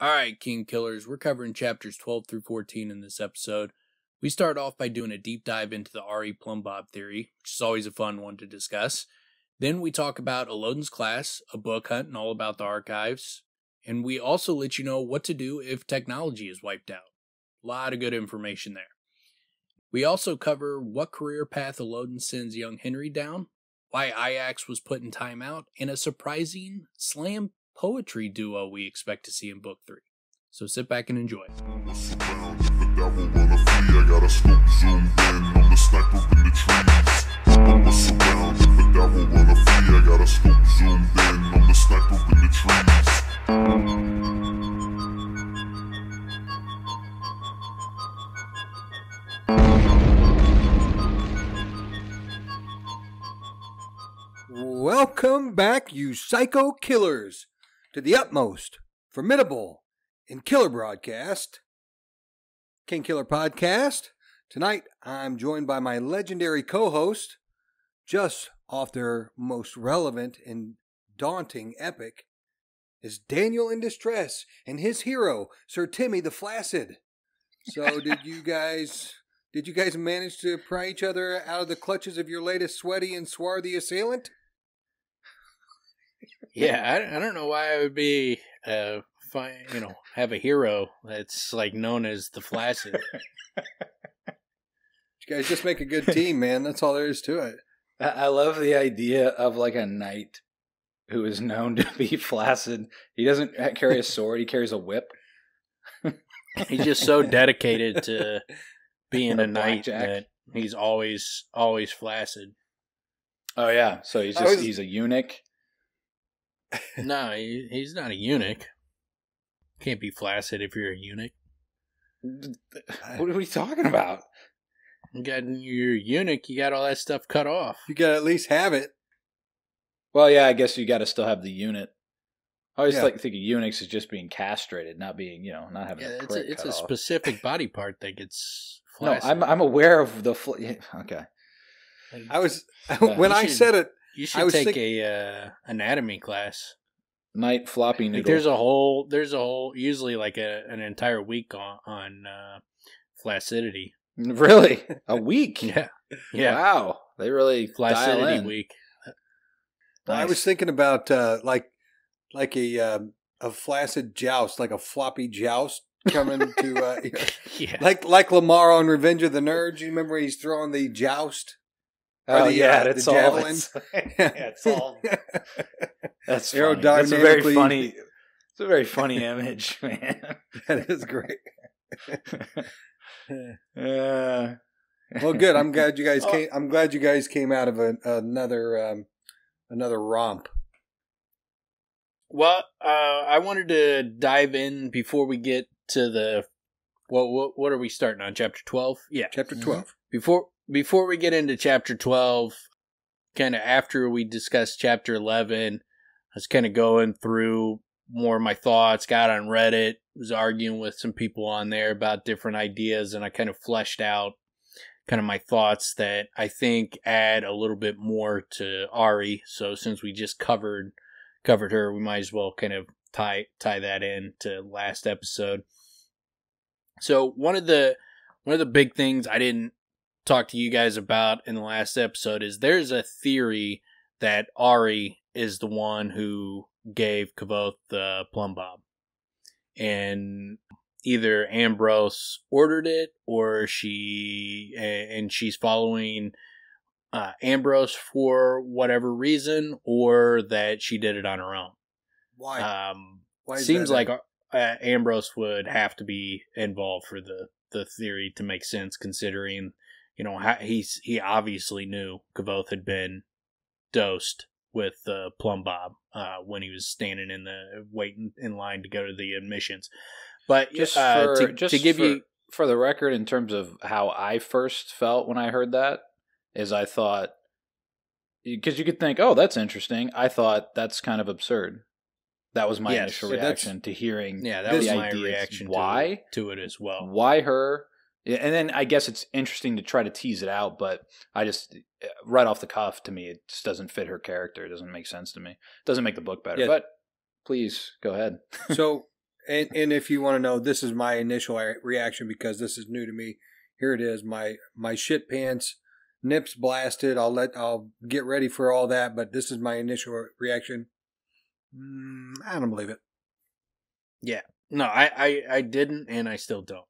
Alright, Kingkillers, we're covering chapters 12 through 14 in this episode. We start off by doing a deep dive into the Auri plum bob theory, which is always a fun one to discuss. Then we talk about Elodin's class, a book hunt, and all about the archives. And we also let you know what to do if technology is wiped out. A lot of good information there. We also cover what career path Elodin sends young Henri down, why Ajax was put in timeout, and a surprising slam poetry duo we expect to see in book 3. So sit back and enjoy. Welcome back, you psycho killers, to the utmost, formidable, and killer broadcast, Kingkiller Podcast. Tonight, I'm joined by my legendary co-host, just off their most relevant and daunting epic, is Daniel in Distress and his hero, Sir Timmy the Flaccid. So, did you guys manage to pry each other out of the clutches of your latest sweaty and swarthy assailant? Yeah, I don't know why I would be, have a hero that's like known as the Flaccid. You guys just make a good team, man. That's all there is to it. I love the idea of like a knight who is known to be flaccid. He doesn't carry a sword; he carries a whip. He's just so dedicated to being a knight that he's always flaccid. Oh yeah, so he's a eunuch. No, he's not a eunuch. Can't be flaccid if you're a eunuch. What are we talking about? You're a eunuch, you got all that stuff cut off. You got to at least have it. Well, yeah, I guess you got to still have the unit. I always think of eunuchs as just being castrated, not being, not having a prick it's cut a off. specific body part that gets flaccid. No, I'm aware of the... okay. I was... when I said it... You should take a anatomy class. Night floppy noodle. There's a whole, usually like an entire week on flaccidity. Really? A week? Yeah. Wow. They really flaccidity week. Nice. I was thinking about like a flaccid joust, like a floppy joust coming to like Lamar on Revenge of the Nerds. You remember when he's throwing the joust? That's the all. It's all. That's aerodynamically. That's a very funny. It's a very funny image, man. That is great. Well, good. I'm glad you guys came. I'm glad you guys came out of another romp. Well, I wanted to dive in before we get to the what are we starting on? Chapter 12? Yeah, chapter 12. Before we get into chapter 12, kind of after we discussed chapter 11, I was kind of going through more of my thoughts, got on Reddit, was arguing with some people on there about different ideas, and I kind of fleshed out kind of my thoughts that I think add a little bit more to Auri. So since we just covered her, we might as well kind of tie that in to last episode. So one of the big things I didn't talk to you guys about in the last episode is there's a theory that Auri is the one who gave Kvothe the plum bob, and either Ambrose ordered it or she's following Ambrose for whatever reason, or that she did it on her own. Why? Seems like Ambrose would have to be involved for the theory to make sense, considering he obviously knew Kvothe had been dosed with the plum bob when he was standing waiting in line to go to the admissions. But for the record, in terms of how I first felt when I heard that, is I thought, because you could think, oh, that's interesting. I thought that's kind of absurd. That was my initial reaction to hearing. Yeah, that was my reaction. Why to it as well? Why her? And then I guess it's interesting to try to tease it out, but I just, right off the cuff, to me, it just doesn't fit her character. It doesn't make sense to me. It doesn't make the book better. Yeah. But please, go ahead. So, And if you want to know, this is my initial reaction because this is new to me. Here it is. My shit pants, nips blasted. I'll get ready for all that, but this is my initial reaction. I don't believe it. Yeah. No, I didn't, and I still don't.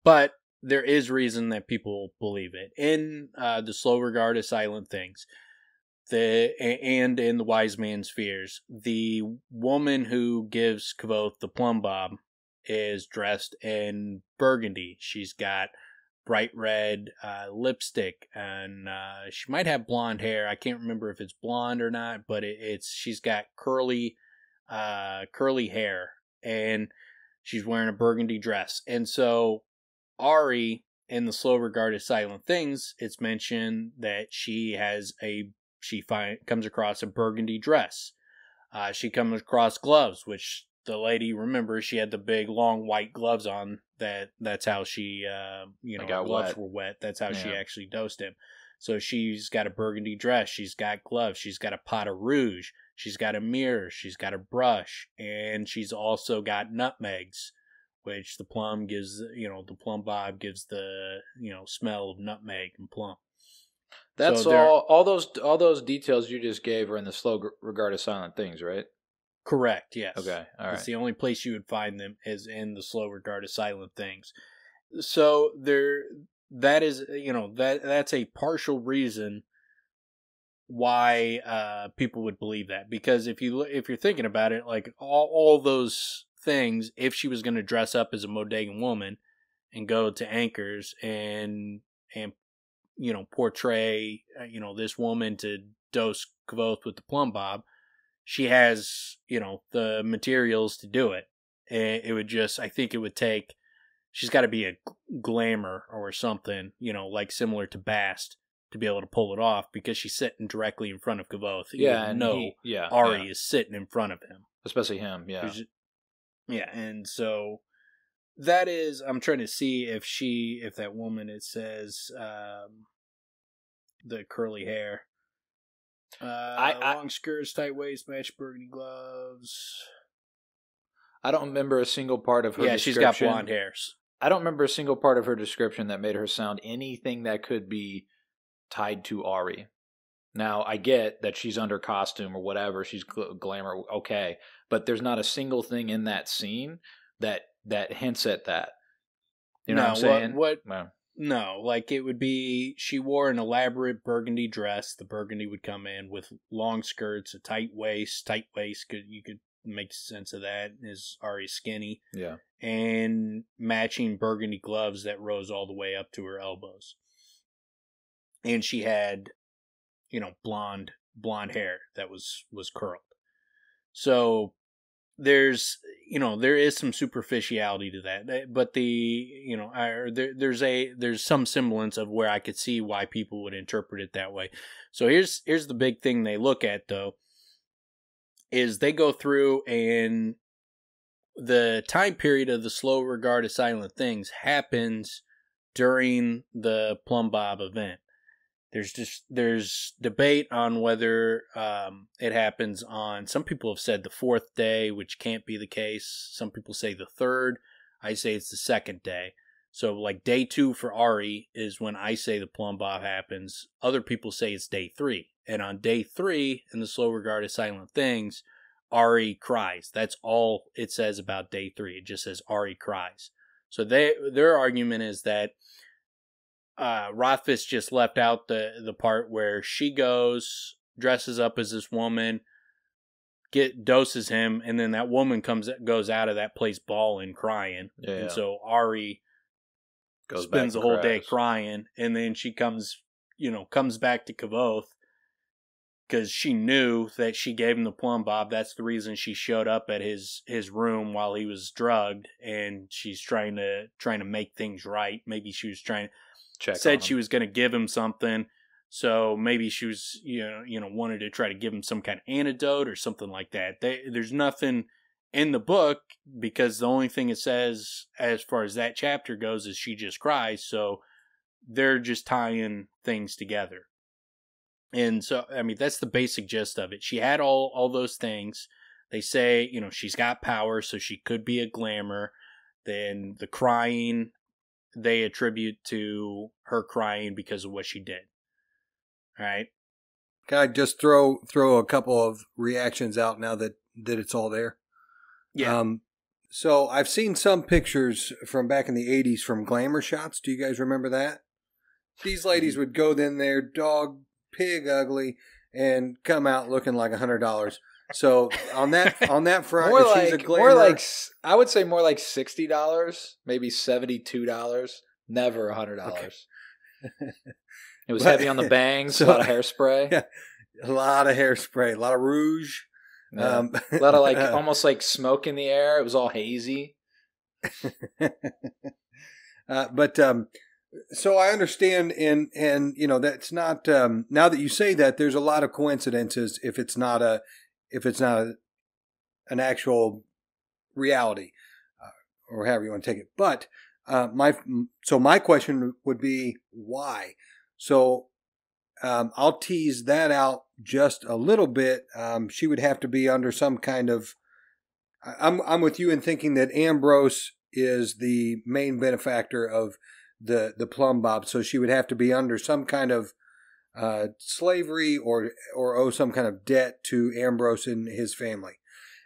But there is reason that people believe it. In the slow regard of silent things, and in the wise man's fears, the woman who gives Kvothe the plum bob is dressed in burgundy. She's got bright red lipstick, and she might have blonde hair. I can't remember if it's blonde or not, but she's got curly hair, and she's wearing a burgundy dress. And so Auri, in the slow regard of silent things, it's mentioned that she comes across a burgundy dress. She comes across gloves, which the lady, remember, she had the big long white gloves on. That's how she, got gloves wet. were wet. That's how she actually dosed him. So she's got a burgundy dress. She's got gloves. She's got a pot of rouge. She's got a mirror. She's got a brush, and she's also got nutmegs, which the plum gives. The plum bob gives the smell of nutmeg and plum. That's all those details you just gave are in the slow regard of silent things, right? Correct, yes. Okay, all right. It's the only place you would find them is in the slow regard of silent things. So that is, that's a partial reason why people would believe that. Because if you're thinking about it, like all those things, if she was going to dress up as a Modegan woman and go to Anchors and portray this woman to dose Kvothe with the plum bob, she has the materials to do it. It would just, I think it would take, she's got to be a glamour or something, like similar to Bast, to be able to pull it off, because she's sitting directly in front of Kvothe. Auri is sitting in front of him, especially him. And so that is, I'm trying to see if that woman, it says the curly hair, long skirts, tight waist, matched burgundy gloves. I don't remember a single part of her description. She's got blonde hairs. I don't remember a single part of her description that made her sound anything that could be tied to Auri. Now, I get that she's under costume or whatever, she's glamour, okay, but there's not a single thing in that scene that hints at that. You know what I'm saying? No, like it would be, she wore an elaborate burgundy dress. The burgundy would come in with long skirts, a tight waist. You could make sense of that. Is Auri skinny? Yeah. And matching burgundy gloves that rose all the way up to her elbows. And she had, blonde hair that was curled. So there is some superficiality to that, but there's some semblance of where I could see why people would interpret it that way. So here's the big thing they look at, though, is they go through, and the time period of the slow regard of silent things happens during the plum bob event. There's debate on whether it happens on, some people have said the fourth day, which can't be the case. Some people say the third. I say it's the second day. So like day 2 for Auri is when I say the plum bob happens. Other people say it's day 3. And on day 3 in the slow regard of silent things, Auri cries. That's all it says about day 3. It just says Auri cries. So their argument is that Rothfuss just left out the part where she goes, dresses up as this woman, doses him, and then that woman goes out of that place bawling, crying. Yeah. And so Auri spends the whole day crying, and then she comes back to Kvothe because she knew that she gave him the plum bob. That's the reason she showed up at his room while he was drugged, and she's trying to make things right. Maybe she was trying to said she was going to give him something, so maybe she was wanted to try to give him some kind of antidote or something like that. There's nothing in the book, because the only thing it says as far as that chapter goes is she just cries, so they're just tying things together. And so, I mean, that's the basic gist of it. She had all those things They say, you know, she's got power, so she could be a glamour. Then the crying, they attribute to her crying because of what she did. All right. Can I just throw a couple of reactions out now that it's all there? Yeah. So I've seen some pictures from back in the 80s from glamour shots. Do you guys remember that? These ladies would go in there, dog, pig ugly, and come out looking like $100. So on that front, more if like, she's a glamour, more like, I would say more like $60, maybe $72, never $100. Okay. It was heavy on the bangs, a lot of hairspray. Yeah, a lot of hairspray, a lot of rouge. Yeah. A lot of like almost like smoke in the air. It was all hazy. So I understand, and you know, that's not. Now that you say that, there's a lot of coincidences if it's not an actual reality, or however you want to take it. But my question would be why. So I'll tease that out just a little bit. She would have to be under some kind of. I'm with you in thinking that Ambrose is the main benefactor of the plum bob, so she would have to be under some kind of slavery or owe some kind of debt to Ambrose and his family.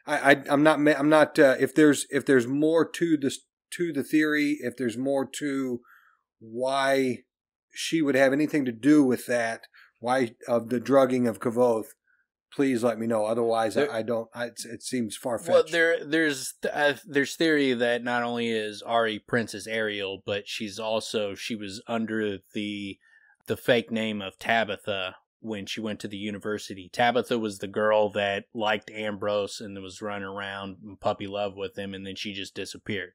I'm not. If there's more to the theory, if there's more to why she would have anything to do with that, why of the drugging of Kavoth, please let me know. Otherwise, I don't. It seems far fetched. Well, there's theory that not only is Auri Princess Ariel, but she was under the fake name of Tabitha when she went to the university. Tabitha was the girl that liked Ambrose and was running around in puppy love with him, and then she just disappeared.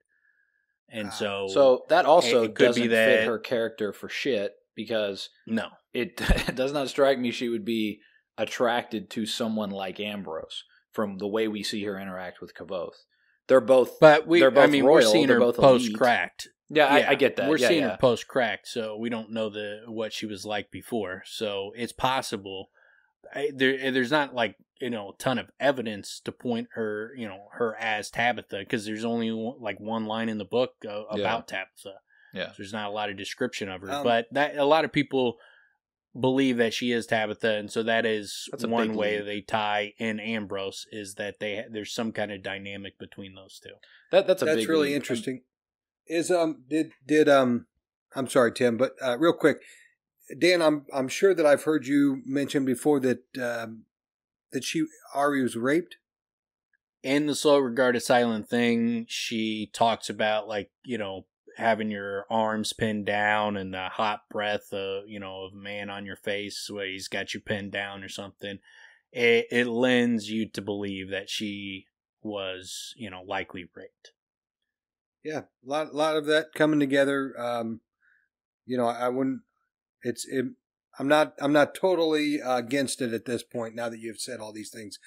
And so that also doesn't fit her character for shit, because no, it does not strike me she would be attracted to someone like Ambrose from the way we see her interact with Kavoth. They're both royal, we're seeing her post-cracked. Yeah, I get that. We're seeing her post-cracked, so we don't know what she was like before. So it's possible. There's not like, you know, a ton of evidence to point her, you know, her as Tabitha, because there's only like one line in the book about Tabitha. Yeah, so there's not a lot of description of her, but that a lot of people believe that she is Tabitha, and so that's one way they tie in Ambrose, is that there's some kind of dynamic between those two. That's really interesting. I'm sorry, Tim, but real quick, Dan, I'm sure that I've heard you mention before that Auri was raped. In the Slow Regarded Silent Thing, she talks about, like, you know, having your arms pinned down and the hot breath of a man on your face where he's got you pinned down or something. It lends you to believe that she was, you know, likely raped. Yeah, a lot of that coming together. You know, I'm not totally against it at this point. Now that you've said all these things,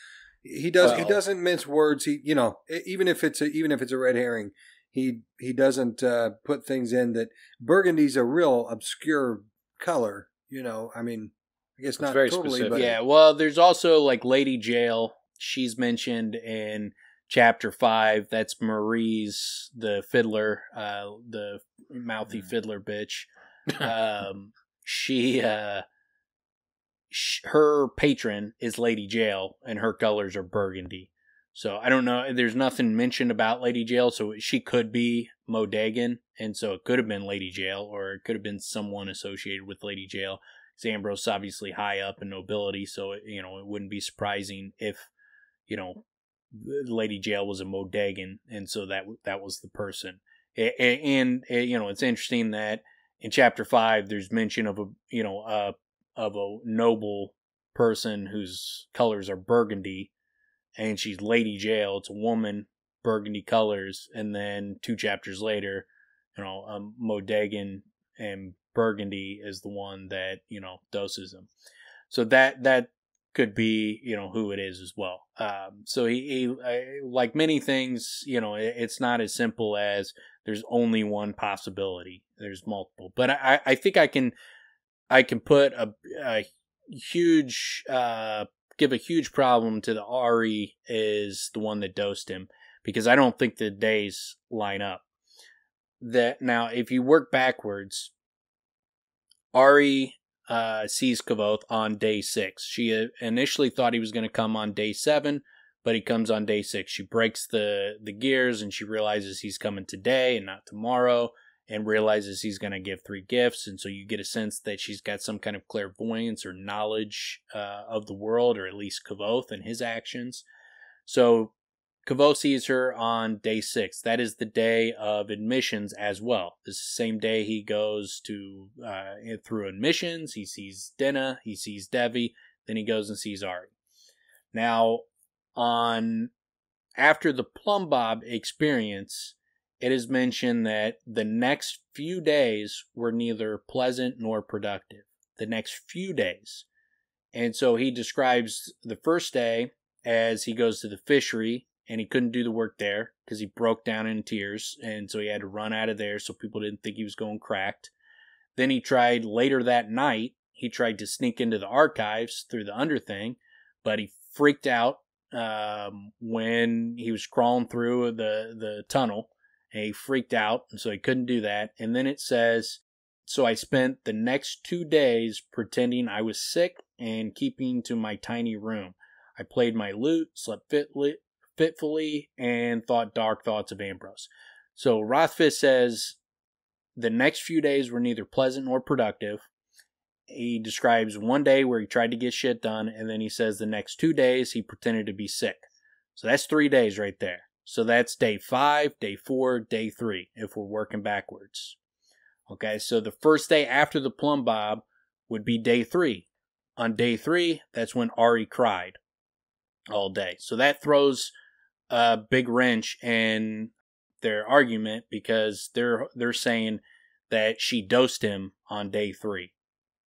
he doesn't mince words. He, you know, even if it's a red herring, he doesn't put things in that burgundy's a real obscure color. You know, I mean, I guess not very totally, specific. but yeah. Well, there's also like Lady Jail. She's mentioned in Chapter 5. That's Marie's, the fiddler, the mouthy fiddler bitch. Her patron is Lady Jail, and her colors are burgundy. So I don't know. There's nothing mentioned about Lady Jail, so she could be Modagan, and so it could have been Lady Jail, or it could have been someone associated with Lady Jail. Ambrose is obviously high up in nobility, so it wouldn't be surprising if, you know, Lady Jail was a Modagan, and so that was the person. And you know, it's interesting that in Chapter 5 there's mention of a noble person whose colors are burgundy, and she's Lady Jail. It's a woman, burgundy colors, and then 2 chapters later, you know, Modagan and burgundy is the one that, you know, doses him. So that could be, you know, who it is as well. So he like many things, you know, it's not as simple as there's only one possibility. There's multiple, but I think I can put a huge give a huge problem to the Auri is the one that dosed him, because I don't think the days line up. That now, if you work backwards, Auri sees Kvothe on day 6. She initially thought he was going to come on day 7, but he comes on day 6. She breaks the gears, and she realizes he's coming today and not tomorrow, and realizes he's going to give 3 gifts. And so you get a sense that she's got some kind of clairvoyance or knowledge of the world, or at least Kvothe and his actions. So Kvothe sees her on day 6. That is the day of admissions as well. This is the same day he goes to through admissions. He sees Dinah, he sees Devi, then he goes and sees Auri. Now, after the Plum Bob experience, it is mentioned that the next few days were neither pleasant nor productive. The next few days. And so he describes the first day as he goes to the fishery, and he couldn't do the work there because he broke down in tears, and so he had to run out of there so people didn't think he was going cracked. Then he tried later that night, he tried to sneak into the archives through the under thing, but he freaked out when he was crawling through the tunnel. And he freaked out, and so he couldn't do that. And then it says, so I spent the next 2 days pretending I was sick and keeping to my tiny room. I played my lute, slept fitfully, and thought dark thoughts of Ambrose. So Rothfuss says the next few days were neither pleasant nor productive. He describes one day where he tried to get shit done, and then he says the next 2 days he pretended to be sick. So that's 3 days right there. So that's day 5, day 4, day 3, if we're working backwards. Okay, so the first day after the Plum Bob would be day 3. On day 3, that's when Auri cried all day. So that throws a big wrench in their argument, because they're saying that she dosed him on day 3.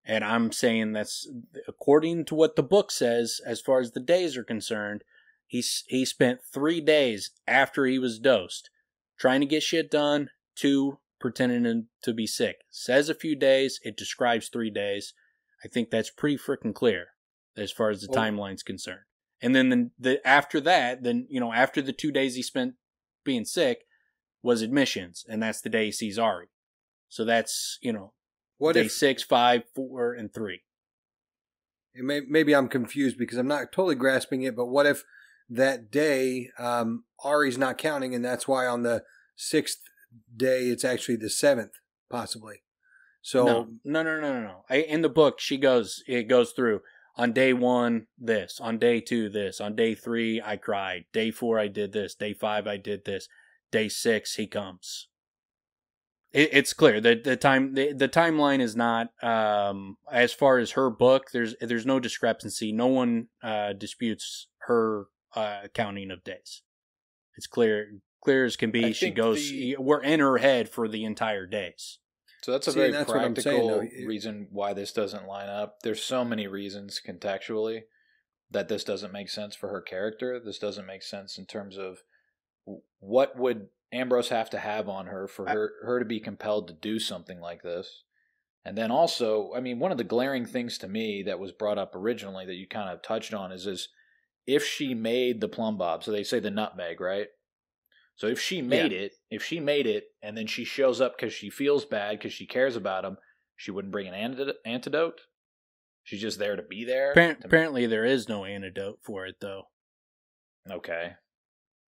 And I'm saying that's according to what the book says as far as the days are concerned. He spent 3 days after he was dosed trying to get shit done, 2 pretending to be sick. It says a few days. It describes 3 days. I think that's pretty freaking clear as far as the timeline's concerned. And then after that, after the 2 days he spent being sick was admissions, and that's the day he sees Auri. So that's, day 6, 5, 4, and 3. Maybe I'm confused because I'm not totally grasping it, but what if that day Auri's not counting, and that's why on the 6th day it's actually the 7th, possibly? So No. In the book, it goes through. On day 1, this. On day 2, this. On day 3, I cried. Day 4, I did this. Day 5, I did this. Day 6, he comes. It's clear that the timeline is not as far as her book. There's no discrepancy. No one disputes her counting of days. It's clear as can be. She goes. We're in her head for the entire days. So that's a very practical reason why this doesn't line up. There's so many reasons contextually that this doesn't make sense for her character. This doesn't make sense in terms of what would Ambrose have to have on her for her to be compelled to do something like this. And then also, one of the glaring things to me that was brought up originally that you kind of touched on is if she made the plum bob, so they say the nutmeg, right? So if she made it, and then she shows up because she feels bad because she cares about him, she wouldn't bring an antidote? She's just there to be there? Apparently there is no antidote for it, though. Okay.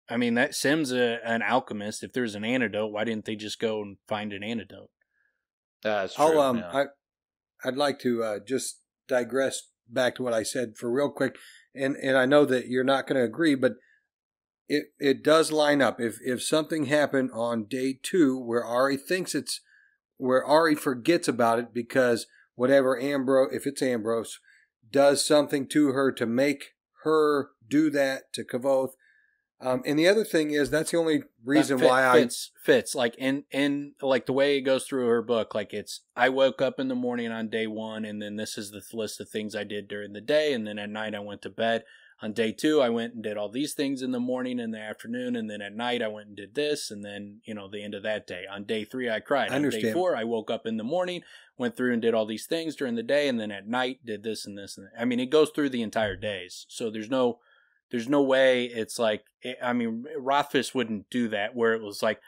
That Sim's an alchemist. If there's an antidote, why didn't they just go and find an antidote? That's true. I'd like to just digress back to what I said for real quick. And I know that you're not going to agree, but it does line up. If something happened on day 2 where Auri forgets about it because whatever if it's Ambrose, does something to her to make her do that to Kvothe. And the other thing is that's the only reason why fits like in like the way it goes through her book. Like I woke up in the morning on day 1, and then this is the list of things I did during the day, and then at night I went to bed. On day 2, I went and did all these things in the morning and the afternoon, and then at night I went and did this, and then, the end of that day. On day 3, I cried. On day 4, I woke up in the morning, went through and did all these things during the day, and then at night did this and this. And I mean, it goes through the entire days. So there's no way it's like, I mean, Rothfuss wouldn't do that where it was like,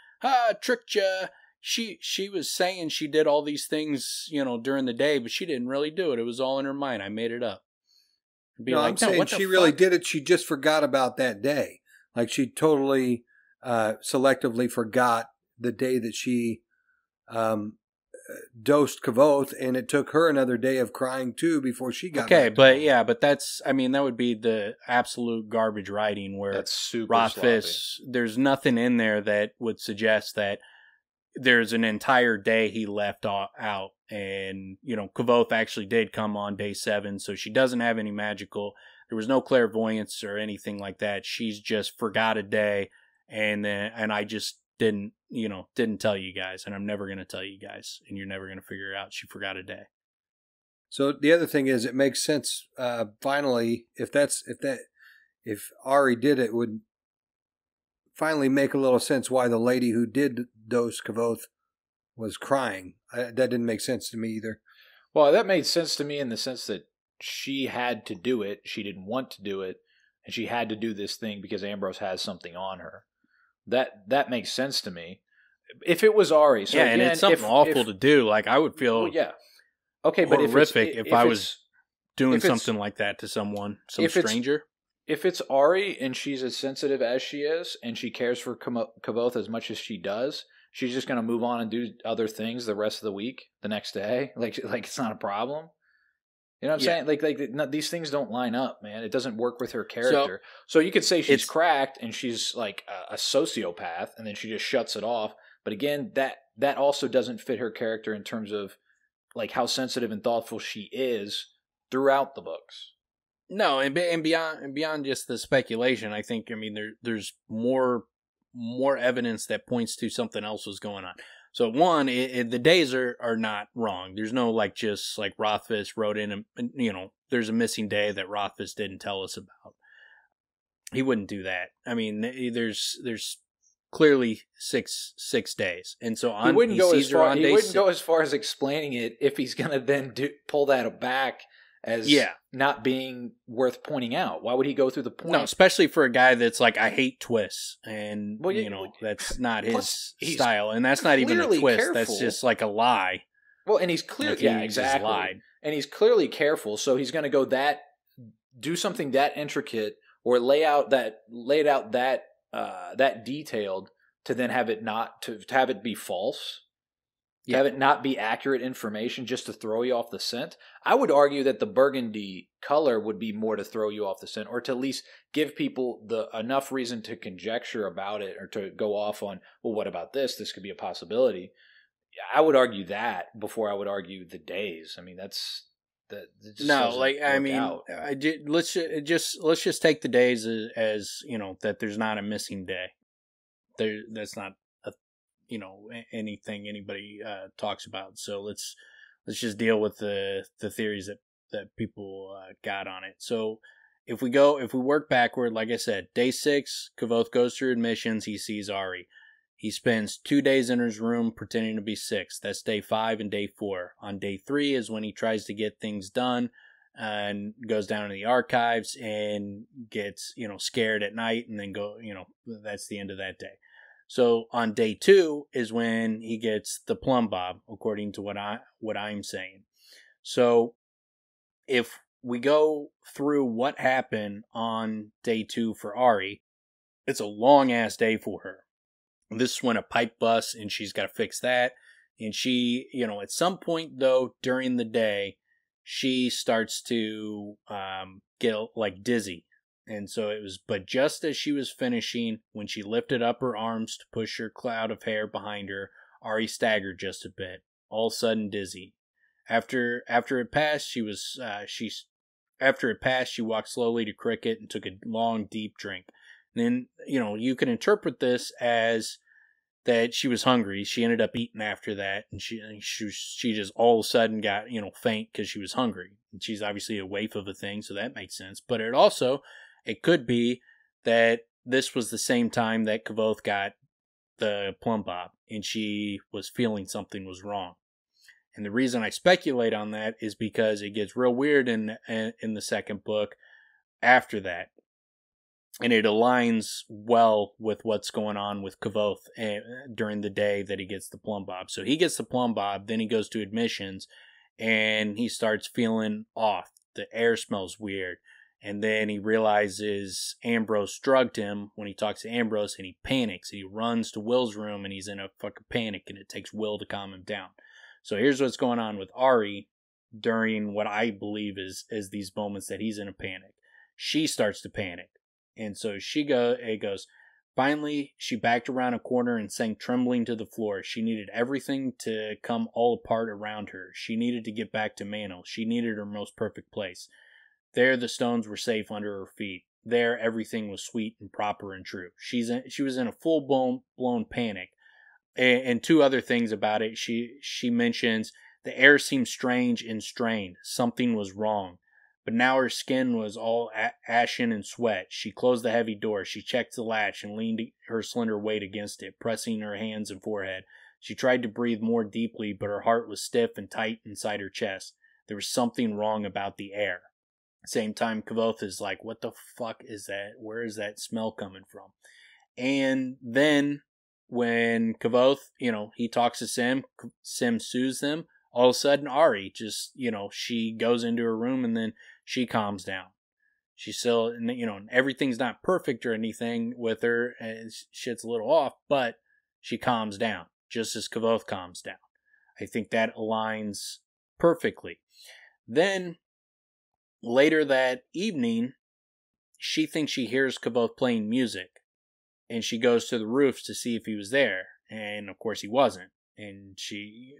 tricked ya. She was saying she did all these things, during the day, but she didn't really do it. It was all in her mind. I made it up. No, like, I'm saying she really did it. She just forgot about that day. Like she totally selectively forgot the day that she dosed Kvothe, and it took her another day of crying too before she got but that's, I mean, that would be the absolute garbage writing where that's super Rothfuss, there's nothing in there that would suggest that there's an entire day he left out. And, Kvothe actually did come on day 7, so she doesn't have any magical. There was no clairvoyance or anything like that. She's just forgot a day, and I just didn't tell you guys, and I'm never going to tell you guys, and you're never going to figure out she forgot a day. So the other thing is, it makes sense. Finally, if Auri did it, would finally make a little sense why the lady who did dose Kvothe was crying. That didn't make sense to me either. Well, that made sense to me in the sense that she had to do it. She didn't want to do it, and she had to do this thing because Ambrose has something on her. That makes sense to me. If it was Auri, so yeah, again, and it's something awful to do. Like I would feel, okay, but horrific if I was doing something like that to someone, some stranger. If it's Auri and she's as sensitive as she is, and she cares for Kvothe as much as she does, she's just going to move on and do other things the rest of the week, the next day. Like it's not a problem. You know what I'm saying? Like these things don't line up, man. It doesn't work with her character. So you could say she's cracked and she's like a sociopath, and then she just shuts it off. But again, that also doesn't fit her character in terms of like how sensitive and thoughtful she is throughout the books. No, and beyond just the speculation, I think, I mean, there's more evidence that points to something else was going on. So one, the days are not wrong. There's no like just like Rothfuss wrote in, there's a missing day that Rothfuss didn't tell us about. He wouldn't do that. I mean, there's clearly six days, and so on. He wouldn't go as far as explaining it if he's going to then pull that back as not being worth pointing out. Why would he go through the point? No, especially for a guy that's like, I hate twists, and that's not his style, and that's not even a twist. Careful. That's just like a lie. Well, and he's clearly exactly lied. And he's clearly careful, so he's going to go do something that intricate or lay out that detailed to then have it to have it be false. Yeah. Have it not be accurate information just to throw you off the scent. I would argue that the burgundy color would be more to throw you off the scent, or to at least give people enough reason to conjecture about it, or to go off on, well, what about this? This could be a possibility. I would argue that before I would argue the days. I mean, let's just take the days as that there's not a missing day. That's not anything anybody talks about. So let's just deal with the theories that people got on it. So if we work backward, like I said, day 6, Kvothe goes through admissions. He sees Auri. He spends 2 days in his room pretending to be 6. That's day 5 and day 4. On day 3 is when he tries to get things done and goes down to the archives and gets scared at night, and then that's the end of that day. So on day 2 is when he gets the plum bob, according to what I'm saying. So if we go through what happened on day 2 for Auri, it's a long ass day for her. This is when a pipe busts and she's got to fix that. And she, at some point though, during the day, she starts to get like dizzy. And so but just as she was finishing, when she lifted up her arms to push her cloud of hair behind her, Auri staggered just a bit, all of a sudden dizzy. After it passed, she walked slowly to Cricket and took a long, deep drink. And then, you can interpret this as that she was hungry. She ended up eating after that, and she just all of a sudden got, faint because she was hungry. And she's obviously a waif of a thing, so that makes sense. But it also, It could be that this was the same time that Kavoth got the plum bob, and she was feeling something was wrong. And the reason I speculate on that is because it gets real weird in the second book after that. And it aligns well with what's going on with Kavoth during the day that he gets the plum bob. So he gets the plum bob, then he goes to admissions, and he starts feeling off. The air smells weird. And then he realizes Ambrose drugged him when he talks to Ambrose, and he panics. And he runs to Will's room, and he's in a fucking panic, and it takes Will to calm him down. So here's what's going on with Auri during what I believe is these moments that he's in a panic. She starts to panic. And so it goes, finally, she backed around a corner and sank trembling to the floor. She needed everything to come all apart around her. She needed to get back to Mantle. She needed her most perfect place. There, the stones were safe under her feet. There, everything was sweet and proper and true. She was in a full-blown panic. And two other things about it. She mentions the air seemed strange and strained. Something was wrong. But now her skin was all ashen and sweat. She closed the heavy door. She checked the latch and leaned her slender weight against it, pressing her hands and forehead. She tried to breathe more deeply, but her heart was stiff and tight inside her chest. There was something wrong about the air. Same time, Kavoth is like, what the fuck is that? Where is that smell coming from? And then when Kavoth, he talks to Sim soothes them. All of a sudden, Auri just, she goes into her room and then she calms down. She's still, everything's not perfect or anything with her. And shit's a little off, but she calms down just as Kavoth calms down. I think that aligns perfectly. Then later that evening, she thinks she hears Kavoth playing music. And she goes to the roofs to see if he was there. And of course he wasn't.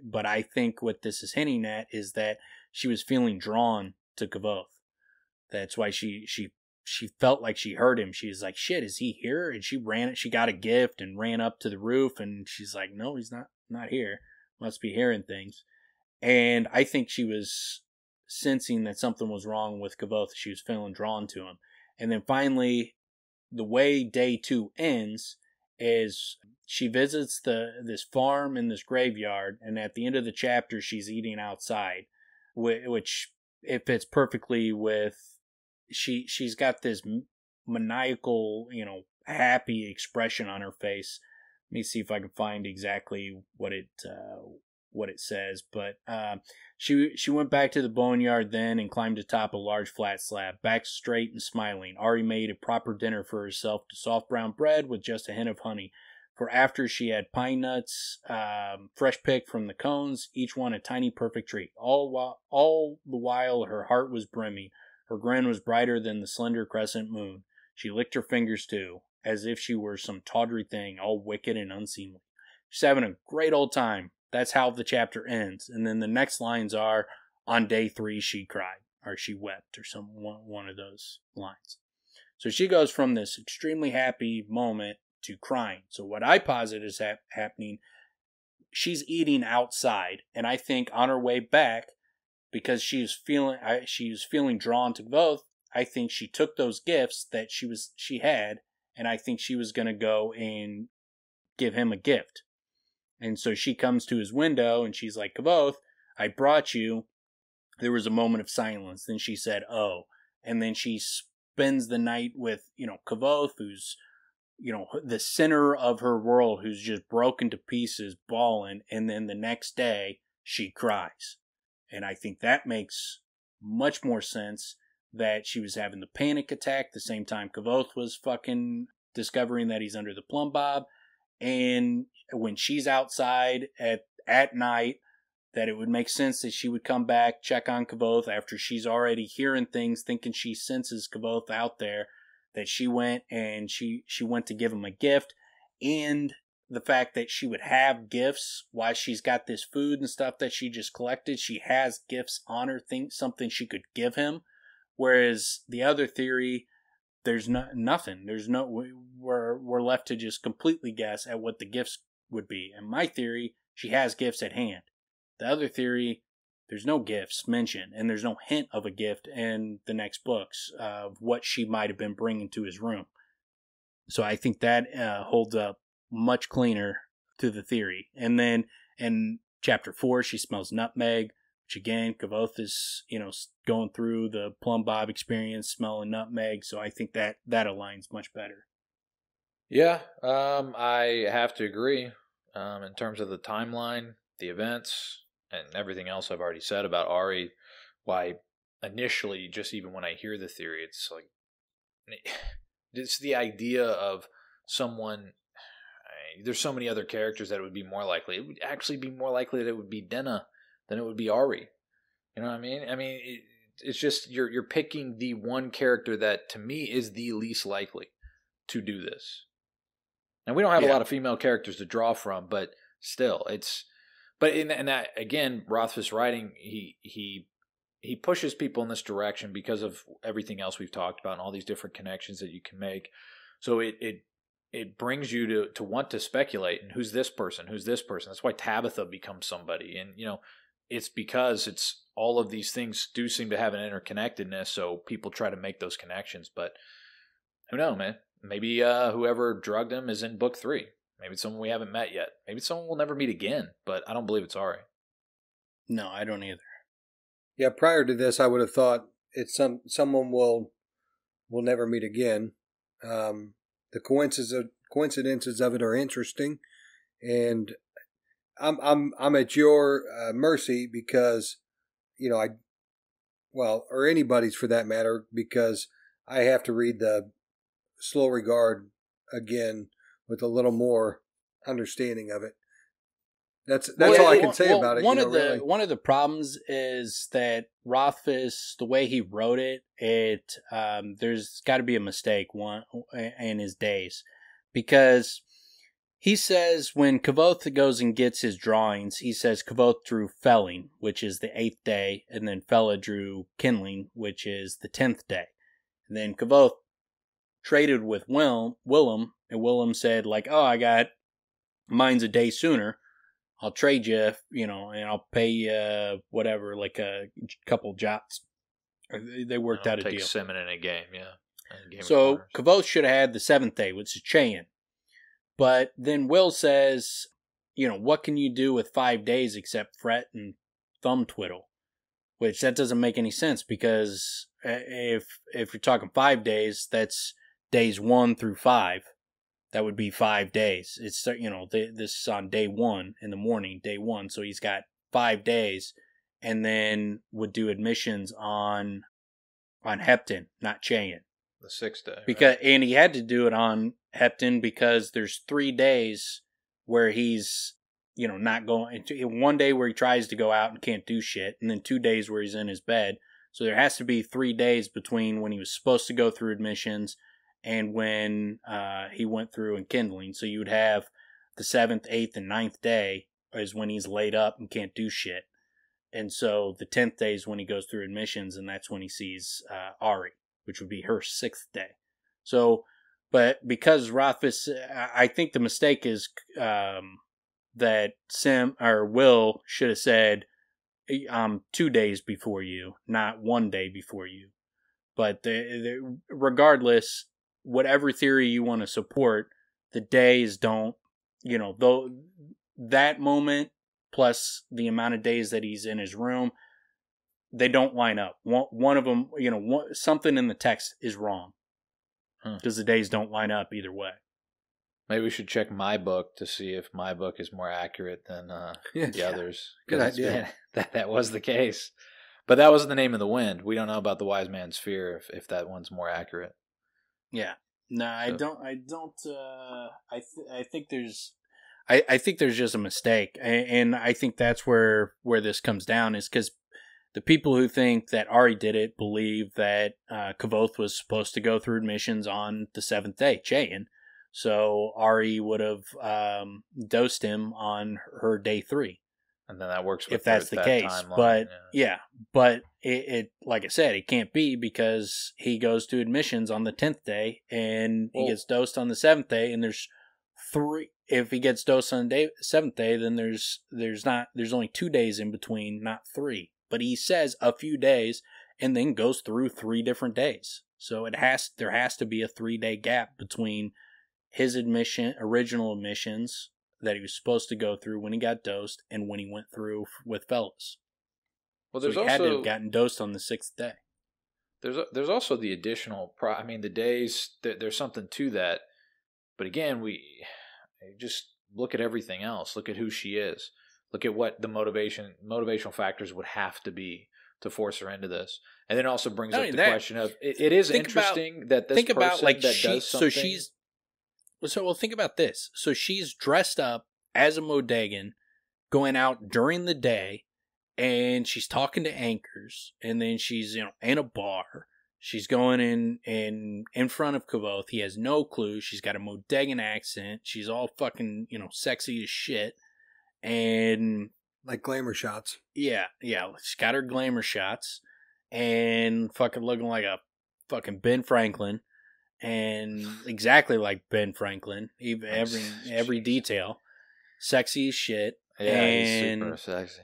But I think what this is hinting at is that she was feeling drawn to Kavoth. That's why she felt like she heard him. She was like, shit, is he here? And she got a gift and ran up to the roof, and she's like, no, he's not here. Must be hearing things. And I think she was sensing that something was wrong with Kavoth. She was feeling drawn to him. And then finally, the way day 2 ends is she visits this farm in this graveyard, and at the end of the chapter, she's eating outside, which it fits perfectly with. She's got this maniacal, happy expression on her face. Let me see if I can find exactly what it says. But she went back to the boneyard then and climbed atop a large flat slab, back straight and smiling. Auri made a proper dinner for herself, soft brown bread with just a hint of honey. For after she had pine nuts, fresh picked from the cones, each one a tiny perfect treat. All the while her heart was brimming. Her grin was brighter than the slender crescent moon. She licked her fingers too, as if she were some tawdry thing, all wicked and unseemly. She's having a great old time. That's how the chapter ends. And then the next lines are, on day 3 she cried, or she wept, or one of those lines. So she goes from this extremely happy moment to crying. So what I posit is happening, she's eating outside, and I think on her way back, because she was feeling drawn to both, I think she took those gifts that she had, and I think she was going to go and give him a gift. And so she comes to his window and she's like, Kavoth, I brought you. There was a moment of silence. Then she said, oh. And then she spends the night with, Kavoth, who's, the center of her world, who's just broken to pieces, bawling. And then the next day she cries. And I think that makes much more sense that she was having the panic attack the same time Kavoth was fucking discovering that he's under the plum bob. And when she's outside at night, that it would make sense that she would come back, check on Kavoth after she's already hearing things, thinking she senses Kavoth out there, that she went and she went to give him a gift. And the fact that she would have gifts while she's got this food and stuff that she just collected, she has gifts on her, something she could give him. Whereas the other theory, there's nothing. We're left to just completely guess at what the gifts would be. And my theory, she has gifts at hand. The other theory, there's no gifts mentioned, and there's no hint of a gift in the next books of what she might have been bringing to his room. So I think that holds up much cleaner to the theory. And then in chapter 4, she smells nutmeg, which again, Kvothe is, going through the plum bob experience, smelling nutmeg. So I think that aligns much better. Yeah, I have to agree. In terms of the timeline, the events, and everything else I've already said about Auri, why initially, just even when I hear the theory, it's like, it's the idea of someone. There's so many other characters that it would be more likely. It would actually be more likely that it would be Denna than it would be Auri. You know what I mean? I mean, it's just you're picking the one character that to me is the least likely to do this. And we don't have a lot of female characters to draw from, but still, it's. But in that again, Rothfuss writing, he pushes people in this direction because of everything else we've talked about and all these different connections that you can make. So it brings you to want to speculate and who's this person? That's why Tabitha becomes somebody, and it's because it's all of these things do seem to have an interconnectedness. So people try to make those connections, but who knows, man? Maybe whoever drugged him is in book 3. Maybe it's someone we haven't met yet. Maybe it's someone we'll never meet again, but I don't believe it's Auri. No, I don't either. Yeah, prior to this, I would have thought it's someone we'll never meet again. The coincidences of it are interesting, and I'm at your mercy because or anybody's for that matter, because I have to read the Slow Regard again with a little more understanding of it. That's all I can say about it. One of the problems is that Rothfuss, the way he wrote it, there's got to be a mistake in his days, because he says when Kvothe goes and gets his drawings, he says Kvothe drew felling, which is the 8th day, and then Fella drew kindling, which is the 10th day, and then Kvothe traded with Willem, and Willem said I got mine's a day sooner. I'll trade you, and I'll pay you whatever, a couple jots. They worked out a deal. Take Simmon in a game, yeah. So Kvothe should have had the 7th day, which is Cheyenne. But then Will says, what can you do with 5 days except fret and thumb twiddle? Which that doesn't make any sense, because if you're talking 5 days, that's days 1 through 5. That would be 5 days. It's, this is on day 1 in the morning, day 1. So he's got 5 days, and then would do admissions on Hepton, not Cheyenne. The 6th day. Because, right? And he had to do it on Hepton because there's 3 days where he's, not going. 1 day where he tries to go out and can't do shit, and then 2 days where he's in his bed. So there has to be 3 days between when he was supposed to go through admissions and when he went through and kindling. So you would have the 7th, 8th, and 9th day is when he's laid up and can't do shit. And so the 10th day is when he goes through admissions, and that's when he sees Auri, which would be her 6th day. So, but because Rothfuss, I think the mistake is that Will should have said, 2 days before you, not 1 day before you. But regardless, whatever theory you want to support, the days don't, though that moment plus the amount of days that he's in his room, they don't line up. One of them, something in the text is wrong because the days don't line up either way. Maybe we should check my book to see if my book is more accurate than the others. Good idea. That was the case. But that wasn't the name of the wind. We don't know about the Wise Man's Fear if that one's more accurate. Yeah. No, I don't. I think there's just a mistake, and I think that's where this comes down, is because the people who think that Auri did it believe that Kvothe was supposed to go through admissions on the 7th day, Cheyenne. So Auri would have dosed him on her day 3. And then that works with if that's the case. Timeline, but but it like I said, it can't be, because he goes to admissions on the 10th day and he gets dosed on the 7th day, and there's 3. If he gets dosed on the 7th day, then there's only 2 days in between, not 3. but he says a few days and then goes through 3 different days. So there has to be a 3-day gap between his original admissions that he was supposed to go through when he got dosed and when he went through with Fellas. Well, so he had to have gotten dosed on the 6th day. There's also the additional, the days, there's something to that. But again, we just look at everything else. Look at who she is. Look at what the motivational factors would have to be to force her into this. And then it also brings up the question of, it is interesting that this person that does something. So think about this. So she's dressed up as a Modegan, going out during the day, and she's talking to anchors, and then she's in a bar. She's going in front of Kavoth. He has no clue. She's got a Modegan accent. She's all fucking sexy as shit, and like glamour shots. Yeah. She's got her glamour shots, and fucking looking like a fucking Ben Franklin. And exactly like Ben Franklin, even every detail, sexy as shit. Yeah, he's super sexy.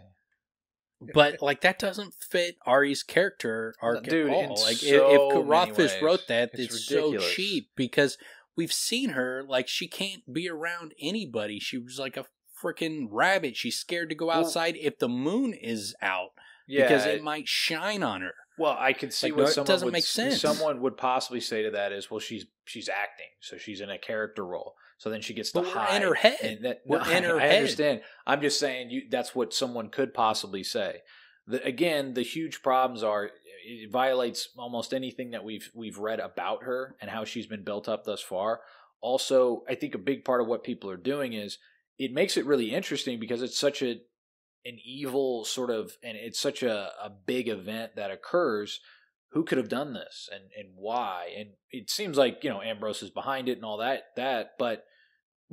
But like that doesn't fit Auri's character arc at all. Like so if Rothfuss wrote that, it's so ridiculous. cheap because we've seen her like she can't be around anybody. She was like a freaking rabbit. She's scared to go outside if the moon is out because it might shine on her. Well, I can see what someone would possibly say to that is, well, she's acting, so she's in a character role. So then she gets to hide. We're in her head. I understand. I'm just saying that's what someone could possibly say. Again, the huge problems are it violates almost anything that we've read about her and how she's been built up thus far. Also, I think a big part of what people are doing is it makes it really interesting because it's such an evil sort of, and it's such a big event that occurs. Who could have done this and why? And it seems like, Ambrose is behind it and all that, but,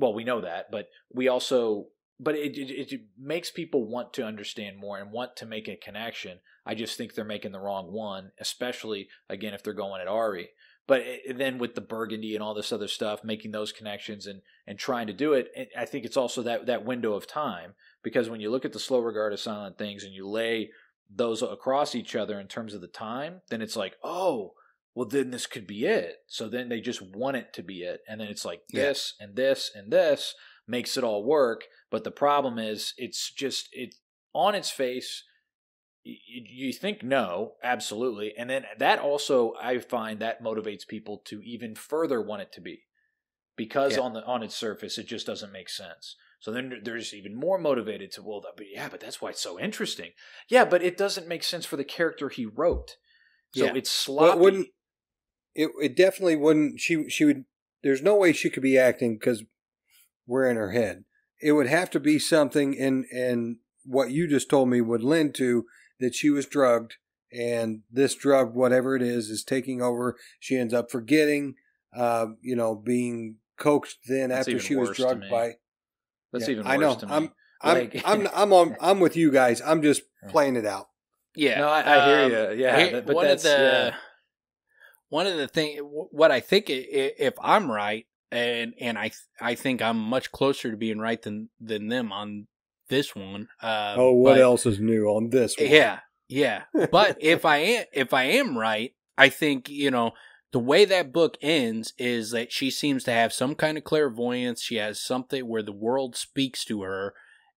well, we know that, but we also, but it makes people want to understand more and want to make a connection. I just think they're making the wrong one, especially, again, if they're going at Auri. But then with the Burgundy and all this other stuff, making those connections and trying to do it, I think it's also that window of time. Because when you look at the slow regard of silent things and you lay those across each other in terms of the time, then it's like, oh, well, then this could be it. So then they just want it to be it. And then it's like this and this and this makes it all work. But the problem is it's on its face. You think no, absolutely. And then that also, I find that motivates people to even further want it to be. Because on its surface, it just doesn't make sense. So then there's even more motivated to, but that's why it's so interesting. Yeah, but it doesn't make sense for the character he wrote. So it's sloppy. Well, it definitely wouldn't. She would. There's no way she could be acting because we're in her head. It would have to be something, and what you just told me would lend to that she was drugged, and this drug, whatever it is taking over. She ends up forgetting, being coaxed then after she was drugged by. That's even worse to me. I'm with you guys. I'm just playing it out. Yeah, no, I hear you. Yeah, but one of the things. What I think, if I'm right, and I think I'm much closer to being right than them on this one. What else is new on this one? Yeah. But if I am right, I think the way that book ends is that she seems to have some kind of clairvoyance. She has something where the world speaks to her.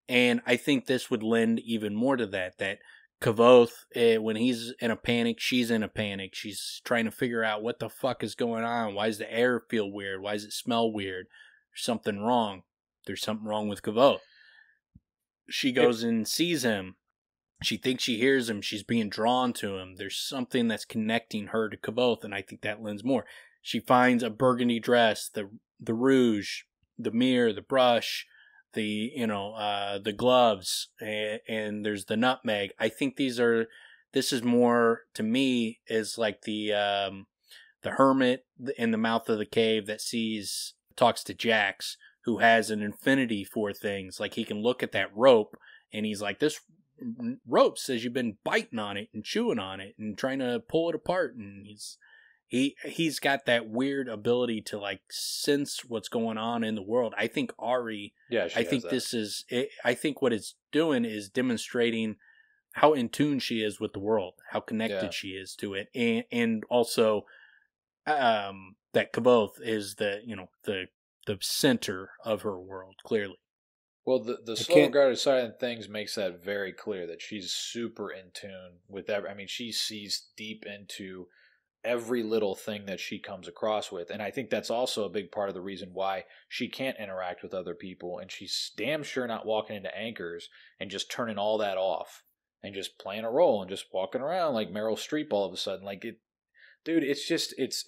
And I think this would lend even more to that Kavoth, when he's in a panic, she's in a panic. She's trying to figure out what the fuck is going on. Why does the air feel weird? Why does it smell weird? There's something wrong. There's something wrong with Kavoth. She goes and sees him. She thinks she hears him. She's being drawn to him. There's something that's connecting her to Kavoth, and I think that lends more. She finds a burgundy dress, the rouge, the mirror, the brush, the gloves, and there's the nutmeg. I think this is more, to me, is like the hermit in the mouth of the cave that talks to Jax, who has an infinity for things. Like he can look at that rope and he's like, this rope says you've been biting on it and chewing on it and trying to pull it apart, and he's got that weird ability to like sense what's going on in the world. I think Auri, I think what it's doing is demonstrating how in tune she is with the world, how connected she is to it, and also that Kavoth is the center of her world, clearly. Well, the slow regarded side of things makes that very clear, that she's super in tune with she sees deep into every little thing that she comes across with. And I think that's also a big part of the reason why she can't interact with other people. And she's damn sure not walking into anchors and just turning all that off and just playing a role and just walking around like Meryl Streep all of a sudden. Like, dude, it's just, it's,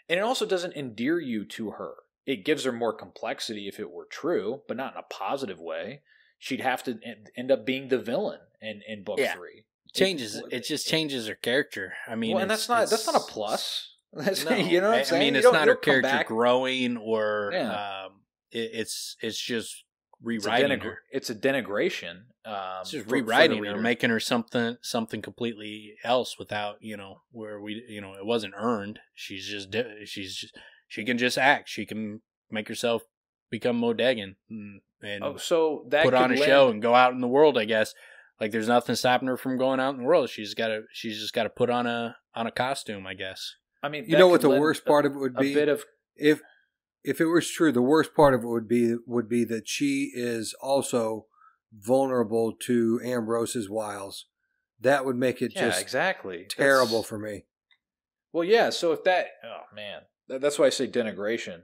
and it also doesn't endear you to her. It gives her more complexity if it were true, but not in a positive way. She'd have to end up being the villain in book 3. It just changes her character. I mean, and that's not a plus. No, you know what I'm saying? I mean, it's not her character growing, or it's just rewriting her. It's a denigration. It's just rewriting her, making her something completely else without where it wasn't earned. She can just act. She can make herself become Modegan and so that put on a show and go out in the world, I guess. Like, there's nothing stopping her from going out in the world. She's just got to put on a costume, I guess. I mean, you know what the worst part of it would be? If it was true, the worst part of it would be that she is also vulnerable to Ambrose's wiles. That would make it just exactly terrible for me. Well, yeah. So if that's why I say denigration.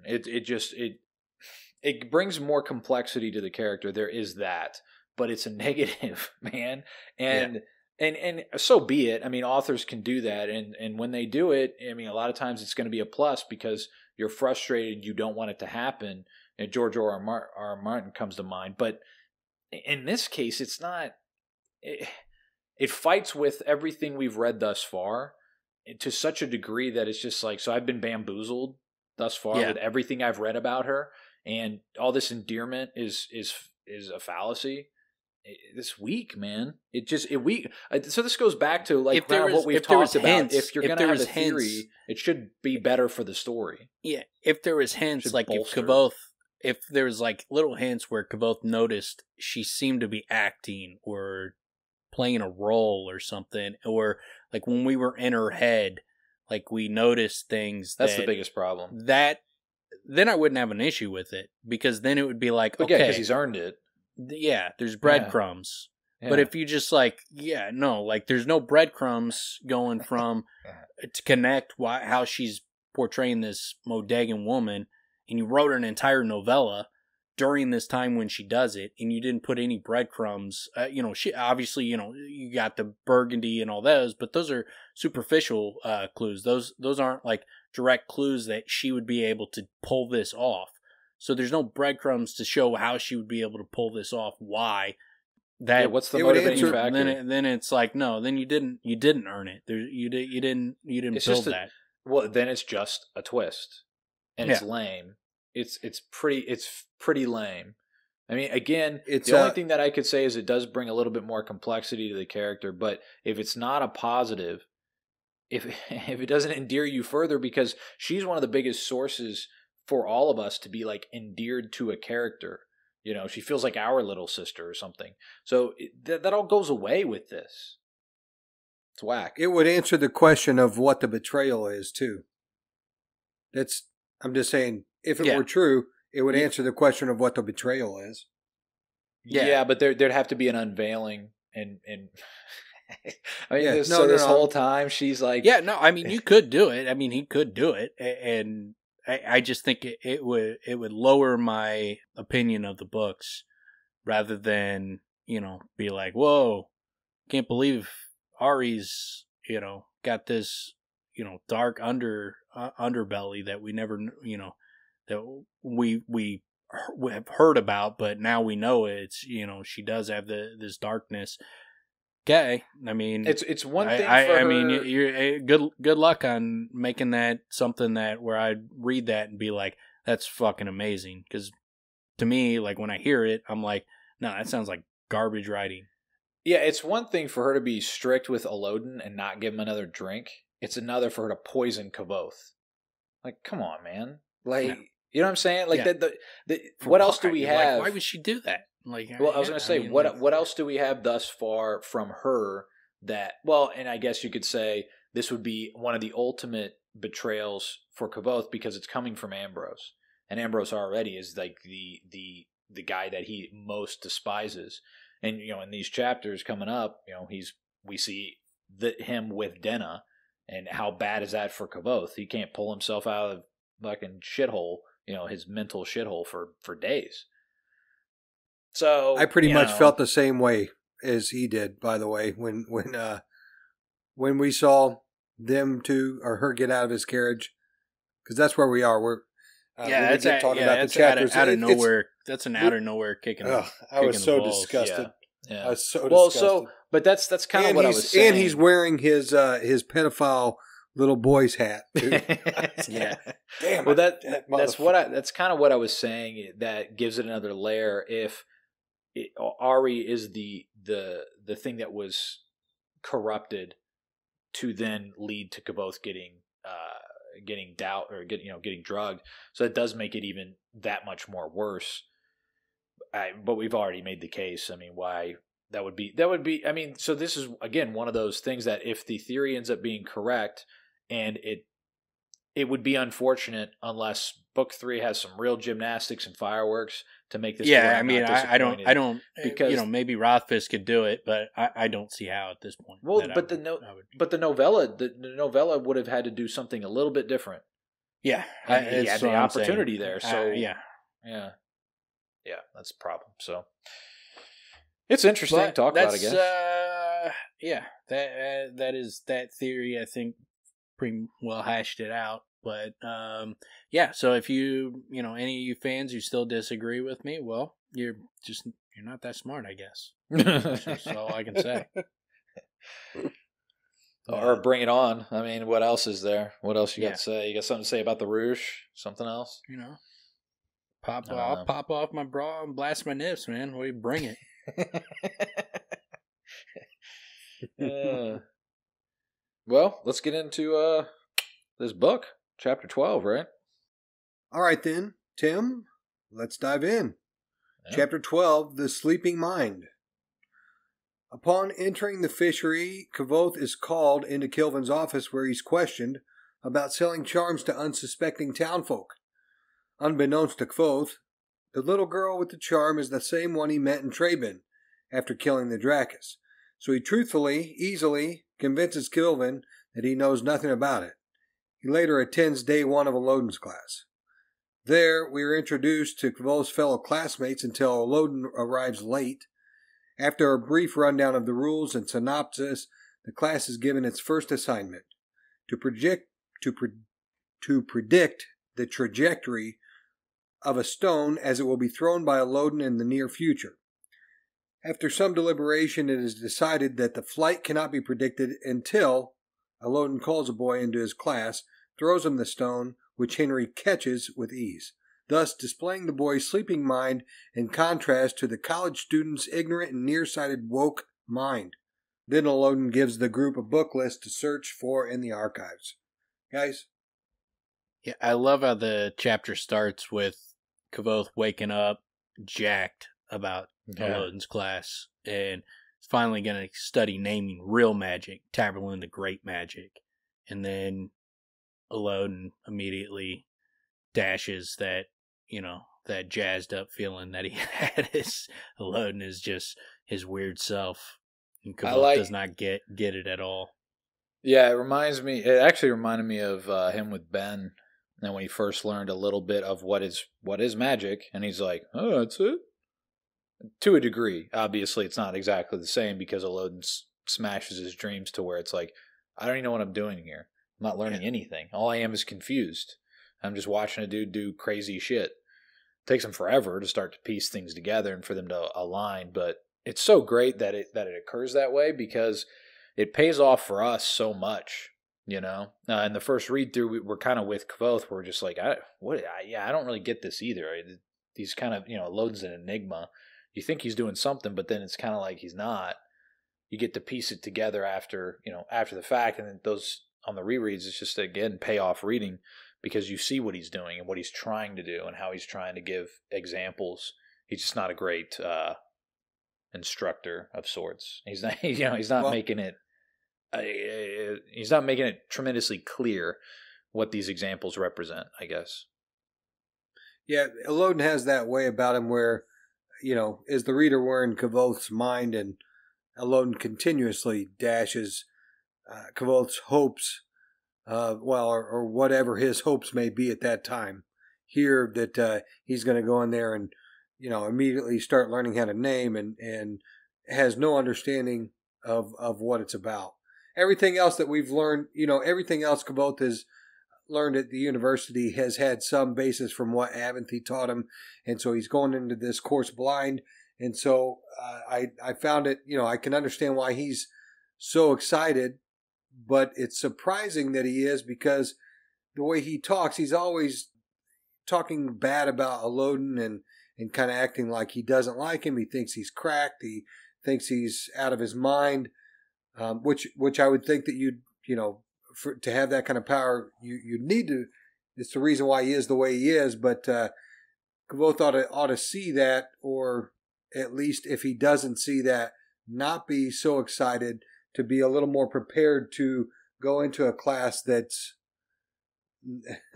It brings more complexity to the character. There is that. But it's a negative, man. And so be it. I mean, authors can do that. And when they do it, I mean, a lot of times it's going to be a plus because you're frustrated. You don't want it to happen. And George R. R. Martin comes to mind. But in this case, it's not. It fights with everything we've read thus far to such a degree that it's just like, so I've been bamboozled thus far with everything I've read about her. And all this endearment is a fallacy. It's weak, man. Weak. So this goes back to like what we've talked about. If you're going to have a theory, it should be better for the story. Yeah. If there was hints, like if there was like little hints where Kavoth noticed she seemed to be acting or playing a role or something, or like when we were in her head, like we noticed things. That's the biggest problem. Then I wouldn't have an issue with it, because then it would be like, okay, because he's earned it. Yeah, there's breadcrumbs. Yeah. But if you just there's no breadcrumbs going from to connect how she's portraying this Modegan woman, and you wrote an entire novella during this time when she does it, and you didn't put any breadcrumbs. She obviously, you got the Burgundy and all those, but those are superficial clues. Those aren't like direct clues that she would be able to pull this off. So there's no breadcrumbs to show how she would be able to pull this off. Why? What's the motivating factor? Then it's like, no, then you didn't earn it. You didn't build that. Well, then it's just a twist, and it's lame. It's pretty lame. I mean, again, the only thing that I could say is it does bring a little bit more complexity to the character. But if it's not a positive, if it doesn't endear you further, because she's one of the biggest sources for all of us to be like endeared to a character. She feels like our little sister or something. So that all goes away with this. It's whack. It would answer the question of what the betrayal is too. I'm just saying, if it were true, it would answer the question of what the betrayal is. Yeah, but there'd have to be an unveiling, and I mean, this whole time she's like, you could do it. I mean, he could do it, and I just think it would lower my opinion of the books, rather than be like, whoa, can't believe Auri's got this dark underbelly that we never that we have heard about, but now we know it's she does have this darkness. Okay, I mean, it's one thing. I mean, you're good luck on making that something that where I'd read that and be like, that's fucking amazing. Because to me, like when I hear it, I'm like, no, that sounds like garbage writing. Yeah, it's one thing for her to be strict with Elodin and not give him another drink. It's another for her to poison Kavoth. Like, come on, man. Like, you know what I'm saying? Like what else do we have? Like, why would she do that? Like, well, I was going to say, what else do we have thus far from her that? Well, and I guess you could say this would be one of the ultimate betrayals for Kvothe because it's coming from Ambrose, and Ambrose already is like the guy that he most despises. And in these chapters coming up, we see him with Denna, and how bad is that for Kvothe? He can't pull himself out of fucking shithole, his mental shithole for days. So I pretty much felt the same way as he did. By the way, when we saw them two or her get out of his carriage, because that's where we are. We're that's talking about the chapters out of nowhere. That's an out of nowhere kicking. I was so disgusted. Yeah. I was so disgusted. But that's kind of what I was saying. And he's wearing his pedophile little boy's hat. Yeah. Damn. Well, that's kind of what I was saying. That gives it another layer. If Auri is the thing that was corrupted to then lead to Kvothe getting doubt or getting drugged, so it does make it even that much more worse. But we've already made the case. I mean, why that would be. I mean, so this is again one of those things that if the theory ends up being correct, and it would be unfortunate unless book 3 has some real gymnastics and fireworks to make this. Yeah, I mean, I don't because maybe Rothfuss could do it, but I don't see how at this point. Well, but the novella would have had to do something a little bit different. Yeah, he had the opportunity there. So yeah, that's the problem. So it's interesting to talk about, I guess. That theory, I think, pretty well hashed it out. But so if you any of you fans who still disagree with me, well, you're not that smart, I guess. That's all I can say. Or bring it on. I mean, what else is there? What else you got to say? You got something to say about the Rouge? Something else? I'll pop off my bra and blast my nips, man. Bring it. Well, let's get into this book, chapter 12, right? All right, then, Tim, let's dive in. Yeah. Chapter 12, The Sleeping Mind. Upon entering the fishery, Kvothe is called into Kilvin's office where he's questioned about selling charms to unsuspecting townfolk. Unbeknownst to Kvothe, the little girl with the charm is the same one he met in Traben after killing the Dracus, so he easily convinces Kilvin that he knows nothing about it. He later attends day 1 of Elodin's class. There, we are introduced to Kvothe's fellow classmates until Elodin arrives late. After a brief rundown of the rules and synopsis, the class is given its first assignment, to predict the trajectory of a stone as it will be thrown by Elodin in the near future. After some deliberation, it is decided that the flight cannot be predicted until Elodin calls a boy into his class, throws him the stone, which Henri catches with ease, thus displaying the boy's sleeping mind in contrast to the college student's ignorant and nearsighted woke mind. Then Elodin gives the group a book list to search for in the archives. Guys? Yeah, I love how the chapter starts with Kvothe waking up jacked about Elodin's class, and he's finally going to study naming real magic, Taborlin the Great Magic. And then Elodin immediately dashes that, that jazzed up feeling that he had. Elodin is just his weird self, and Kvothe does not get it at all. Yeah, it actually reminded me of him with Ben, and when he first learned a little bit of what is magic, and he's like, oh, that's it? To a degree. Obviously, it's not exactly the same because Elodin smashes his dreams to where it's like, I don't even know what I'm doing here. I'm not learning anything. All I am is confused. I'm just watching a dude do crazy shit. It takes him forever to start to piece things together and for them to align, but it's so great that it occurs that way because it pays off for us so much, in the first read through, we're kind of with Kvothe. We're just like, I don't really get this either. He's kind of, Elodin's an enigma. You think he's doing something, but then it's kind of like he's not. You get to piece it together after the fact, and then those on the rereads, it's just again payoff reading because you see what he's doing and what he's trying to do and how he's trying to give examples he's just not a great instructor of sorts. He's not, he's not making it. He's not making it tremendously clear what these examples represent, I guess. Yeah, Elodin has that way about him where, is the reader we're in Kavoth's mind, and Elodin continuously dashes Kavoth's hopes, or whatever his hopes may be at that time. Here that he's going to go in there and, immediately start learning how to name and has no understanding of what it's about. Everything else that we've learned, everything else Kavoth has learned at the university has had some basis from what Avanthi taught him. And so he's going into this course blind. And so I found it, I can understand why he's so excited, but it's surprising that he is, because the way he talks, he's always talking bad about Elodin and kind of acting like he doesn't like him. He thinks he's cracked. He thinks he's out of his mind, which I would think that to have that kind of power, you need to. It's the reason why he is the way he is. But Kavoth ought to see that, or at least if he doesn't see that, not be so excited, to be a little more prepared to go into a class that's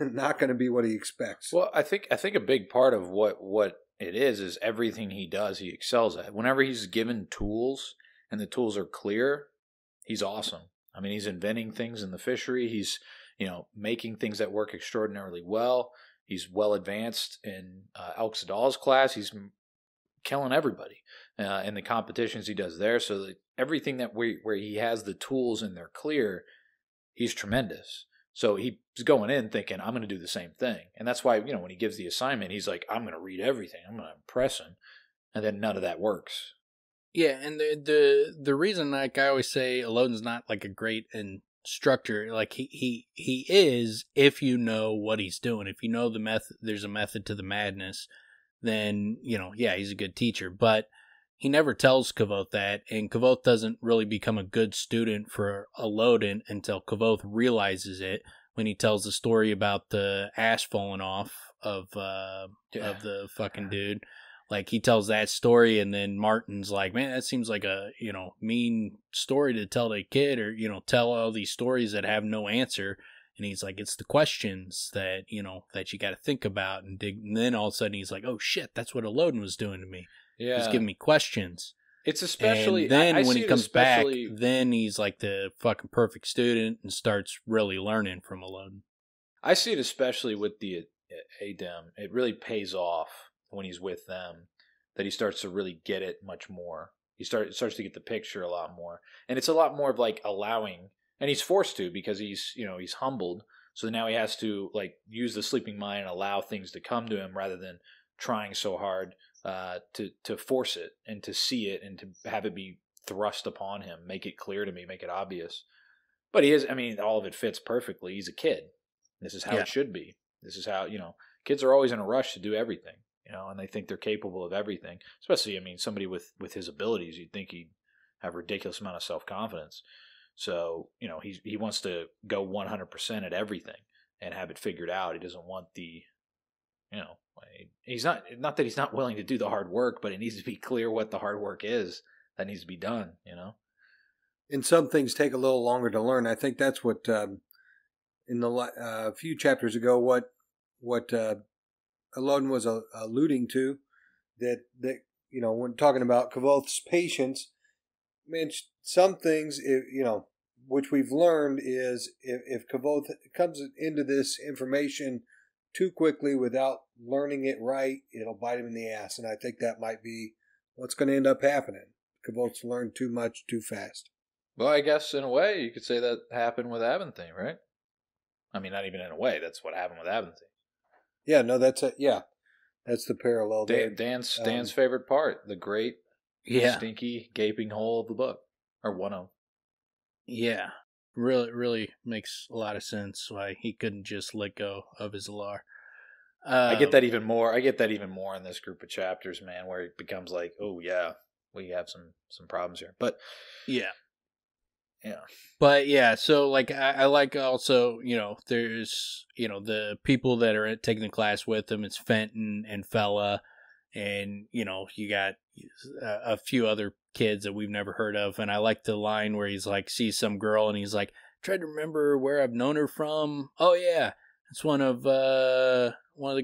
not going to be what he expects. Well, I think a big part of what it is everything he does, he excels at. Whenever he's given tools and the tools are clear, he's awesome. I mean, he's inventing things in the fishery. He's, making things that work extraordinarily well. He's well advanced in Elk Sadal's class. He's killing everybody in the competitions he does there. So everything that where he has the tools and they're clear, he's tremendous. So he's going in thinking, I'm going to do the same thing. And that's why, when he gives the assignment, he's like, I'm going to read everything. I'm going to impress him. And then none of that works. Yeah, and the reason, like I always say, Elodin's not like a great instructor. Like he is, if you know what he's doing. If you know the method, there's a method to the madness, then he's a good teacher. But he never tells Kavoth that, and Kavoth doesn't really become a good student for Elodin until Kavoth realizes it, when he tells the story about the ash falling off of the fucking dude. Like, he tells that story, and then Martin's like, man, that seems like a, mean story to tell to a kid, or, tell all these stories that have no answer. And he's like, it's the questions that, that you got to think about and dig. And then all of a sudden he's like, oh shit, that's what Elodin was doing to me. Yeah. He's giving me questions. It's especially, and then I when he comes back, especially... then he's like the fucking perfect student and starts really learning from Elodin. I see it especially with the Adem. It really pays off when he's with them, that he starts to really get it much more. He starts to get the picture a lot more. And it's a lot more of like allowing, and he's forced to, because he's humbled. So now he has to like use the sleeping mind and allow things to come to him, rather than trying so hard to force it and to see it and to have it be thrust upon him, make it clear to me, make it obvious. But he is, all of it fits perfectly. He's a kid. This is how it should be. This is how, kids are always in a rush to do everything. And they think they're capable of everything. Especially, somebody with his abilities, you'd think he'd have a ridiculous amount of self-confidence. So, he wants to go 100% at everything and have it figured out. He doesn't want the, he's not that he's not willing to do the hard work, but it needs to be clear what the hard work is that needs to be done, And some things take a little longer to learn. I think that's what, in the few chapters ago, what Elodin was alluding to, that when talking about Kavoth's patience, man, some things, which we've learned is if Kavoth comes into this information too quickly without learning it right, it'll bite him in the ass. And I think that might be what's going to end up happening. Kavoth's learned too much too fast. Well, I guess in a way you could say that happened with Avanthi, right? Not even in a way. That's what happened with Avanthi. Yeah, no, that's it. Yeah, that's the parallel there. Dan's favorite part, the great, stinky, gaping hole of the book, or one of them. Yeah, really makes a lot of sense why he couldn't just let go of his lore. I get that even more. In this group of chapters, man, where it becomes like, oh yeah, we have some problems here. But yeah. But yeah, so like I like also, there's the people that are taking the class with him. It's Fenton and Fella, And, you know, you got a few other kids that we've never heard of. And I like the line where he's like, sees some girl and he's like, tried to remember where I've known her from. Oh, yeah. It's one of the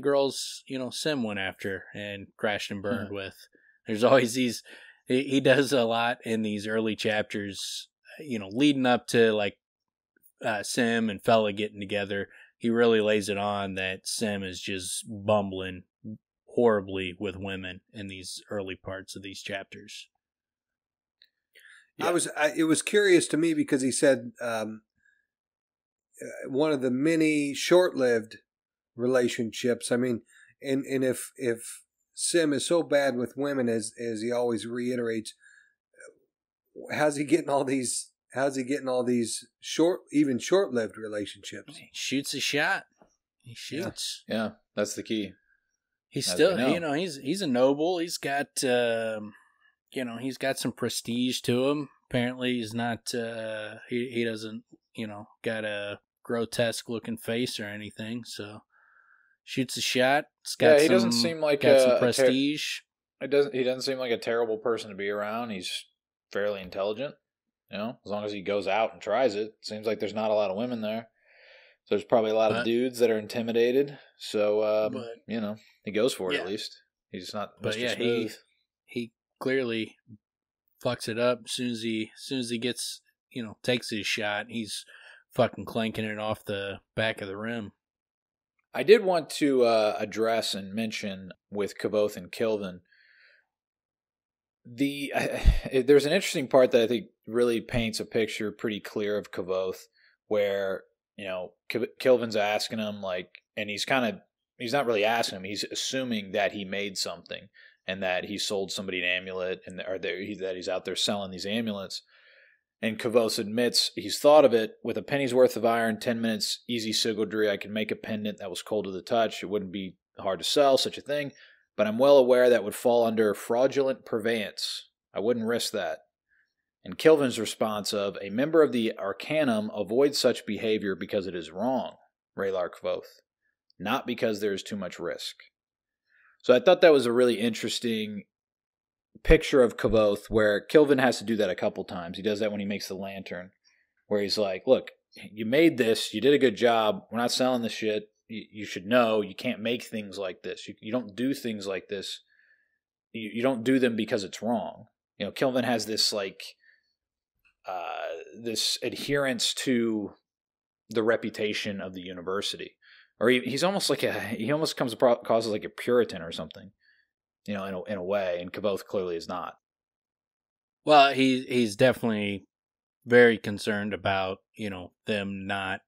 girls, you know, Sim went after and crashed and burned with. There's always these, he does a lot in these early chapters, you know, leading up to like Sim and Fella getting together. He really lays it on that Sim is just bumbling horribly with women in these early parts of these chapters. Yeah. It was curious to me because he said one of the many short-lived relationships. I mean, and if Sim is so bad with women as he always reiterates, how's he getting all these short-lived relationships? He shoots a shot. He shoots. Yeah, that's the key. He's still, you know, he's a noble. He's got, you know, he's got some prestige to him. Apparently, he's not. He doesn't, you know, got a grotesque looking face or anything. So shoots a shot. It's got he doesn't seem like some prestige. He doesn't seem like a terrible person to be around. He's fairly intelligent. You know, as long as he goes out and tries it. Seems like there's not a lot of women there. So there's probably a lot of dudes that are intimidated. So, you know, he goes for it at least. He's not Mr. Smooth. He clearly fucks it up as soon as he gets, you know, takes his shot. He's fucking clanking it off the back of the rim. I did want to address and mention with Kvothe and Kilvin, there's an interesting part that I think really paints a picture pretty clear of Kvothe, where, you know, Kilvin's asking him, like, and he's not really asking him, he's assuming that he made something and that he sold somebody an amulet that he's out there selling these amulets. And Kvothe admits he's thought of it. With a penny's worth of iron, 10 minutes, easy sigildry, I could make a pendant that was cold to the touch. It wouldn't be hard to sell, such a thing. But I'm well aware that would fall under fraudulent purveyance. I wouldn't risk that. And Kilvin's response of, a member of the Arcanum avoids such behavior because it is wrong, Raylar Kvothe, not because there is too much risk. So I thought that was a really interesting picture of Kvothe, where Kilvin has to do that a couple times. He does that when he makes the lantern, where he's like, look, you made this, you did a good job, we're not selling this shit, you should know you can't make things like this. You don't do things like this. You don't do them because it's wrong. You know, Kilvin has this, like, this adherence to the reputation of the university. Or he's almost like he almost comes across as like a Puritan or something, you know, in a way, and Kvothe clearly is not. Well, he's definitely very concerned about, you know, them not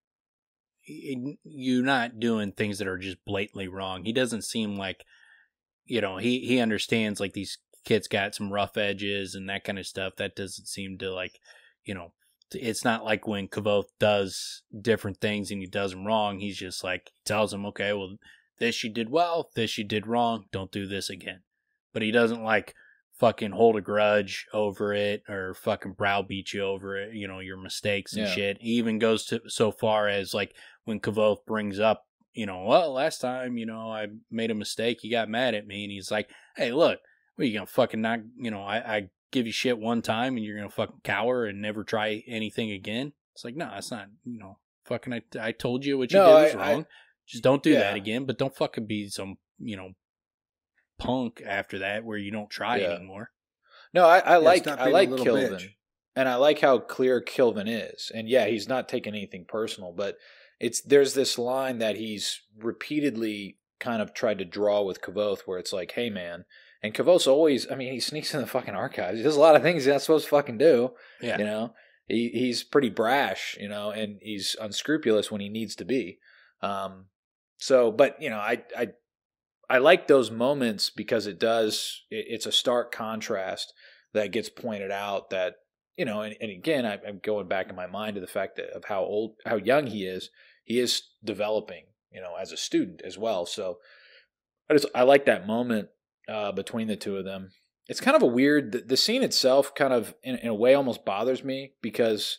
doing things that are just blatantly wrong. He doesn't seem like, you know, he understands like these kids got some rough edges and that kind of stuff. That doesn't seem to, like, you know, it's not like when Kvothe does different things and he does them wrong. He's just like, tells him, okay, well, this you did well, this you did wrong, don't do this again. But he doesn't like fucking hold a grudge over it or fucking browbeat you over it, you know, your mistakes and shit. He even goes to so far as like when Kvothe brings up, you know, well, last time, you know, I made a mistake, you got mad at me, and he's like, hey, look, what are you gonna fucking not, you know, I give you shit one time and you're gonna fucking cower and never try anything again? It's like, no, that's not, you know, fucking I told you what you did was wrong. Just don't do that again, but don't fucking be some, you know, punk after that where you don't try anymore. No, I like Kilvin. Bitch. And I like how clear Kilvin is. And yeah, he's not taking anything personal, but there's this line that he's repeatedly kind of tried to draw with Kvothe where it's like, hey man, and Kvothe's always, I mean, he sneaks in the fucking archives. He does a lot of things he's not supposed to fucking do. Yeah. You know? He's pretty brash, you know, and he's unscrupulous when he needs to be. But, you know, I like those moments because it's a stark contrast that gets pointed out that, you know, and again, I'm going back in my mind to the fact of how young he is. He is developing, you know, as a student as well. So I like that moment between the two of them. It's kind of a weird, the scene itself kind of in a way almost bothers me because,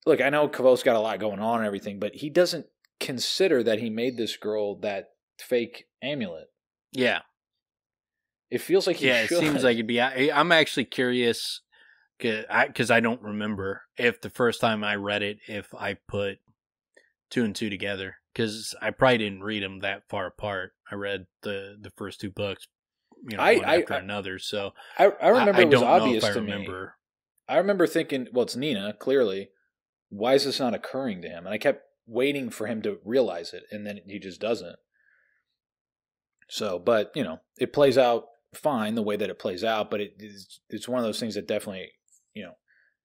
look, I know Kvothe's got a lot going on and everything, but he doesn't consider that he made this girl that fake amulet. Yeah. It feels like he should. It seems like it'd be. I'm actually curious because I don't remember if the first time I read it, if I put 2 and 2 together, because I probably didn't read them that far apart. I read the first 2 books, one after another. So I remember it was obvious to me. I remember thinking, well, it's Nina, clearly. Why is this not occurring to him? And I kept waiting for him to realize it, and then he just doesn't. So, but, it plays out fine the way that it plays out, but it's one of those things that definitely,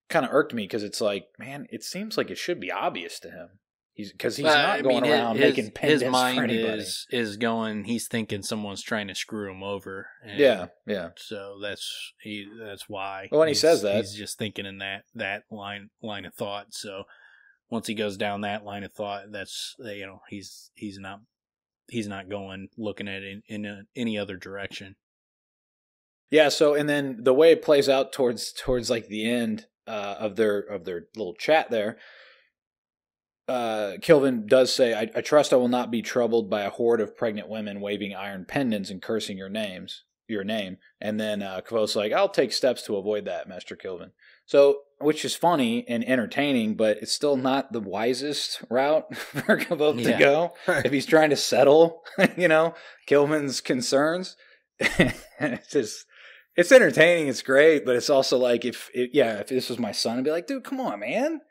kind of irked me, because it's like, man, it seems like it should be obvious to him. He's not going around making pendants his mind for anybody. is going. He's thinking someone's trying to screw him over. Yeah. So that's why. Well, when he says that, he's just thinking in that line of thought. So once he goes down that line of thought, that's he's not going looking at it in any other direction. Yeah. So, and then the way it plays out towards like the end of their little chat there. Kilvin does say, I trust I will not be troubled by a horde of pregnant women waving iron pendants and cursing your name. And then Kvoth's like, I'll take steps to avoid that, Master Kilvin. So, which is funny and entertaining, but it's still not the wisest route for Kvoth to go if he's trying to settle, Kilvin's concerns. It's entertaining, it's great, but it's also like, if this was my son, I'd be like, dude, come on, man.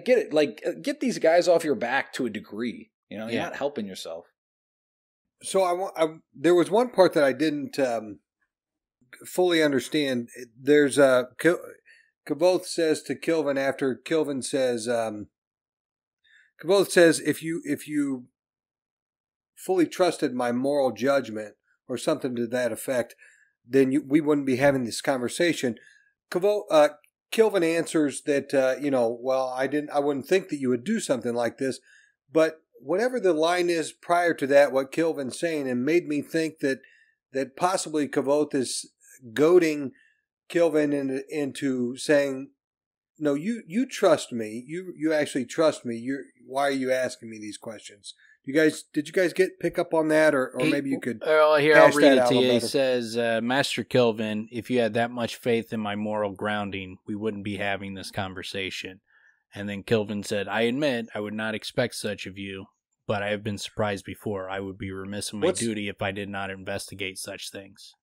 Get these guys off your back to a degree. You're not helping yourself. So there was one part that I didn't fully understand. There's Kvoth says to Kilvin after Kilvin says, Kvoth says, if you fully trusted my moral judgment or something to that effect, then we wouldn't be having this conversation. Kilvin answers that, well, I wouldn't think that you would do something like this. But whatever the line is prior to that, what Kilvin's saying, and made me think that possibly Kvoth is goading Kilvin into saying, no, you trust me. You actually trust me. Why are you asking me these questions? Did you guys pick up on that, or maybe you could? Well, here I'll read it to you. He says, "Master Kilvin, if you had that much faith in my moral grounding, we wouldn't be having this conversation." And then Kilvin said, "I admit I would not expect such of you, but I have been surprised before. I would be remiss in my duty if I did not investigate such things."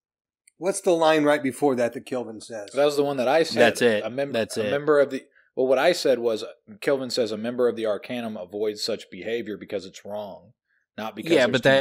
What's the line right before that Kilvin says? That was the one that I said. That's it. That's it. A member of the. Well, what I said was, Kilvin says a member of the Arcanum avoids such behavior because it's wrong, not because there's too much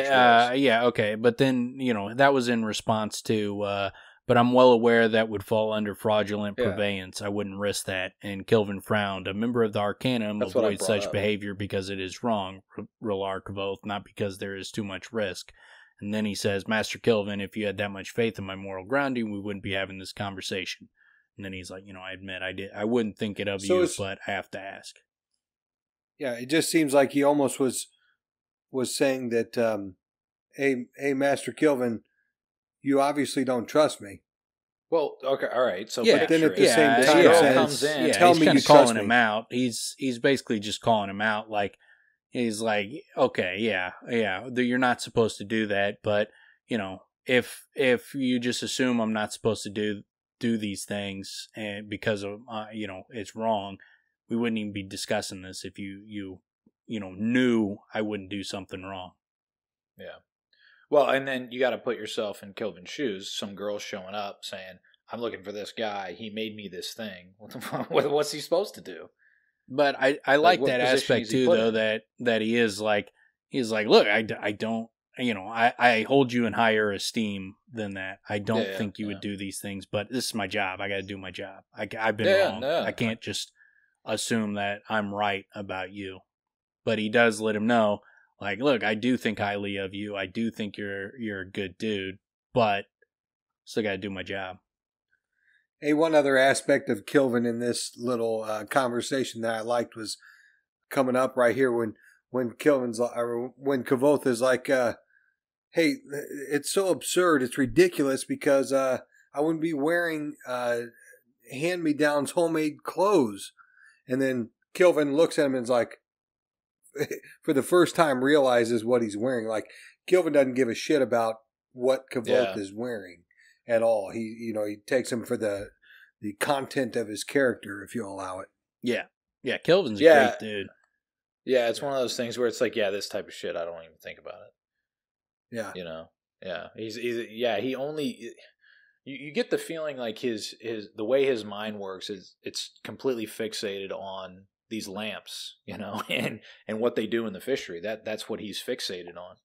risk. Okay. But then, that was in response to, but I'm well aware that would fall under fraudulent purveyance. I wouldn't risk that. And Kilvin frowned. A member of the Arcanum avoids such behavior because it is wrong, Rilar Kvoth, not because there is too much risk. And then he says, Master Kilvin, if you had that much faith in my moral grounding, we wouldn't be having this conversation. And then he's like, I admit I wouldn't think it of you, but I have to ask. Yeah, it just seems like he almost was saying that, hey, Master Kilvin, you obviously don't trust me. Well, okay, all right. So, but then at the same time, comes in. Tell me you calling him out. He's basically just calling him out. Like, he's like, okay, you're not supposed to do that, but if you just assume I'm not supposed to do these things, and because of it's wrong, we wouldn't even be discussing this if you knew I wouldn't do something wrong. Yeah. Well, and then you got to put yourself in Kilvin's shoes. Some girl's showing up saying, I'm looking for this guy. He made me this thing. What's he supposed to do? But I like that aspect too, though, that he's like, look, I don't, I hold you in higher esteem than that. I don't think you would do these things, but this is my job. I got to do my job. I've been wrong. I can't just assume that I'm right about you. But he does let him know, like, look, I do think highly of you. I do think you're a good dude, but still got to do my job. Hey, one other aspect of Kilvin in this little conversation that I liked was coming up right here when Kvoth is like, hey, it's so absurd, it's ridiculous because I wouldn't be wearing hand-me-downs homemade clothes. And then Kilvin looks at him and is like, for the first time realizes what he's wearing. Like, Kilvin doesn't give a shit about what Kvoth is wearing. at all. He takes him for the content of his character, if you allow it. Yeah. Yeah, Kelvin's a great dude. Yeah, it's one of those things where it's like, this type of shit, I don't even think about it. Yeah. Yeah. He only... You get the feeling like the way his mind works is it's completely fixated on these lamps, and what they do in the fishery. That's what he's fixated on.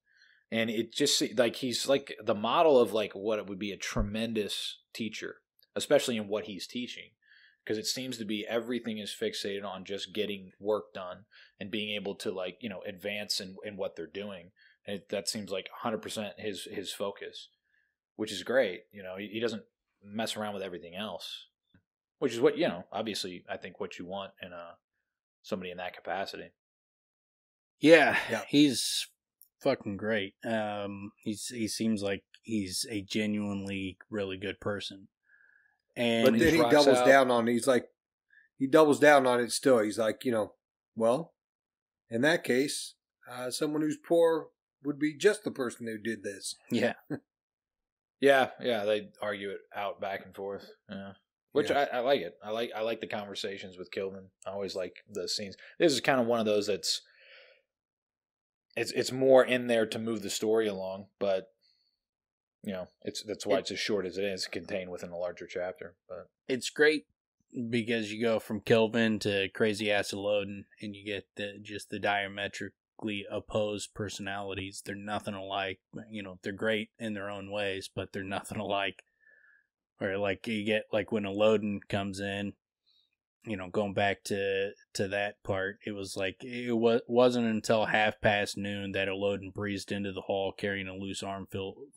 And it just like he's like the model of like what it would be a tremendous teacher, especially in what he's teaching, because it seems to be everything is fixated on just getting work done and being able to like, advance in what they're doing. And that seems like 100% his focus, which is great. He doesn't mess around with everything else, which is what, obviously I think what you want in somebody in that capacity. Yeah. He's fucking great. He seems like he's a genuinely really good person. And but then he doubles down on it. He's like, he doubles down on it still. He's like, well, in that case, someone who's poor would be just the person who did this. Yeah. Yeah, they argue it out back and forth. Yeah. Which I like it. I like the conversations with Kelvin. I always like the scenes. This is kind of one of those that's it's more in there to move the story along, but that's why it's as short as it is, contained within a larger chapter. But it's great because you go from Kelvin to crazy ass Elodin, and you get the diametrically opposed personalities. They're nothing alike. They're great in their own ways, but they're nothing alike. Or like you get like when Elodin comes in, going back to that part, it was like it wasn't until noon that Elodin breezed into the hall carrying a loose armful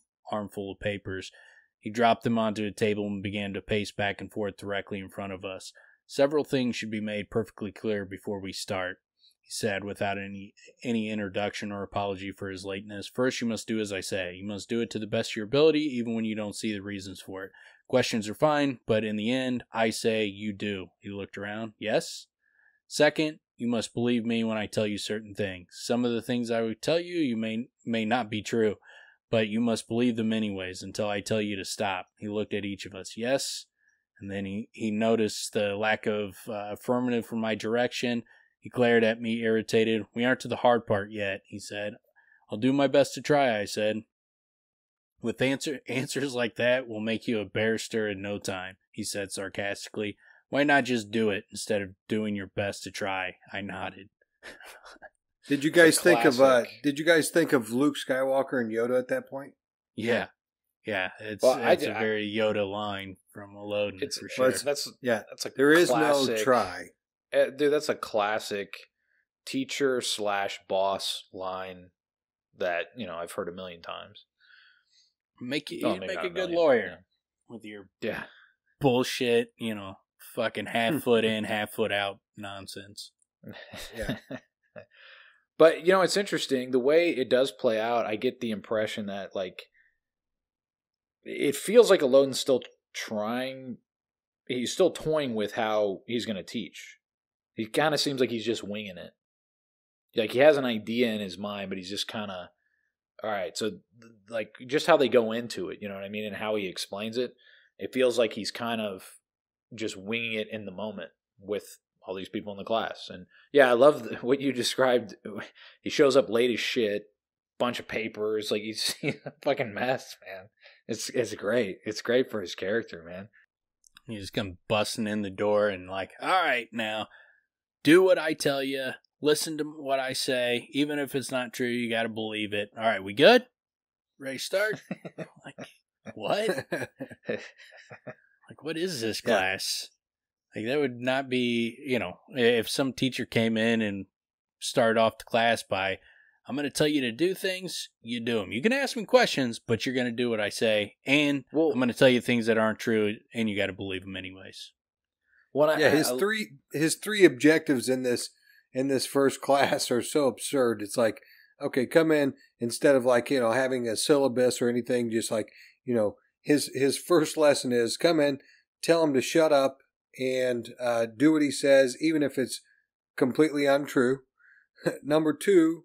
of papers. He dropped them onto a table and began to pace back and forth directly in front of us. Several things should be made perfectly clear before we start, he said without any introduction or apology for his lateness. First, you must do as I say. You must do it to the best of your ability, even when you don't see the reasons for it. Questions are fine, but in the end, I say you do. He looked around. Yes? Second, you must believe me when I tell you certain things. Some of the things I would tell you may not be true, but you must believe them anyways until I tell you to stop. He looked at each of us. Yes? And then he noticed the lack of affirmative from my direction. He glared at me, irritated. We aren't to the hard part yet, he said. I'll do my best to try, I said. With answers like that, we'll make you a barrister in no time, he said sarcastically. Why not just do it instead of doing your best to try? I nodded. Did you guys think of Luke Skywalker and Yoda at that point? Yeah. Yeah, it's a very Yoda line from Elodin for sure. That's a there is classic, no try. Dude, that's a classic teacher/boss line that, I've heard a million times. Make a good lawyer with your bullshit, fucking half foot in, half foot out nonsense. Yeah. But, it's interesting. The way it does play out, I get the impression that, like, it feels like Elodin's still trying. He's still toying with how he's going to teach. He kind of seems like he's just winging it. Like, he has an idea in his mind, but he's just kind of, all right, so, like, just how they go into it, you know what I mean, and how he explains it, it feels like he's kind of just winging it in the moment with all these people in the class. And, yeah, I love what you described. He shows up late as shit, bunch of papers, like, he's a fucking mess, man. It's great. It's great for his character, man. He just come busting in the door and like, all right, now, do what I tell you. Listen to what I say. Even if it's not true, you got to believe it. All right, we good? Ready to start? Like, what? Like, what is this class? Like, that would not be, if some teacher came in and started off the class by, I'm going to tell you to do things, you do them. You can ask me questions, but you're going to do what I say. And I'm going to tell you things that aren't true, and you got to believe them anyways. His three objectives in this first class are so absurd. It's like, okay, come in instead of like, having a syllabus or anything, just like, his first lesson is come in, tell him to shut up and do what he says, even if it's completely untrue. Number 2,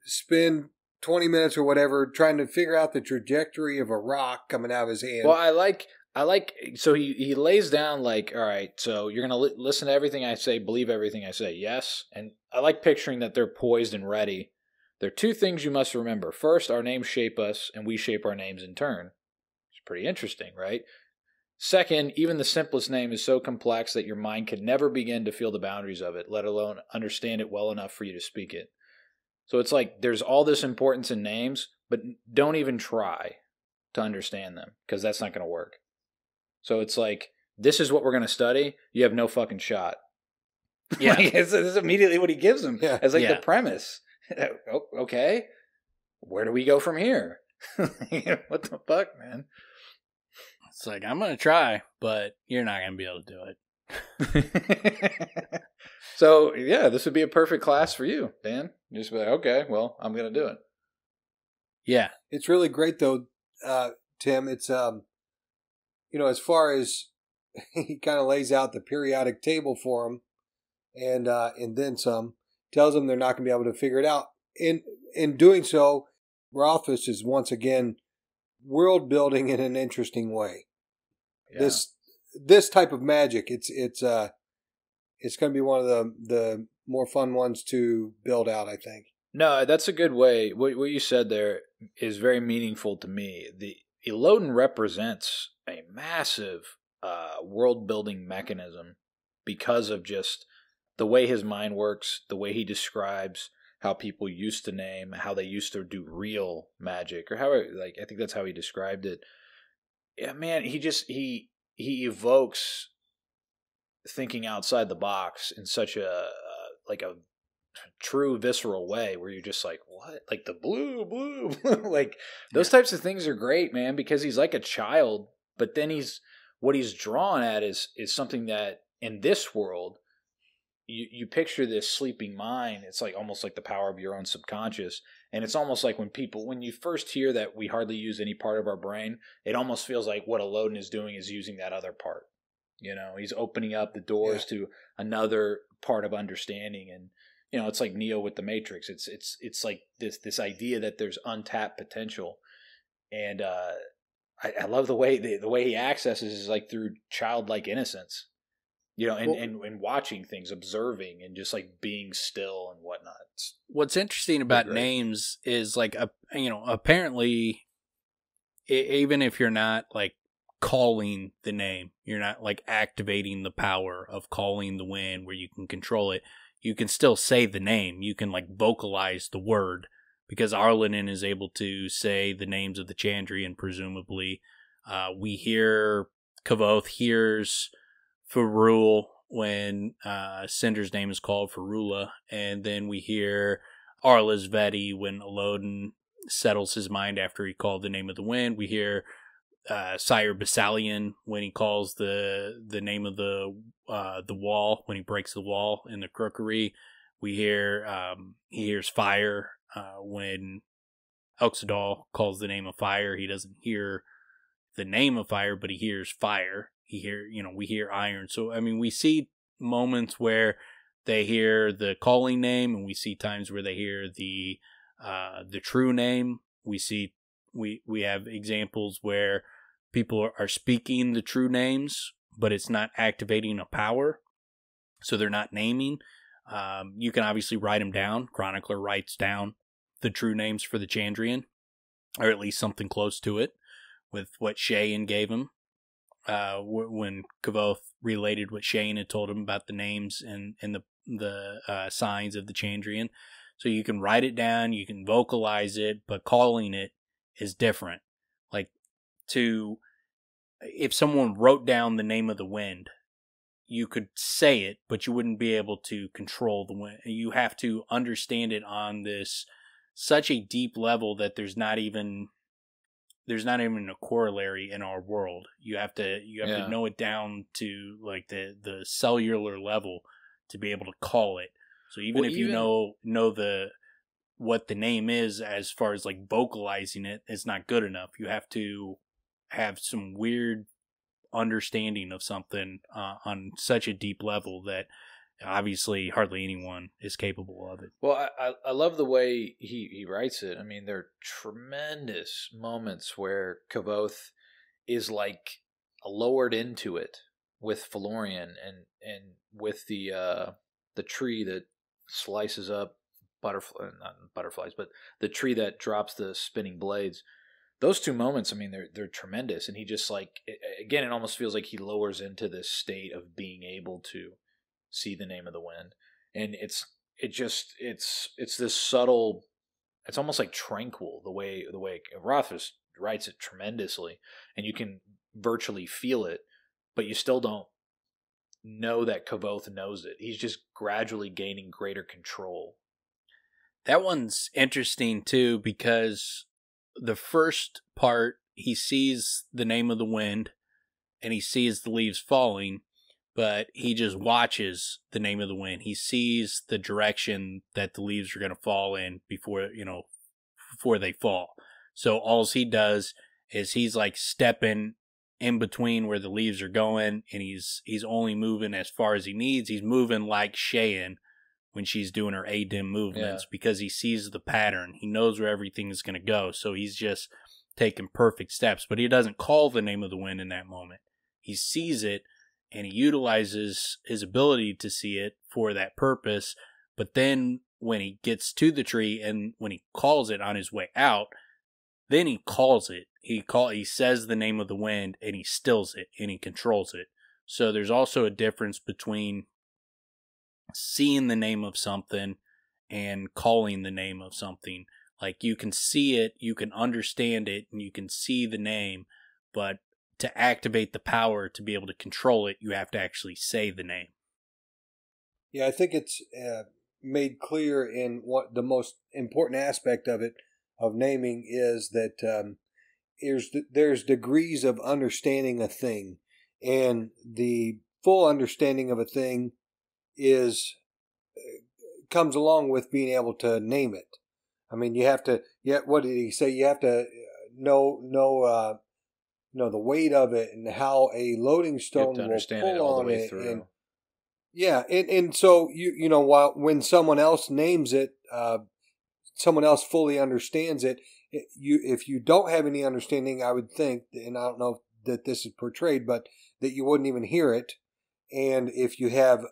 spend 20 minutes or whatever trying to figure out the trajectory of a rock coming out of his hand. Well, I like, so he lays down like, all right, so you're going to listen to everything I say, believe everything I say, yes? And I like picturing that they're poised and ready. There are two things you must remember. First, our names shape us, and we shape our names in turn. It's pretty interesting, right? Second, even the simplest name is so complex that your mind could never begin to feel the boundaries of it, let alone understand it well enough for you to speak it. So it's like there's all this importance in names, but don't even try to understand them, because that's not going to work. So it's like, this is what we're going to study. You have no fucking shot. Yeah. This is immediately what he gives him as the premise. Oh, okay. Where do we go from here? What the fuck, man? It's like, I'm going to try, but you're not going to be able to do it. So, yeah, this would be a perfect class for you, Dan. Just be like, okay, well, I'm going to do it. Yeah. It's really great, though, Tim. It's, as far as he kind of lays out the periodic table for them and then some, tells them they're not going to be able to figure it out. In doing so, Rothfuss is once again world building in an interesting way. Yeah. This type of magic, it's going to be one of the more fun ones to build out, I think. No, that's a good way. What you said there is very meaningful to me. The Elodin represents a massive world-building mechanism because of just the way his mind works, the way he describes how people used to name, how they used to do real magic, or how, like, I think that's how he described it. Yeah, man, he evokes thinking outside the box in such a true visceral way where you're just like, what? Like the blue, like those types of things are great, man, because he's like a child, but then what he's drawn at is something that in this world, you picture this sleeping mind. It's like almost like the power of your own subconscious. And it's almost like when you first hear that we hardly use any part of our brain, it almost feels like what Elodin is doing is using that other part. He's opening up the doors to another part of understanding. And, it's like Neo with the Matrix. It's like this idea that there's untapped potential. And I love the way he accesses is like through childlike innocence. And watching things, observing, and just like being still and whatnot. What's interesting about names is like, apparently, even if you're not like calling the name, you're not like activating the power of calling the wind where you can control it. You can still say the name. You can like vocalize the word because Arlenin is able to say the names of the Chandrian, presumably. We hear Kavoth hears Ferul when Cinder's name is called, Ferula, and then we hear Arla's Veti when Elodin settles his mind after he called the name of the wind. We hear Sire Basalian when he calls the name of the wall, when he breaks the wall in the crookery. We hear he hears fire when Elxadal calls the name of fire. He doesn't hear the name of fire, but he hears fire. We hear iron. So, I mean, we see moments where they hear the calling name, and we see times where they hear the true name. We have examples where people are speaking the true names, but it's not activating a power, so they're not naming. You can obviously write them down. Chronicler writes down the true names for the Chandrian, or at least something close to it, with what Shayan gave him. When Kavoth related what Shane had told him about the names and the signs of the Chandrian. So you can write it down, you can vocalize it, but calling it is different. Like, if someone wrote down the name of the wind, you could say it, but you wouldn't be able to control the wind. You have to understand it on such a deep level that there's not even a corollary in our world. You have to know it down to like the cellular level to be able to call it. So even if you know what the name is, as far as like vocalizing it, it's not good enough. You have to have some weird understanding of something on such a deep level that Obviously, hardly anyone is capable of it. Well, I love the way he writes it. I mean, there are tremendous moments where Kavoth is like lowered into it with Felurian and with the tree that slices up not butterflies, but the tree that drops the spinning blades. Those two moments, I mean, they're tremendous, and he just again, it almost feels like he lowers into this state of being able to see the name of the wind, and it's this subtle, it's almost like tranquil the way Rothfuss writes it tremendously, and you can virtually feel it, but you still don't know that Kavoth knows it. He's just gradually gaining greater control. That one's interesting too, because the first part, he sees the name of the wind and he sees the leaves falling, but he just watches the name of the wind. He sees the direction that the leaves are going to fall in before they fall. So all he does is he's like stepping in between where the leaves are going, and he's only moving as far as he needs. He's moving like Cheyenne when she's doing her A-dim movements, because he sees the pattern. He knows where everything is going to go, so he's just taking perfect steps. But he doesn't call the name of the wind in that moment. He sees it, and he utilizes his ability to see it for that purpose. But then when he gets to the tree and when he calls it on his way out, then he calls it. He says the name of the wind, and he stills it, and he controls it. So there's also a difference between seeing the name of something and calling the name of something. Like, you can see it, you can understand it, and you can see the name, but to activate the power to be able to control it, you have to actually say the name. Yeah, I think it's made clear in what the most important aspect of it, of naming, is that there's degrees of understanding a thing, and the full understanding of a thing comes along with being able to name it. I mean, you have to. What did he say? You have to know the weight of it and how a loading stone will pull on it. And yeah, and so when someone else names it, someone else fully understands it. If you don't have any understanding, I would think, and I don't know that this is portrayed, but that you wouldn't even hear it. And if you have,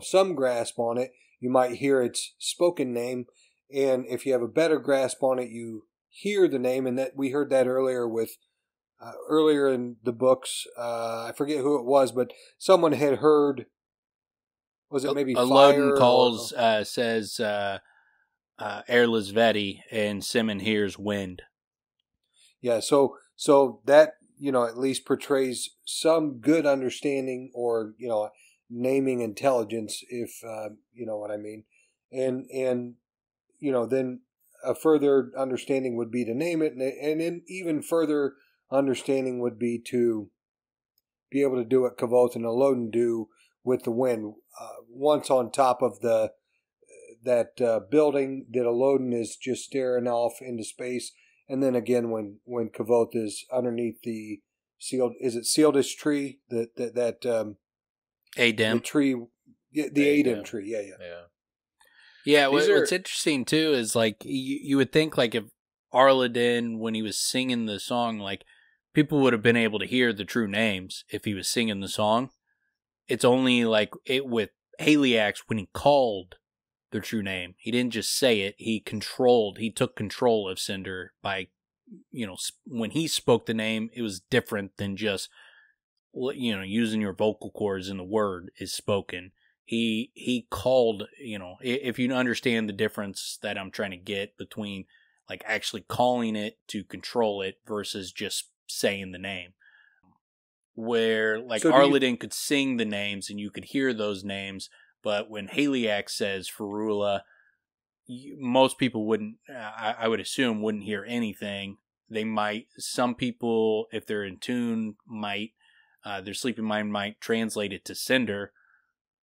some grasp on it, you might hear its spoken name. And if you have a better grasp on it, you hear the name. And that we heard that earlier earlier in the books. I forget who it was, but someone had heard. Was it maybe Elodin calls, says Airless Veti, and Simon hears wind. Yeah, so that, at least portrays some good understanding, or, naming intelligence, if, you know what I mean. And then a further understanding would be to name it, and then even further understanding would be to be able to do what Kavoth and Elodin do with the wind. Once on top of that building that Elodin is just staring off into space, and then again when Kavoth is underneath the sealedish tree, that A-dim. The tree, the A-dim tree, yeah. What's interesting too is, like, you would think, like, if Elodin, when he was singing the song, like, people would have been able to hear the true names if he was singing the song. It's only like it with Haliax, when he called the true name, he didn't just say it, he took control of Cinder by, when he spoke the name, it was different than just, using your vocal cords and the word is spoken. He called, if you understand the difference that I'm trying to get between, like, actually calling it to control it versus just saying the name. Where, like, Elodin could sing the names and you could hear those names, but when Haliax says Ferula, most people wouldn't, I would assume, wouldn't hear anything. Some people, if they're in tune, their sleeping mind might translate it to Cinder,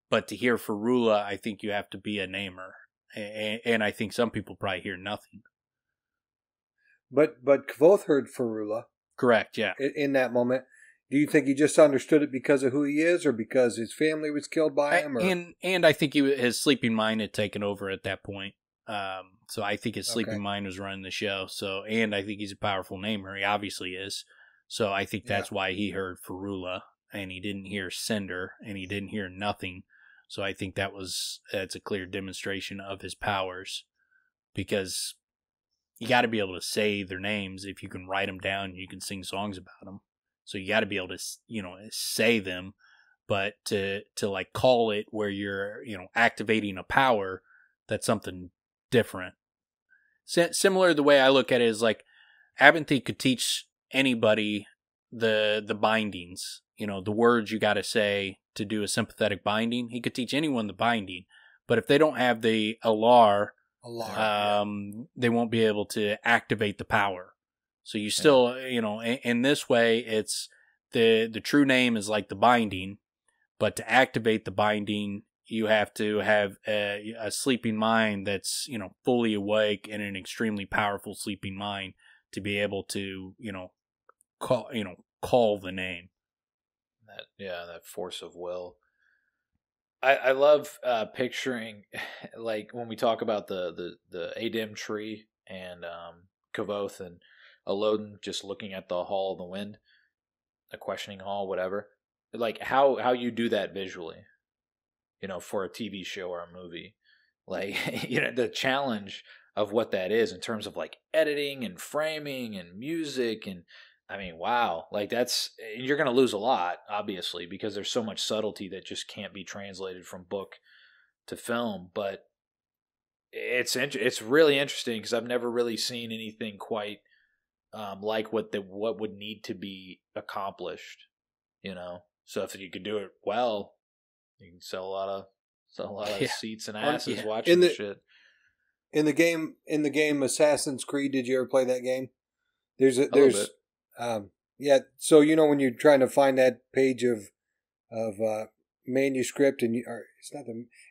but to hear Ferula, I think you have to be a namer. And I think some people probably hear nothing. But Kavoth heard Ferula. Correct, yeah. In that moment. Do you think he just understood it because of who he is, or because his family was killed by him? Or? And I think his sleeping mind had taken over at that point. So I think his sleeping mind was running the show. So, and I think he's a powerful namer. He obviously is. So I think that's why he heard Ferula, and he didn't hear Cinder, and he didn't hear nothing. So I think that's a clear demonstration of his powers, because you got to be able to say their names. If you can write them down, you can sing songs about them. So you got to be able to, say them, but to like call it where you're, activating a power, that's something different. Similar, the way I look at it is like Abinthy could teach anybody the bindings, the words you got to say to do a sympathetic binding. He could teach anyone the binding, but if they don't have the Alar, they won't be able to activate the power. So you still, in this way, it's the true name is like the binding, but to activate the binding, you have to have a sleeping mind that's, fully awake, and an extremely powerful sleeping mind to be able to, call the name. That force of will. I love picturing, like when we talk about the Adem tree and Kavoth and Elodin just looking at the Hall of the Wind, a questioning hall, whatever. Like how you do that visually, for a TV show or a movie. Like, the challenge of what that is in terms of like editing and framing and music. And I mean, wow, like you're going to lose a lot, obviously, because there's so much subtlety that just can't be translated from book to film. But it's really interesting, because I've never really seen anything quite like what would need to be accomplished, So if you could do it well, you can sell a lot of seats and asses watching the shit. In the game Assassin's Creed, did you ever play that game? There's so when you're trying to find that page of manuscript, and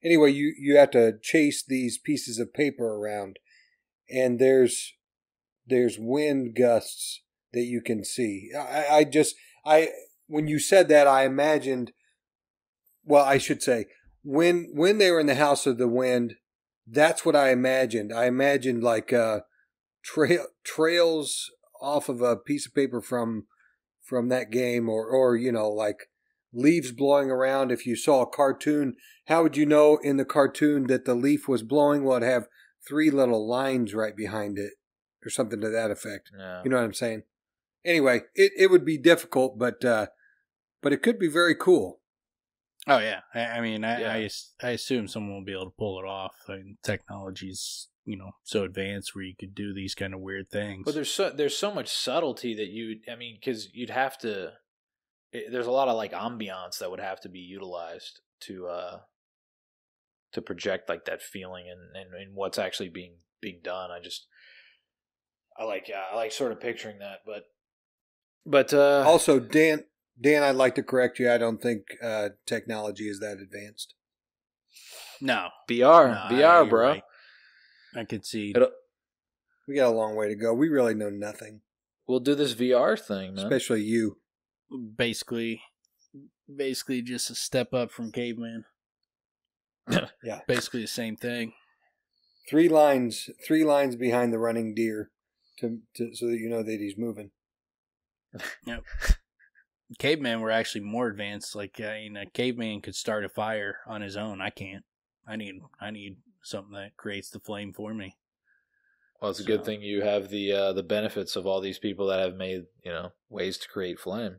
anyway, you have to chase these pieces of paper around, and there's wind gusts that you can see. When you said that, I imagined, well, I should say, when they were in the House of the Wind, that's what I imagined. I imagined like trails off of a piece of paper from that game, or like leaves blowing around. If you saw a cartoon, how would you know in the cartoon that the leaf was blowing? Well, it'd have 3 little lines right behind it, or something to that effect. Yeah. You know what I'm saying? Anyway, it would be difficult, but it could be very cool. Oh yeah, I assume someone will be able to pull it off. I mean, technology's so advanced where you could do these kind of weird things. But there's so much subtlety that because you'd have to. There's a lot of like ambiance that would have to be utilized to project like that feeling and what's actually being done. I like sort of picturing that, but also Dan, I'd like to correct you. I don't think technology is that advanced. No, VR, bro. Right. I could see. We got a long way to go. We really know nothing. We'll do this VR thing, man. Especially you. Basically just a step up from caveman. Yeah. Basically the same thing. 3 lines behind the running deer to so that you know that he's moving. Yep. Cavemen were actually more advanced. Like, a caveman could start a fire on his own. I can't. I need something that creates the flame for me. Well, it's a good thing you have the benefits of all these people that have made ways to create flame.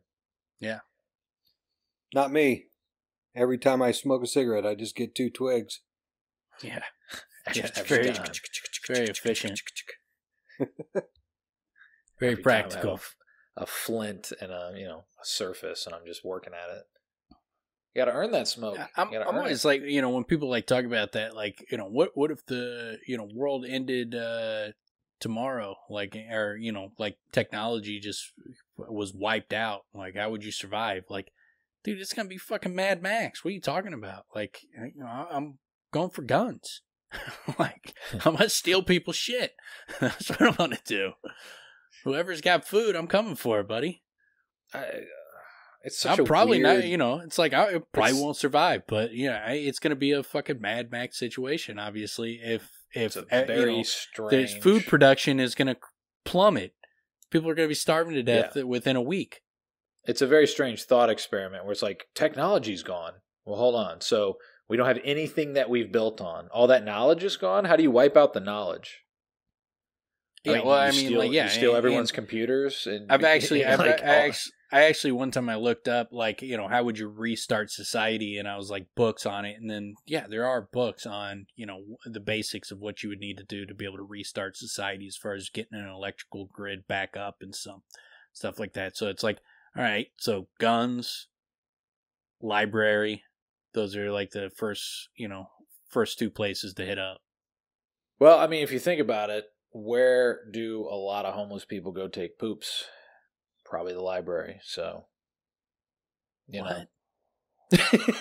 Yeah. Not me. Every time I smoke a cigarette, I just get 2 twigs. Yeah. It's very efficient. Very practical. A flint and a surface, and I'm just working at it. You got to earn that smoke. I'm always like, when people like talk about that, like, what if the world ended tomorrow, like, or like technology just was wiped out, like how would you survive? Like, dude, it's gonna be fucking Mad Max. What are you talking about? Like, I'm going for guns. Like, I'm gonna steal people's shit. That's what I'm gonna do. Whoever's got food, I'm coming for it, buddy. It's such I'm a probably weird... not. It's like it probably won't survive, but it's going to be a fucking Mad Max situation. Obviously, if very strange. There's food production is going to plummet. People are going to be starving to death within a week. It's a very strange thought experiment where it's like technology's gone. Well, hold on. So we don't have anything that we've built on. All that knowledge is gone. How do you wipe out the knowledge? You steal everyone's computers. And I actually one time I looked up how would you restart society, and I was like books on it, and then there are books on the basics of what you would need to do to be able to restart society as far as getting an electrical grid back up and some stuff like that. So it's like, all right, so guns, library, those are like the first two places to hit up. Well, I mean, if you think about it, where do a lot of homeless people go take poops? Probably the library. So, know. It's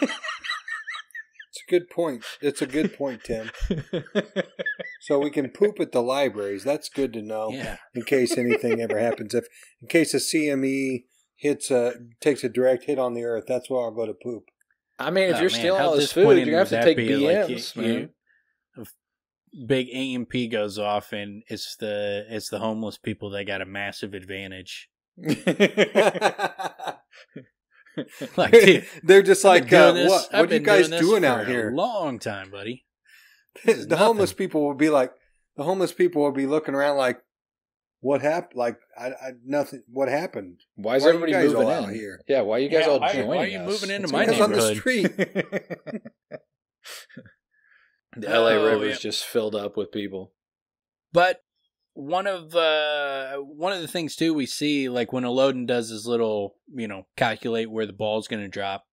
a good point. It's a good point, Tim. So we can poop at the libraries. That's good to know. Yeah. In case anything ever happens. In case a CME takes a direct hit on the earth, that's where I'll go to poop. I mean, if you're stealing all this food, you're going to have to take BMs, man. Big EMP goes off, and it's the homeless people that got a massive advantage. Like, dude, they're just like, what are you guys doing out here? A long time, buddy. The homeless people will be looking around like, what happened? Like, nothing. What happened? Why is everybody moving out here? Yeah, why are you guys all joining us? Why are you moving into my neighborhood? On the street. The LA River is just filled up with people. But one of the things too we see, like when Elodin does his little, calculate where the ball's going to drop,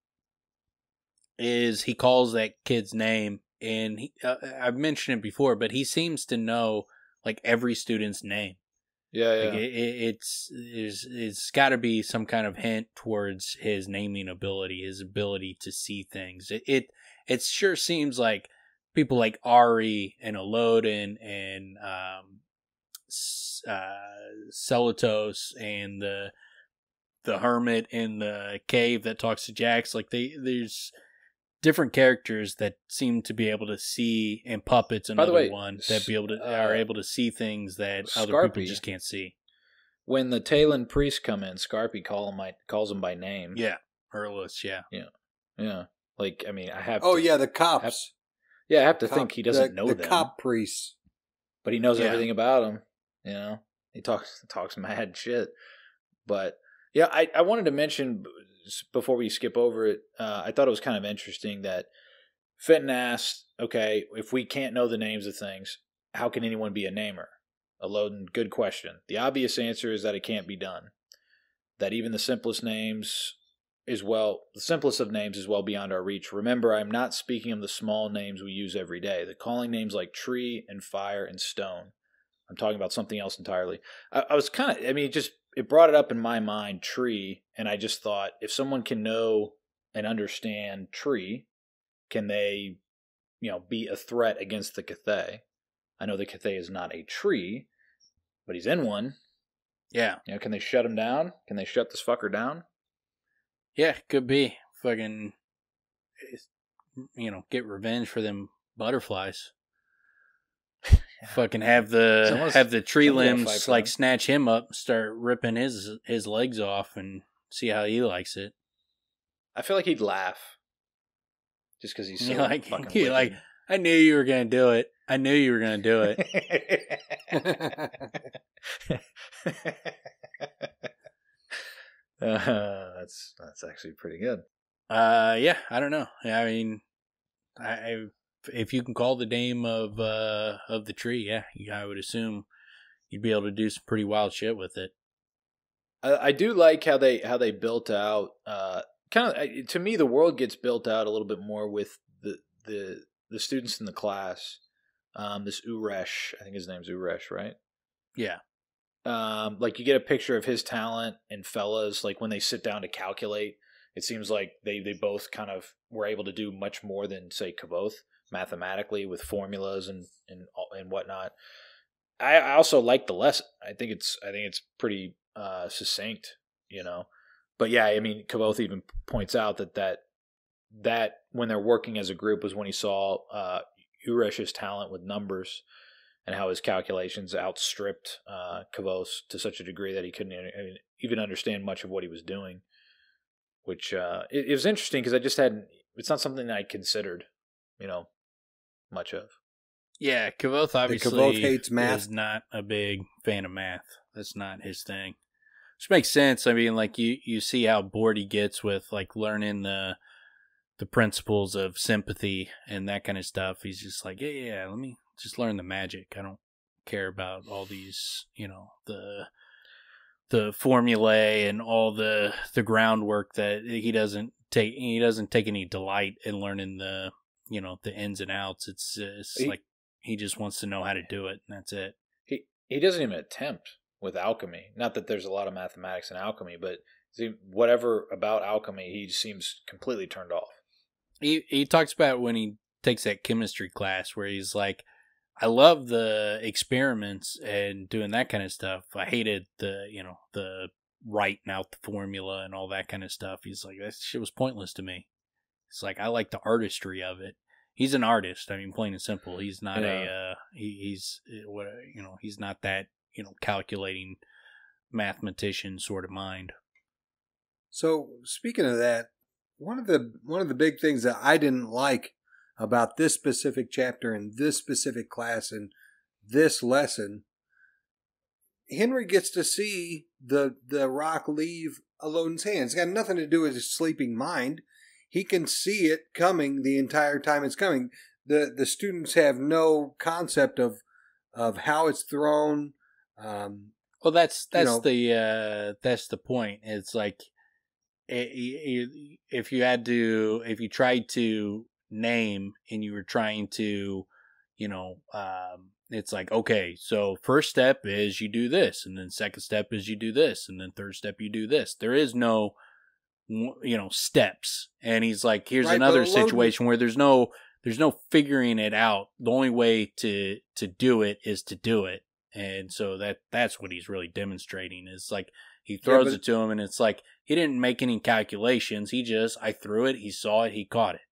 is he calls that kid's name, and I've mentioned it before, but he seems to know like every student's name. Yeah. Like it's got to be some kind of hint towards his naming ability, his ability to see things. It sure seems like people like Auri and Elodin and Celatos and the hermit in the cave that talks to Jax, like there's different characters that seem to be able to see, and puppets another one that are able to see things that other people just can't see. When the Talon priests come in, Scarpy calls them by name. Yeah, Erlis. Yeah. Like, I mean, I have. Oh yeah, the cops. I have to think he doesn't know them. The cop priests, but he knows everything about them. He talks mad shit. But yeah, I wanted to mention before we skip over it. I thought it was kind of interesting that Fenton asked, "Okay, if we can't know the names of things, how can anyone be a namer?" Elodin, good question. The obvious answer is that it can't be done. That even the simplest names the simplest of names is well beyond our reach. Remember, I'm not speaking of the small names we use every day. The calling names like tree and fire and stone. I'm talking about something else entirely. I was kind of, it brought it up in my mind, tree, and I just thought, if someone can know and understand tree, can they, be a threat against the Cathay? I know the Cathay is not a tree, but he's in one. Yeah. Can they shut him down? Can they shut this fucker down? Yeah, could be. Fucking, get revenge for them butterflies. Fucking have the tree limbs like snatch him up, start ripping his legs off, and see how he likes it. I feel like he'd laugh, just because he's so fucking wicked. Like, I knew you were gonna do it. I knew you were gonna do it. That's actually pretty good. Yeah, I don't know. I mean, if you can call the name of the tree, I would assume you'd be able to do some pretty wild shit with it. I do like how they built out. Kind of, to me, the world gets built out a little bit more with the students in the class. This Uresh, I think his name's Uresh, right? Yeah. Like you get a picture of his talent and fellas, like when they sit down to calculate, it seems like they both kind of were able to do much more than, say, Kavoth mathematically with formulas and whatnot. I also like the lesson. I think it's pretty succinct, But yeah, I mean, Kvothe even points out that when they're working as a group was when he saw Uresh's talent with numbers and how his calculations outstripped Kvothe to such a degree that he couldn't even understand much of what he was doing. Which it was interesting because I just hadn't. It's not something that I considered, much of. Yeah, Kvothe obviously hates math. Is not a big fan of math. That's not his thing. Which makes sense. I mean, like you see how bored he gets with like learning the principles of sympathy and that kind of stuff. He's just like, yeah, let me just learn the magic. I don't care about all these, the formulae and all the groundwork that he doesn't take. He doesn't take any delight in learning the ins and outs. It's like he just wants to know how to do it, and that's it. He doesn't even attempt with alchemy. Not that there's a lot of mathematics in alchemy, but whatever about alchemy, he seems completely turned off. He talks about when he takes that chemistry class where he's like, I love the experiments and doing that kind of stuff. I hated the writing out the formula and all that kind of stuff. He's like, that shit was pointless to me. It's like, I like the artistry of it. He's an artist. I mean, plain and simple. He's not he's not that, calculating mathematician sort of mind. So speaking of that, one of the big things that I didn't like about this specific chapter and this specific class and this lesson, Henri gets to see the rock leave Elodin's hands. It's got nothing to do with his sleeping mind. He can see it coming the entire time it's coming. The students have no concept of how it's thrown. Well, that's the point. It's like if you tried to name and you were trying to, it's like, okay, so first step is you do this, and then second step is you do this, and then third step you do this. There is no, steps. And he's like, here's another situation where there's no figuring it out. The only way to do it is to do it. And so that's what he's really demonstrating is like, he throws it to him and it's like, he didn't make any calculations. I threw it. He saw it. He caught it.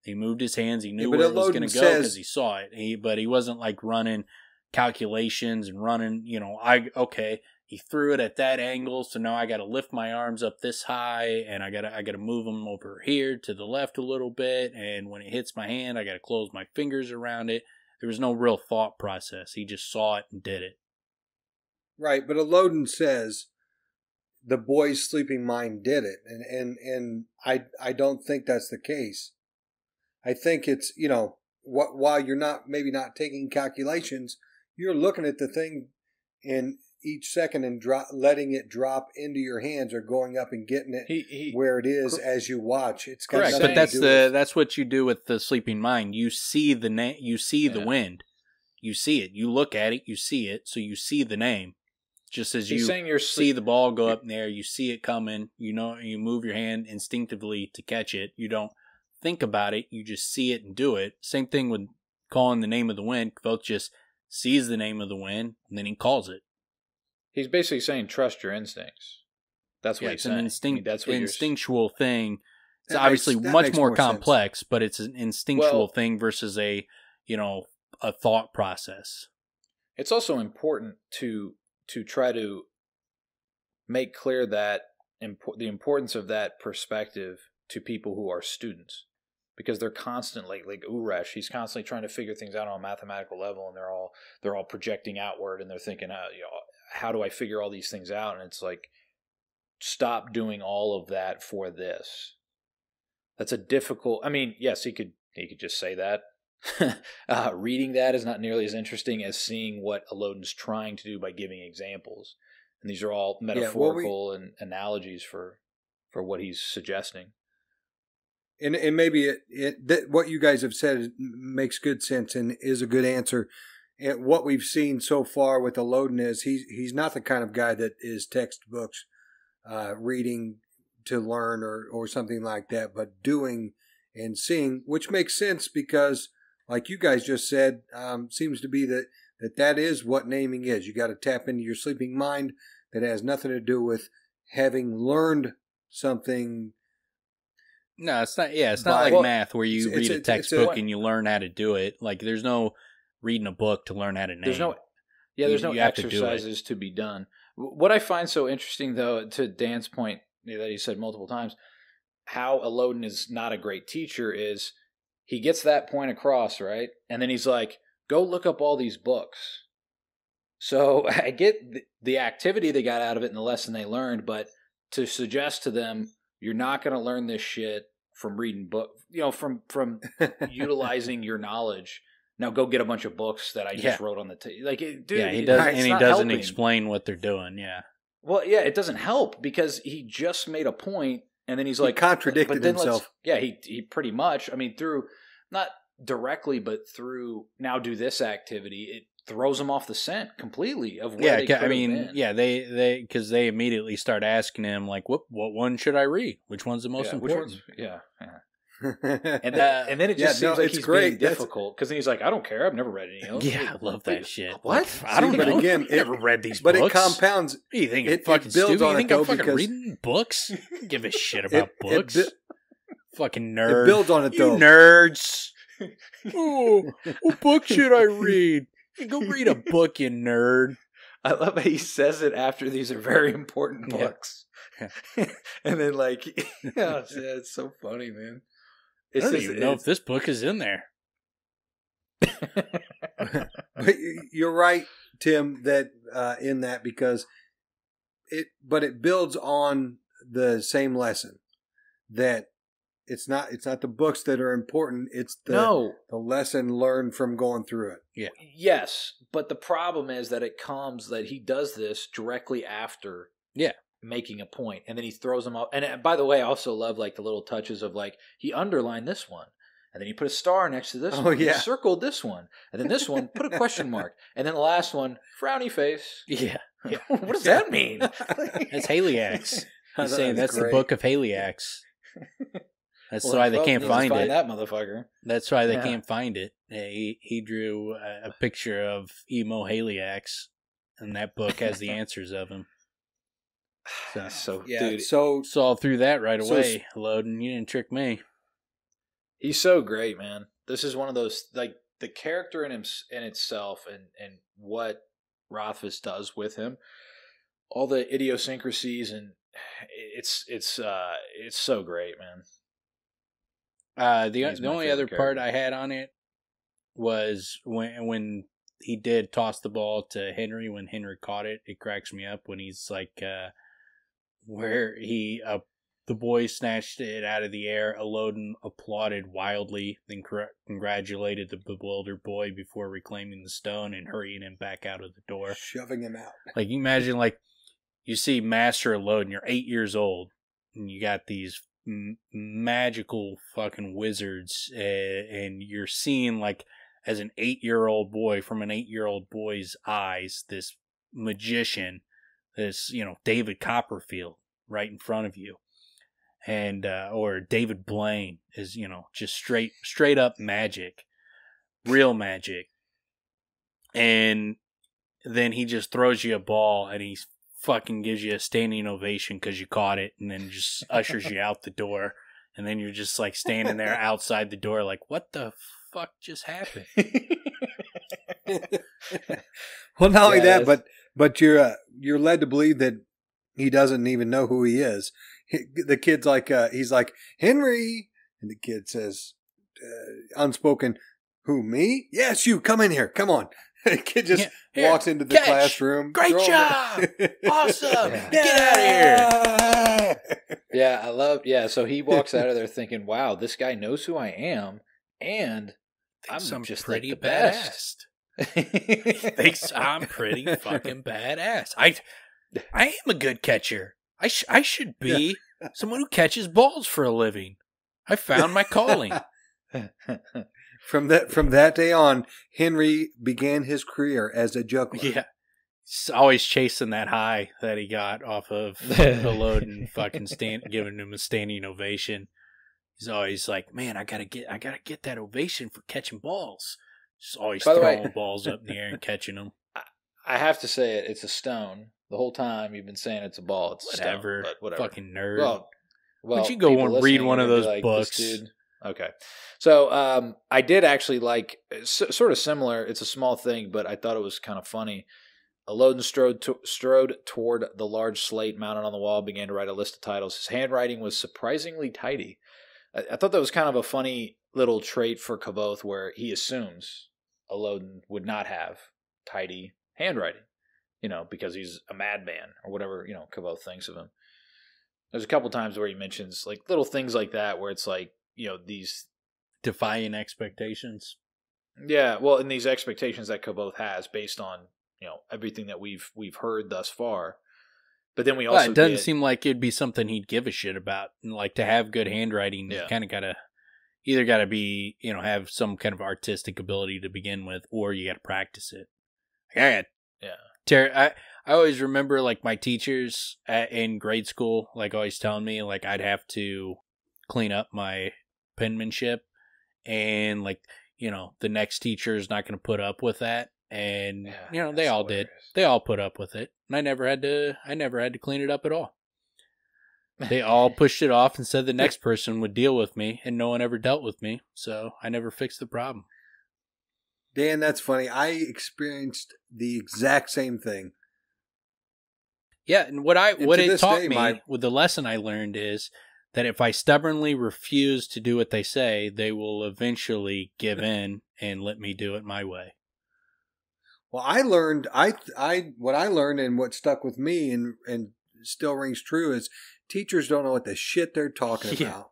He moved his hands. He knew where it was going to go because he saw it. But he wasn't like running calculations and running, he threw it at that angle. So now I got to lift my arms up this high and I got to move them over here to the left a little bit. And when it hits my hand, I got to close my fingers around it. There was no real thought process. He just saw it and did it. Right. But Elodin says the boy's sleeping mind did it. And I don't think that's the case. I think it's, while you're maybe not taking calculations, you're looking at the thing in each second and letting it drop into your hands or going up and getting it where it is as you watch. It's correct, but that's what you do with the sleeping mind. You see the name, you see the wind, you see it, you look at it, you see it, so you see the name. Just as you see the ball go up in there, you see it coming. You move your hand instinctively to catch it. You don't think about it, you just see it and do it. Same thing with calling the name of the wind. Kvothe just sees the name of the wind and then he calls it. He's basically saying trust your instincts. That's what he's saying. It's an instinctual thing. It's obviously much more complex, but it's an instinctual thing versus a thought process. It's also important to try to make clear that the importance of that perspective to people who are students, because they're constantly like Uresh. He's constantly trying to figure things out on a mathematical level, and they're all projecting outward, and they're thinking, how do I figure all these things out? And it's like, stop doing all of that for this. That's a difficult. I mean, yes, he could just say that. Reading that is not nearly as interesting as seeing what Elodin's trying to do by giving examples, and these are all metaphorical and analogies for what he's suggesting. And maybe what you guys have said makes good sense and is a good answer. And what we've seen so far with Elodin is he's not the kind of guy that is textbooks reading to learn or something like that, but doing and seeing, which makes sense because, like you guys just said, seems to be that is what naming is. You got to tap into your sleeping mind. That has nothing to do with having learned something. No, it's not. Yeah, it's not like math where you read a textbook and you learn how to do it. Like, there's no reading a book to learn how to name. There's no exercises to be done. What I find so interesting, though, to Dan's point that he said multiple times, how Elodin is not a great teacher is he gets that point across, right? And then he's like, go look up all these books. So I get the activity they got out of it and the lesson they learned, but to suggest to them, you're not going to learn this shit from reading books, from utilizing your knowledge. Now go get a bunch of books that I just wrote on the dude. Yeah, he doesn't explain what they're doing. Yeah. Well, yeah, it doesn't help because he just made a point, and then he's like, he contradicted himself. Yeah, he pretty much. I mean, through not directly, but through now do this activity, it throws them off the scent completely of where they could have been. Yeah, because they immediately start asking him like, what one should I read? Which one's the most important? Yeah. And then it just seems like he's being difficult because then he's like, I don't care, I've never read any of them. Yeah, I love that shit. What? Like, I don't know. But again, I've never read these books. But it compounds. You think it fucking builds on it, though, because reading books? Give a shit about books. Fucking nerd. It builds on it, though. You nerds. Oh, what book should I read? Go read a book, you nerd. I love how he says it after these are very important books. Yeah. And then it's so funny, man. I don't even know if this book is in there. You're right, Tim, that in that because it builds on the same lesson that it's not the books that are important. It's the lesson learned from going through it. Yeah. Yes, but the problem is that he does this directly after. Yeah. Making a point, and then he throws them up. And by the way, I also love like the little touches of like he underlined this one, and then he put a star next to this one. He circled this one, and then this one put a question mark, and then the last one frowny face. Yeah. What does that mean? That's Heliax. He's saying that's the book of Heliax. That's why they can't find it. That motherfucker. That's why they can't find it. He drew a picture of emo Heliax, and that book has the answers of him. Dude, saw through that right away, Elodin. You didn't trick me. He's so great, man. This is one of those, like, the character in itself and what Rothfuss does with him, all the idiosyncrasies, and it's so great, man. The only other part I had on it was when he did toss the ball to Henri. When Henri caught it, it cracks me up when he's like, where the boy snatched it out of the air. Elodin applauded wildly, then congratulated the bewildered boy before reclaiming the stone and hurrying him back out of the door, shoving him out. Like, you imagine, like, you see Master Elodin, you're 8 years old, and you got these magical fucking wizards, and you're seeing, like, as an 8-year-old boy, from an 8-year-old boy's eyes, this magician, this, David Copperfield right in front of you. And, or David Blaine is, just straight up magic, real magic. And then he just throws you a ball and he fucking gives you a standing ovation because you caught it, and then just ushers you out the door. And then you're just like standing there outside the door like, what the fuck just happened? Well, not only that, but you're led to believe that he doesn't even know who he is. The kid's like, he's like, Henri, and the kid says, unspoken, who, me? Yes, you, come in here, come on. The kid just walks into the classroom. Great job! Awesome! Get out of here! Yeah, so he walks out of there thinking, wow, this guy knows who I am, and I'm just pretty badass. Thinks I'm pretty fucking badass. I am a good catcher. I should be someone who catches balls for a living. I found my calling. From that day on, Henri began his career as a juggler. Yeah. He's always chasing that high that he got off of Elodin, fucking giving him a standing ovation. He's always like, man, I gotta get that ovation for catching balls. Just always throwing balls up in the air and catching them. I have to say it's a stone. The whole time you've been saying it's a ball. It's whatever. A stone, but whatever. Fucking nerd. Well, Well, would you go and read one of those like, books? Okay. So I did actually like, sort of similar. It's a small thing, but I thought it was kind of funny. Elodin strode toward the large slate mounted on the wall, began to write a list of titles. His handwriting was surprisingly tidy. I thought that was kind of a funny little trait for Kvothe, where he assumes Elodin would not have tidy handwriting, because he's a madman or whatever, Kvothe thinks of him. There's a couple times where he mentions like little things like that, where it's like, these defying expectations. Yeah, well, and these expectations that Kvothe has based on, everything that we've heard thus far. But then we also it doesn't seem like it'd be something he'd give a shit about. And like, to have good handwriting, you kind of gotta be, have some kind of artistic ability to begin with, or you gotta practice it. I always remember like my teachers in grade school, like always telling me like I'd have to clean up my penmanship, and like, the next teacher is not going to put up with that. And they all did. They all put up with it, and I never had to clean it up at all. They all pushed it off and said the next person would deal with me, and no one ever dealt with me, so I never fixed the problem. Dan, that's funny. I experienced the exact same thing. Yeah, and what it taught me, with the lesson I learned, is that if I stubbornly refuse to do what they say, they will eventually give in and let me do it my way. Well, I learned, what I learned and what stuck with me and still rings true is teachers don't know what the shit they're talking about.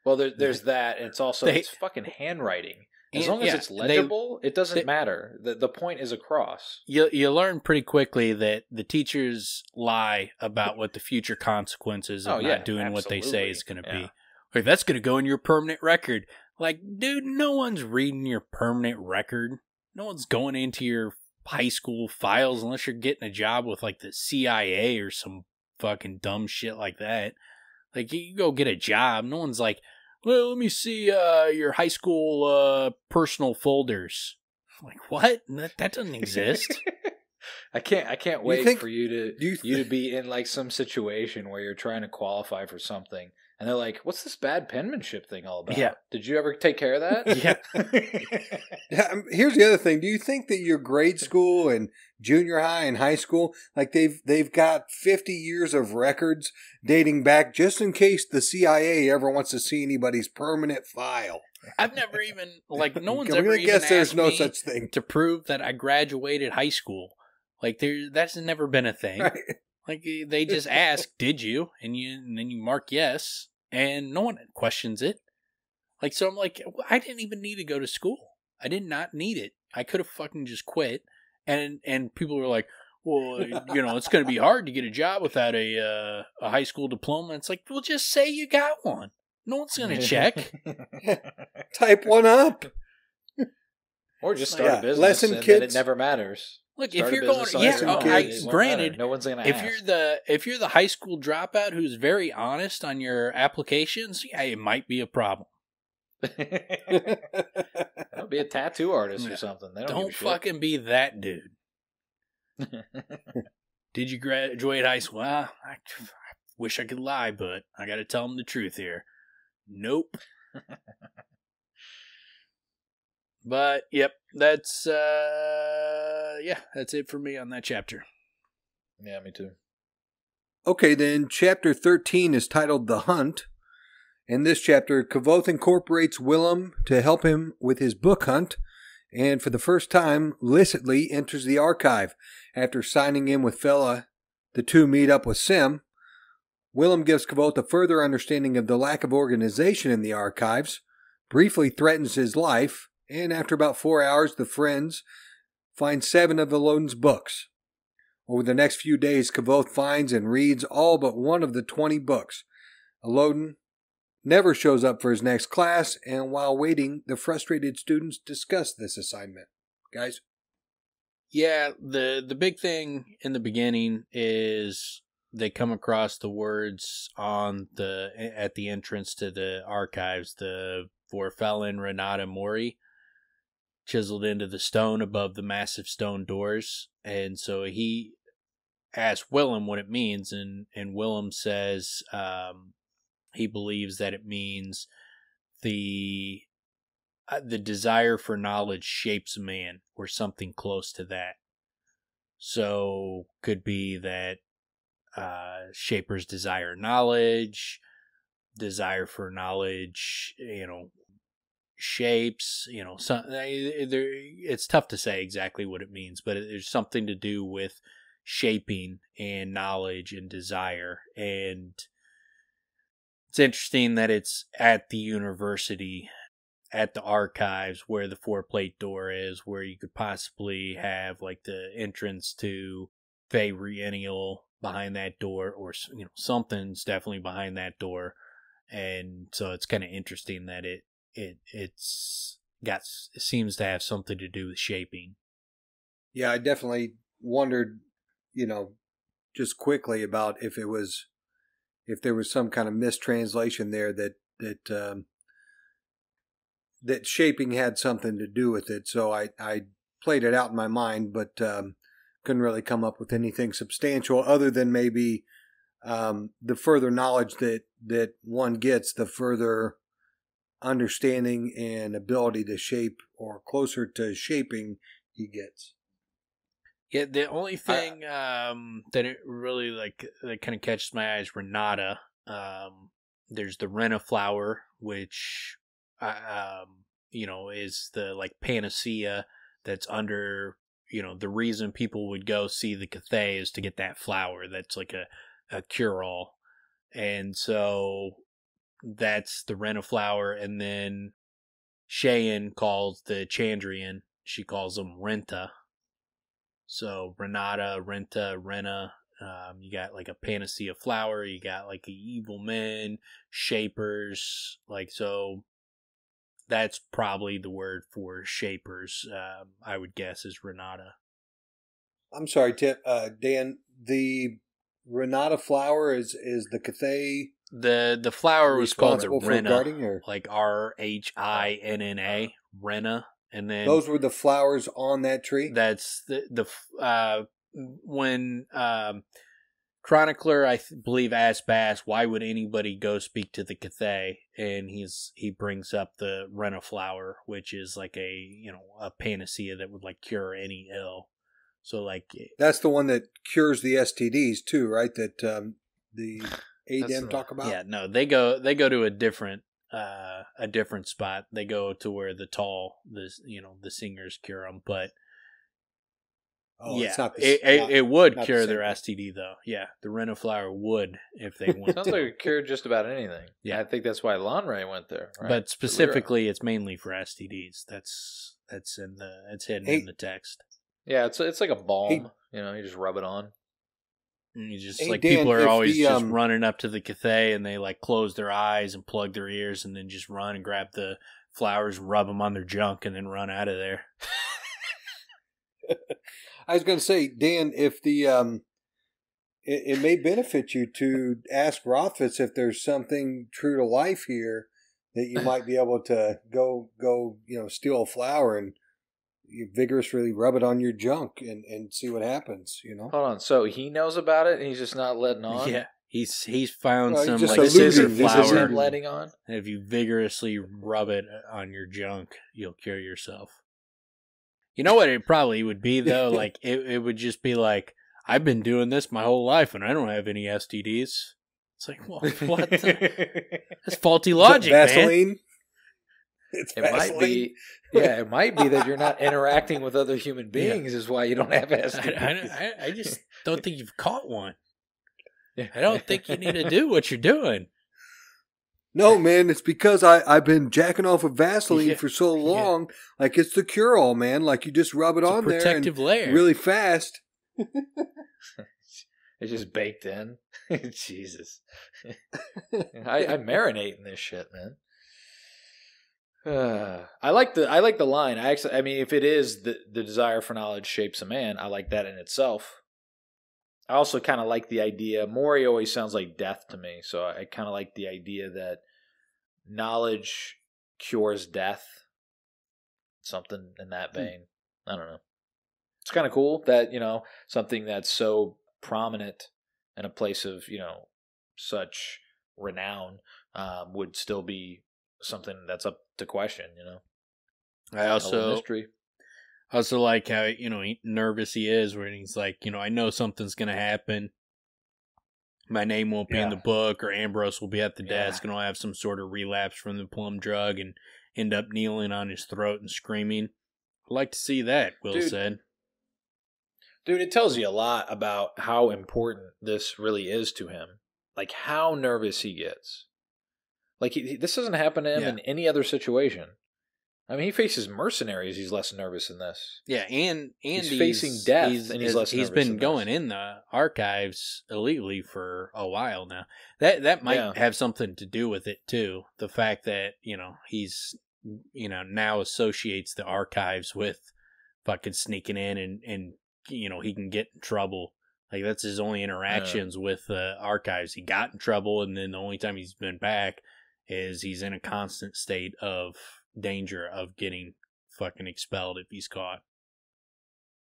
Well, there's that, and it's also it's fucking handwriting. As long as it's legible, it doesn't matter. The point is across. You learn pretty quickly that the teachers lie about what the future consequences of not doing what they say is going to be. Like, that's going to go in your permanent record. Like, dude, no one's reading your permanent record. No one's going into your high school files unless you're getting a job with like the CIA or some fucking dumb shit like that. Like, you go get a job. No one's like, well, let me see your high school personal folders. Like, what? That doesn't exist. I can't wait for you to be in like some situation where you're trying to qualify for something, and they're like, "What's this bad penmanship thing all about? Yeah. Did you ever take care of that?" Yeah. Here's the other thing. Do you think that your grade school and junior high and high school, like they've got 50 years of records dating back just in case the CIA ever wants to see anybody's permanent file? I've never even, like, no one's ever even asked there's no me such thing to prove that I graduated high school. Like, that's never been a thing. Right. Like, they just ask, did you? And then you mark yes, and no one questions it. Like, so I'm like, I didn't even need to go to school. I did not need it. I could have fucking just quit. And people were like, well, it's going to be hard to get a job without a high school diploma. It's like, well, just say you got one. No one's going to check. Type one up. Or just start a business and then it never matters. Look, Start if you're going, granted, no one's going to ask. If you're the high school dropout who's very honest on your applications, it might be a problem. I'll be a tattoo artist or something. They don't fucking be that dude. Did you graduate high school? Well, I wish I could lie, but I got to tell them the truth here. Nope. But yep, that's it for me on that chapter. Yeah, me too. Okay, then chapter 13 is titled The Hunt. In this chapter, Kvothe incorporates Willem to help him with his book hunt, and for the first time, illicitly enters the archive. After signing in with Fela, the two meet up with Sim. Willem gives Kvothe a further understanding of the lack of organization in the archives, briefly threatens his life, and after about 4 hours, the friends find 7 of Elodin's books. Over the next few days, Kvothe finds and reads all but one of the 20 books. Elodin never shows up for his next class, and while waiting, the frustrated students discuss this assignment. Guys? Yeah, the big thing in the beginning is they come across the words at the entrance to the archives, for Felon Renata Mori, chiseled into the stone above the massive stone doors. And so he asks Willem what it means, and Willem says he believes that it means the desire for knowledge shapes a man, or something close to that. So could be that shapers desire knowledge, desire for knowledge, shapes, it's tough to say exactly what it means, but there's something to do with shaping and knowledge and desire. And it's interesting that it's at the university, at the archives, where the 4-plate door is, where you could possibly have like the entrance to Feyrienial behind that door, or something's definitely behind that door. And so it's kind of interesting that it seems to have something to do with shaping. Yeah, I definitely wondered, just quickly about if there was some kind of mistranslation there that shaping had something to do with it. So I played it out in my mind, but couldn't really come up with anything substantial other than maybe the further knowledge that one gets, the further understanding and ability to shape, or closer to shaping, he gets. Yeah, the only thing that it really that kind of catches my eye is Renata. There's the Rena flower, which is the panacea that's under, the reason people would go see the Cathay is to get that flower. That's like a cure-all. And so that's the Rena flower. And then Cheyenne calls the Chandrian, she calls them Renta. So Renata, Renta, Rena. You got like a panacea flower. You got like evil men, shapers. So that's probably the word for shapers. I would guess is Renata. I'm sorry, Dan. The Renata flower is the Cathay. The flower was called the Rena, like Rhinna, Rena, and then those were the flowers on that tree. That's when Chronicler, I believe, asked Bass, why would anybody go speak to the Cathay, and he brings up the Rena flower, which is like a panacea that would cure any ill. So that's the one that cures the STDs too, right? That the ADM talk about. Yeah, no, they go to a different spot. They go to where the singers cure them, but it would cure their STD though. Yeah, the Rena flower would if they went. Sounds like it cured just about anything. Yeah, I think that's why Lanre went there. Right? But specifically, it's mainly for STDs. That's hidden in the text. Yeah, it's like a balm. You just rub it on. And you just Dan, people are always just running up to the Cathay, and they close their eyes and plug their ears, and then just run and grab the flowers, rub them on their junk, and then run out of there. I was going to say, Dan, if it may benefit you to ask Rothfuss if there's something true to life here that you might be able to go steal a flower and you vigorously rub it on your junk and see what happens. Hold on, so he knows about it and he's just not letting on? Yeah, he's found some scissor flower. Letting on. And if you vigorously rub it on your junk, you'll cure yourself. You know what it probably would be though? It would just be I've been doing this my whole life and I don't have any STDs. It's well, what? That's faulty logic, Vaseline? Man. It might be. Yeah, it might be that you're not interacting with other human beings is why you don't have STDs. I just don't think you've caught one. I don't think you need to do what you're doing. No, man, it's because I've been jacking off with Vaseline for so long. Yeah. It's the cure-all, man. You just rub it on there. Protective layer. Really fast. It's just baked in. Jesus. I marinate in this shit, man. I like the line. I mean, if it is the desire for knowledge shapes a man, I like that in itself. I also kind of like the idea. Mori always sounds like death to me, so I kind of like the idea that knowledge cures death. Something in that vein. I don't know. It's kind of cool that, something that's so prominent in a place of, such renown would still be something that's up to question, I mystery. also like how, nervous he is when he's like, I know something's going to happen. My name won't be in the book, or Ambrose will be at the desk and I'll have some sort of relapse from the plum drug and end up kneeling on his throat and screaming. I'd like to see that, Will said. Dude, it tells you a lot about how important this really is to him. Like, how nervous he gets. Like, this doesn't happen to him in any other situation. I mean, he faces mercenaries. He's less nervous than this. Yeah, and he's facing death, and he's less nervous. He's been going in the archives illegally for a while now. That might have something to do with it too. The fact that he's now associates the archives with fucking sneaking in, and he can get in trouble. Like, that's his only interactions with the archives. He got in trouble, and then the only time he's been back is he's in a constant state of danger of getting fucking expelled if he's caught.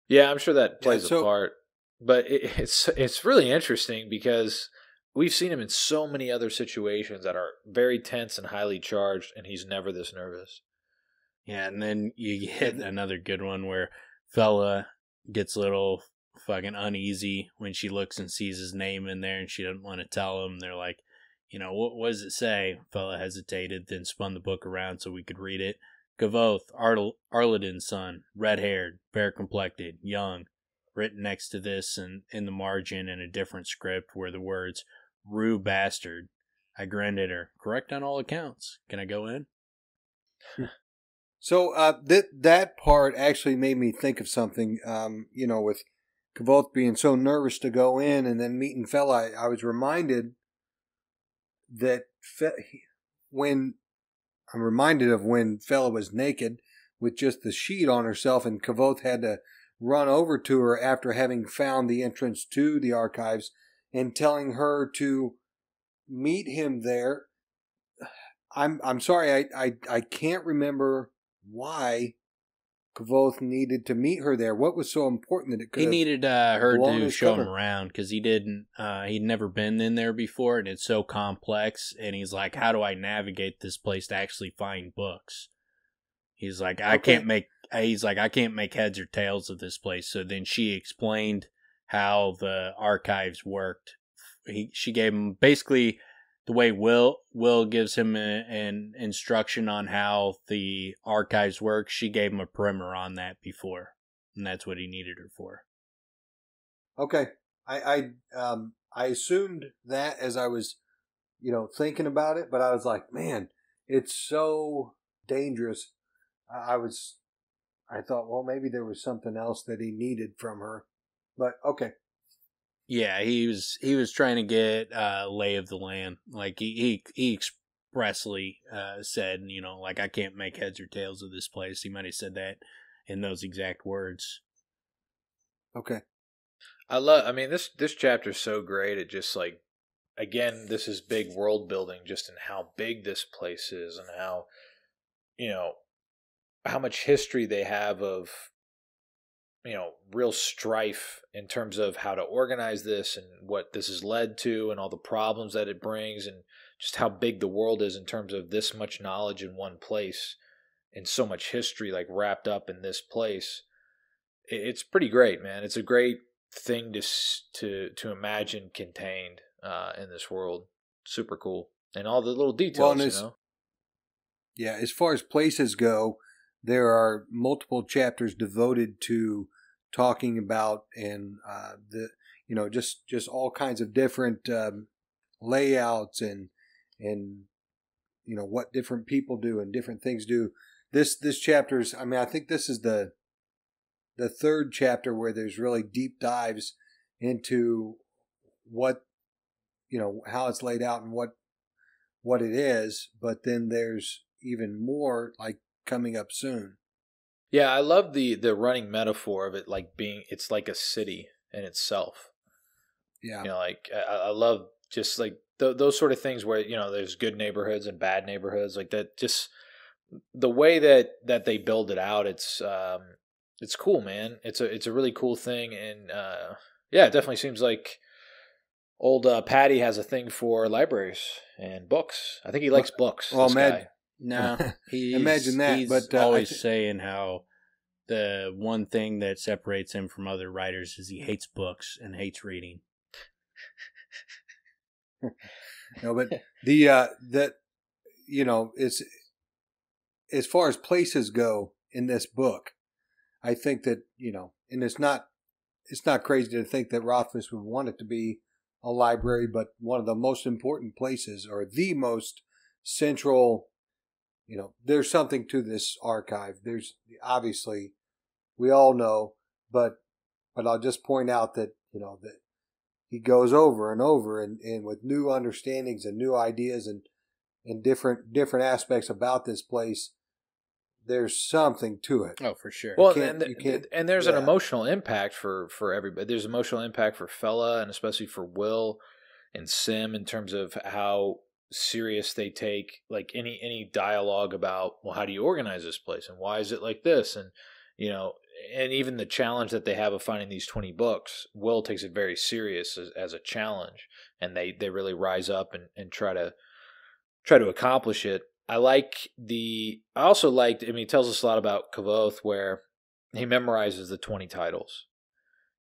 Yeah, I'm sure that plays a part. But it's really interesting because we've seen him in so many other situations that are very tense and highly charged, and he's never this nervous. Yeah, and then you get another good one where fella gets a little fucking uneasy when she looks and sees his name in there, and she doesn't want to tell him. They're like, what does it say? Fella hesitated, then spun the book around so we could read it. Kavoth, Elodin's son, red-haired, fair-complected, young. Written next to this and in the margin in a different script were the words, Rue bastard. I grinned at her. Correct on all accounts. Can I go in? So that part actually made me think of something, with Kavoth being so nervous to go in and then meeting Fella. I was reminded that when Fella was naked with just the sheet on herself, and Kavoth had to run over to her after having found the entrance to the archives and telling her to meet him there. I'm sorry, I can't remember why Kavoth needed to meet her there. What was so important that it could? He needed her to show him around because he'd never been in there before, and it's so complex. And he's like, "How do I navigate this place to actually find books?" He's like, I can't make heads or tails of this place. So then she explained how the archives worked. She gave him basically the way Will gives him an instruction on how the archives work. She gave him a primer on that before, and that's what he needed her for. Okay, I assumed that as I was, thinking about it, but I was like, man, it's so dangerous. I thought, well, maybe there was something else that he needed from her, but okay. Yeah, he was trying to get lay of the land. Like he expressly said, like, I can't make heads or tails of this place. He might have said that in those exact words. Okay. This chapter is so great. It just, like, again, this is big world building just in how big this place is and how, how much history they have of, real strife in terms of how to organize this and what this has led to and all the problems that it brings, and just how big the world is in terms of this much knowledge in one place and so much history like wrapped up in this place. It's pretty great, man. It's a great thing to imagine contained in this world. Super cool. And all the little details, Yeah, as far as places go, there are multiple chapters devoted to talking about and just all kinds of different layouts and what different people do and different things do. This chapter's, I think this is the third chapter where there's really deep dives into what how it's laid out and what it is, but then there's even more like coming up soon. Yeah, I love the running metaphor of it, like it's like a city in itself. Yeah. I love just like those sort of things where, there's good neighborhoods and bad neighborhoods, like that. Just the way that they build it out, it's cool, man. It's a really cool thing. And it definitely seems like old Patty has a thing for libraries and books. I think he likes books. Well, this guy. No, imagine that. He's But always saying how the one thing that separates him from other writers is he hates books and hates reading. No, but that it's as far as places go in this book, I think that and it's not crazy to think that Rothfuss would want it to be a library, but one of the most important places, or the most central. There's something to this archive. There's obviously, we all know, but I'll just point out that that he goes over and over and with new understandings and new ideas and different aspects about this place. There's something to it. Oh, for sure. Well, and there's an emotional impact for everybody. There's emotional impact for Fella, and especially for Will and Sim, in terms of how serious they take like any dialogue about, well, how do you organize this place and why is it like this, and and even the challenge that they have of finding these 20 books. Will takes it very serious as a challenge, and they really rise up and try to accomplish it. I also liked, he tells us a lot about Kavoth, where he memorizes the 20 titles,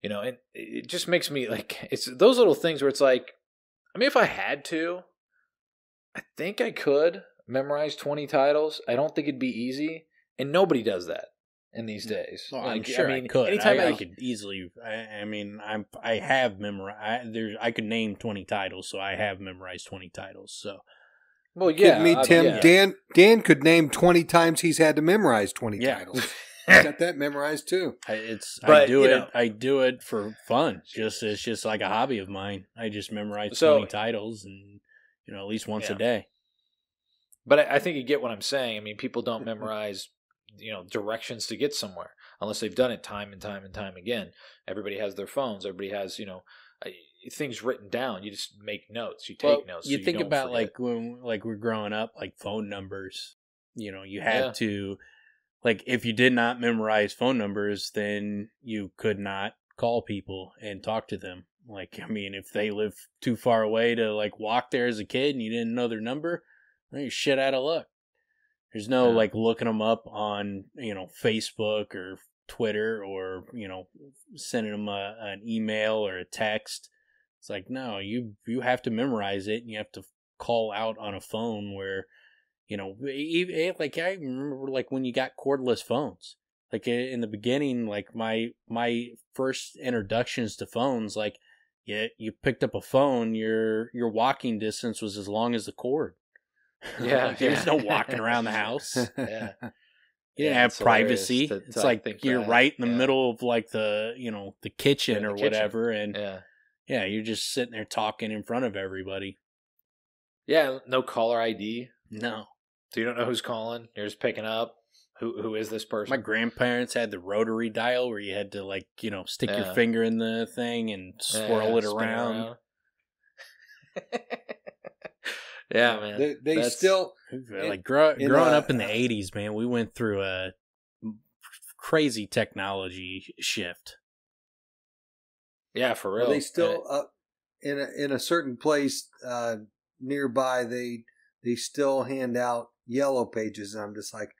and it just makes me like, it's those little things where it's like, if I had to, I think I could memorize 20 titles. I don't think it'd be easy, and nobody does that in these days. Well, I'm sure I could. Anytime I could easily. I have memorized. I could name 20 titles, so I have memorized 20 titles. So, well, yeah, me, Tim. Yeah. Dan could name 20 times he's had to memorize 20 titles. He's got that memorized too. I do it for fun. It's just like a hobby of mine. I just memorize 20 titles and. At least once a day. But I think you get what I'm saying. People don't memorize, directions to get somewhere unless they've done it time and time and time again. Everybody has their phones. Everybody has, things written down. You just make notes. You take notes. You think about forget. When we're growing up, phone numbers. You had to, if you did not memorize phone numbers, then you could not call people and talk to them. If they live too far away to walk there as a kid and you didn't know their number, well, you're shit out of luck. There's no looking them up on Facebook or Twitter or sending them an email or a text. It's no, you have to memorize it and you have to call out on a phone where I remember when you got cordless phones. In the beginning, my first introductions to phones, you picked up a phone, your walking distance was as long as the cord. Yeah. There's no walking around the house. Yeah. You didn't have privacy. It's you're right in the middle of the kitchen or whatever. And you're just sitting there talking in front of everybody. Yeah. No caller ID. No. So you don't know who's calling. You're just picking up. Who is this person? My grandparents had the rotary dial where you had to stick your finger in the thing and swirl it around. Yeah, man. They still growing up in the 80s, man. We went through a crazy technology shift. Yeah, for real. They still in a certain place nearby. They still hand out yellow pages, and I'm just like,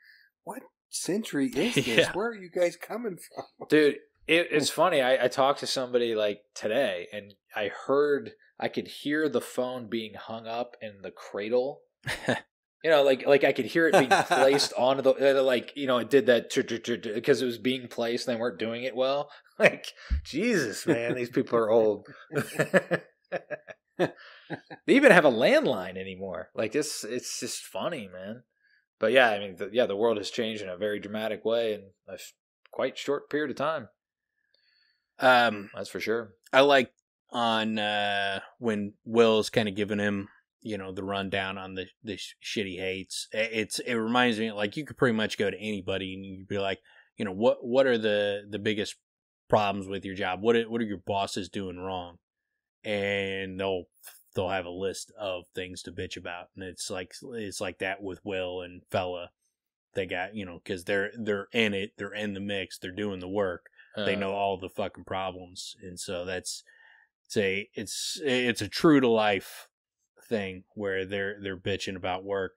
what century is this? Yeah. Where are you guys coming from? Dude, it's funny. I talked to somebody today, and I could hear the phone being hung up in the cradle. I could hear it being placed onto the, it did that because it was being placed and they weren't doing it well. Jesus, man, these people are old. They even have a landline anymore. It's just funny, man. But yeah, the world has changed in a very dramatic way in a quite short period of time. That's for sure. I like on when Will's kind of giving him, the rundown on the shit he hates. It reminds me, you could pretty much go to anybody and you'd be like, what are the biggest problems with your job? What are your bosses doing wrong? And they'll have a list of things to bitch about, and it's like that with Will and Fella. They got because they're in it, they're in the mix, they're doing the work, they know all the fucking problems, and so it's a true to life thing where they're bitching about work.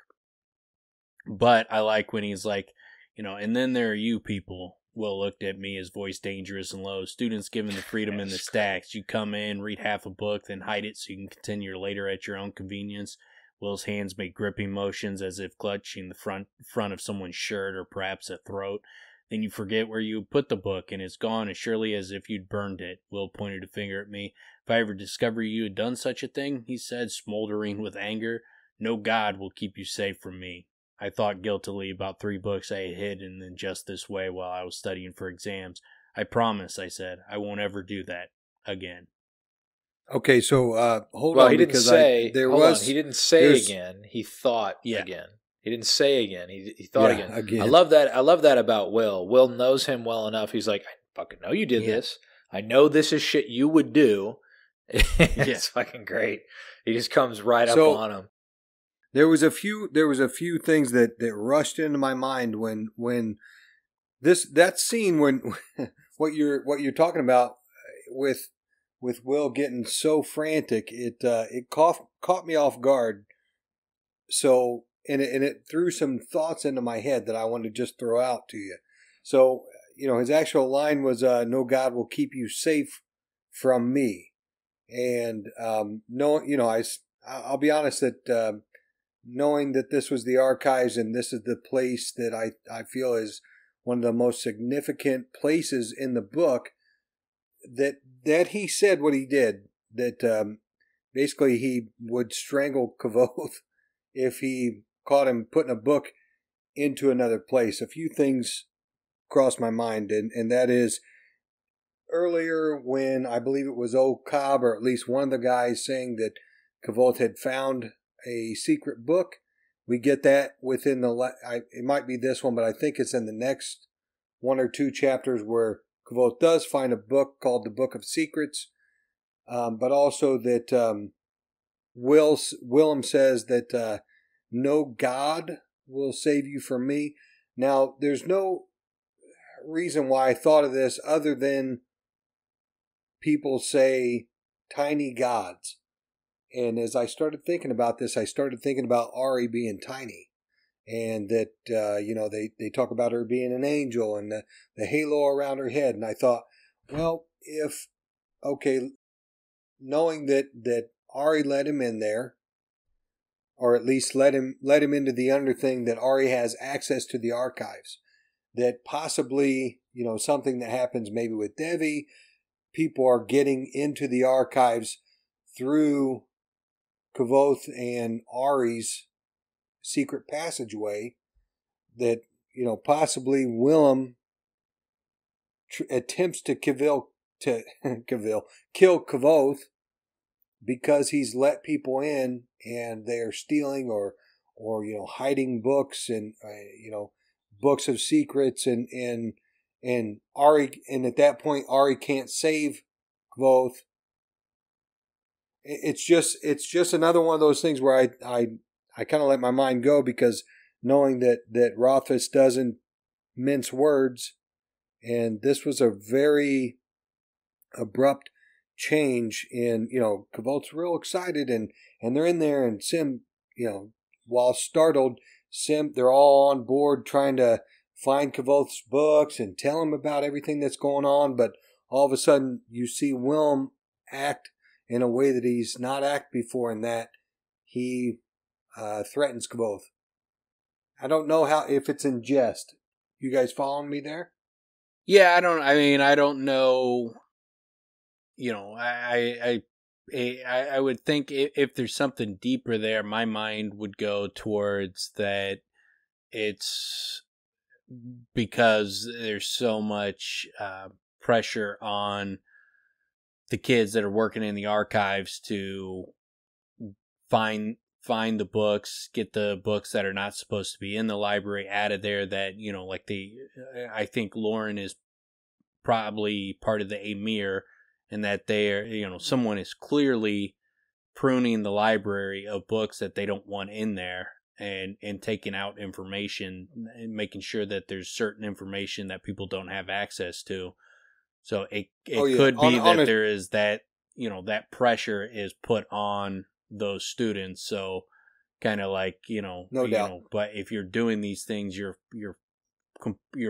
But I like when he's like, and then there are you people. Will looked at me, his voice dangerous and low. Students given the freedom in the stacks. You come in, read half a book, then hide it so you can continue later at your own convenience. Will's hands made gripping motions as if clutching the front of someone's shirt or perhaps a throat. Then you forget where you put the book, and it's gone as surely as if you'd burned it. Will pointed a finger at me. If I ever discover you had done such a thing, he said, smoldering with anger, no God will keep you safe from me. I thought guiltily about 3 books I had hidden in just this way while I was studying for exams. I promise, I said, I won't ever do that again. Okay, so hold well, on. He didn't say again. He thought again. He didn't say again. He thought again. Again. I love that about Will. Will knows him well enough. He's like, I fucking know you did this. I know this is shit you would do. It's fucking great. He just comes right up on him. There was a few things that rushed into my mind when that scene when what you're talking about with Will getting so frantic, it caught me off guard. So and it threw some thoughts into my head that I wanted to just throw out to you. So his actual line was no God will keep you safe from me. And I'll be honest that knowing that this was the archives and this is the place that I feel is one of the most significant places in the book, that he said what he did, that basically he would strangle Kavoth if he caught him putting a book into another place. A few things crossed my mind, and that is earlier when I believe it was Cobb, or at least one of the guys, saying that Kavoth had found a secret book. We get that within it might be this one, but I think it's in the next 1 or 2 chapters where Kavoth does find a book called the Book of Secrets, but also that Willem says that no God will save you from me. Now, there's no reason why I thought of this other than people say tiny gods. And as I started thinking about this, I started thinking about Auri being tiny. And that, they talk about her being an angel and the halo around her head. And I thought, well, knowing that Auri let him in there, or at least let him into the under thing, that Auri has access to the archives, that possibly, something that happens maybe with Devi, people are getting into the archives through Kavoth and Auri's secret passageway, that possibly Willem attempts to kill Kavoth because he's let people in and they are stealing or hiding books and books of secrets and Auri, and at that point Auri can't save Kavoth. It's just another one of those things where I kind of let my mind go, because knowing that Rothfuss doesn't mince words, and this was a very abrupt change in, Kavoth's real excited and they're in there, and Sim, while startled, they're all on board trying to find Kavoth's books and tell him about everything that's going on, but all of a sudden you see Willem act in a way that he's not acted before, in that he threatens Kavoth. I don't know if it's in jest. You guys following me there? Yeah, I don't know. I would think if there's something deeper there, my mind would go towards that it's because there's so much pressure on the kids that are working in the archives to find the books, get the books that are not supposed to be in the library out of there, that, I think Lauren is probably part of the Emir, and that they're, someone is clearly pruning the library of books that they don't want in there, and taking out information and making sure that there's certain information that people don't have access to. So it could be that there is that, that pressure is put on those students. So kind of like, No doubt. But if you're doing these things, you're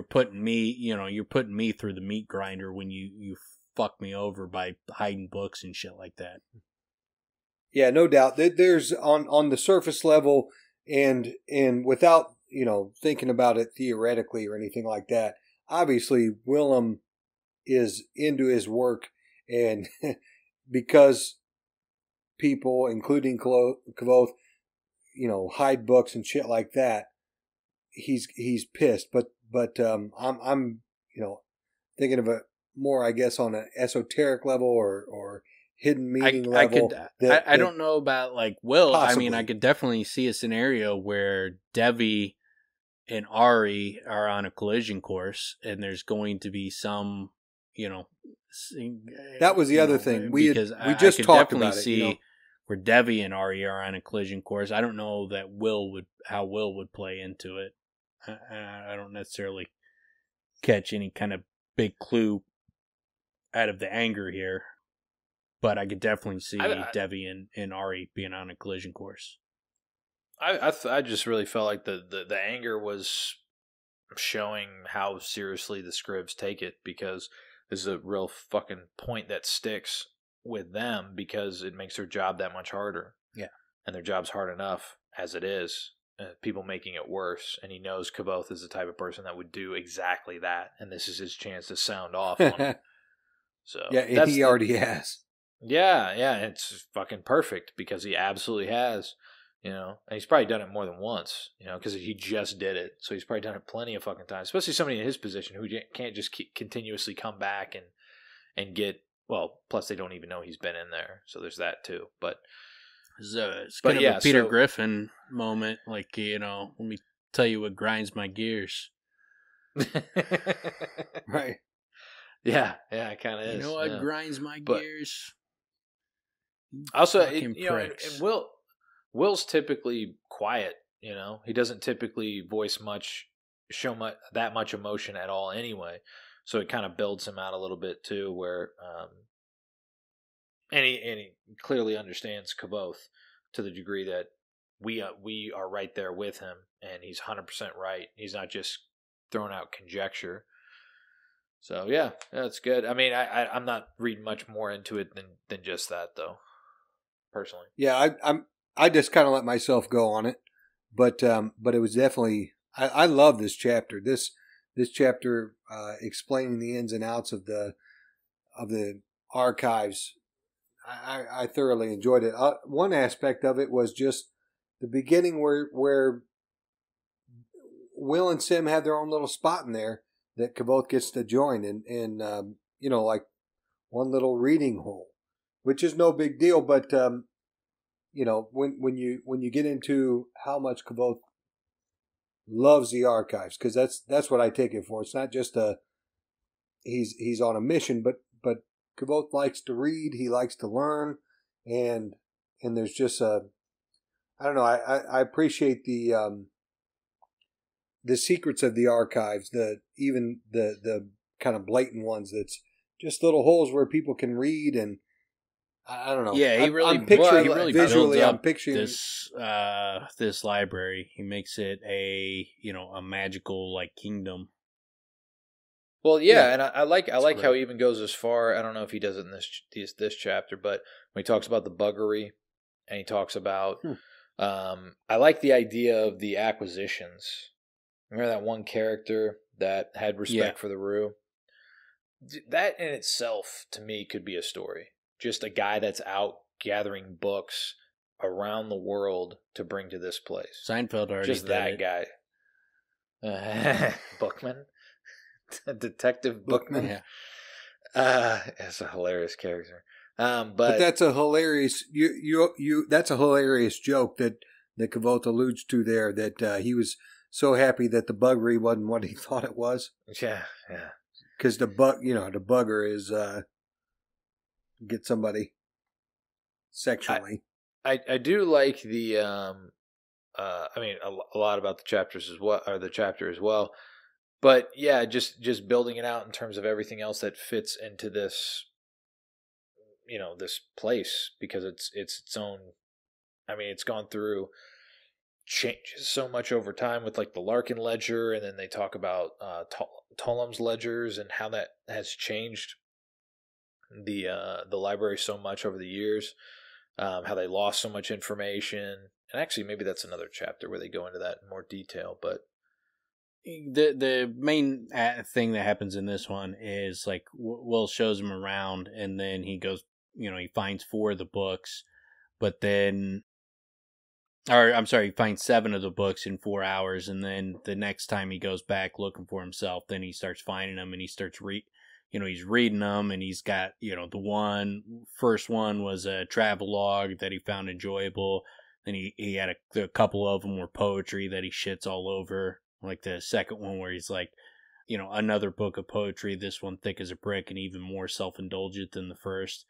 putting me, you're putting me through the meat grinder when you fuck me over by hiding books and shit like that. Yeah, no doubt. There's on the surface level and without, thinking about it theoretically or anything like that, obviously Willem is into his work, and because people, including Kvothe, hide books and shit like that, he's pissed. But I'm thinking of it more, I guess, on an esoteric level or hidden meaning level. I don't know about like Will. Possibly. I mean, I could definitely see a scenario where Devi and Auri are on a collision course, and there's going to be some, that was the other thing we just talked about it. Where Devi and Auri are on a collision course. I don't know that how Will would play into it. I don't necessarily catch any kind of big clue out of the anger here, but I could definitely see Devi and Auri being on a collision course. I just really felt like the anger was showing how seriously the scribs take it, because this is a real fucking point that sticks with them, because it makes their job that much harder. Yeah. And their job's hard enough as it is. People making it worse. And he knows Kvothe is the type of person that would do exactly that. And this is his chance to sound off on him. So yeah, and he already has. Yeah, it's fucking perfect, because he absolutely has. And he's probably done it more than once, because he just did it. So he's probably done it plenty of fucking times, especially somebody in his position who can't just continuously come back and get, well, plus they don't even know he's been in there. So there's that too. But it's kind of a Peter Griffin moment. Like, let me tell you what grinds my gears. Right. Yeah, it kind of is. You know what grinds my gears? Also, and Will's typically quiet. He doesn't typically show that much emotion at all anyway. So it kind of builds him out a little bit too, where and he clearly understands Kvothe to the degree that we are right there with him, and he's 100% right. He's not just throwing out conjecture. So yeah, that's good. I mean, I'm not reading much more into it than just that, though. Personally, yeah, I just kind of let myself go on it, but it was definitely I love this chapter. This chapter explaining the ins and outs of the archives. I thoroughly enjoyed it. One aspect of it was just the beginning where Will and Sim have their own little spot in there that Kvothe gets to join, and like one little reading hole, which is no big deal, but when you get into how much Kvothe loves the archives, because that's what I take it for. It's not just he's on a mission, but Kvothe likes to read, he likes to learn, and there's just I don't know, I appreciate the secrets of the archives, even the kind of blatant ones that's just little holes where people can read, and I don't know. Yeah, he really visually. I'm picturing this library. He makes it a magical like kingdom. Well, yeah, and I like how he even goes as far. I don't know if he does it in this chapter, but when he talks about the buggery, and he talks about, I like the idea of the acquisitions. Remember that one character that had respect for the Rue? That in itself, to me, could be a story. Just a guy that's out gathering books around the world to bring to this place. Seinfeld already just that guy. Bookman, Detective Bookman. Yeah, that's a hilarious character. But that's a hilarious that's a hilarious joke that Kvothe alludes to there. That he was so happy that the buggery wasn't what he thought it was. Yeah. Because the bugger is get somebody sexually. I do like the I mean a lot about the chapters as well, or the chapter as well. But yeah, just building it out in terms of everything else that fits into this, this place, because it's its own I mean, it's gone through changes so much over time with like the Larkin ledger, and then they talk about Tullum's ledgers and how that has changed the library so much over the years, how they lost so much information. And actually, maybe that's another chapter where they go into that in more detail. But the main thing that happens in this one is like Will shows him around, and then he goes, he finds 4 of the books, but then, or I'm sorry, he finds 7 of the books in 4 hours, and then the next time he goes back looking for himself, then he starts finding them, and he starts he's reading them, and he's got, the first one was a travel log that he found enjoyable. Then he had a couple of them were poetry that he shits all over. Like the second one where he's like, another book of poetry, this one thick as a brick and even more self-indulgent than the first.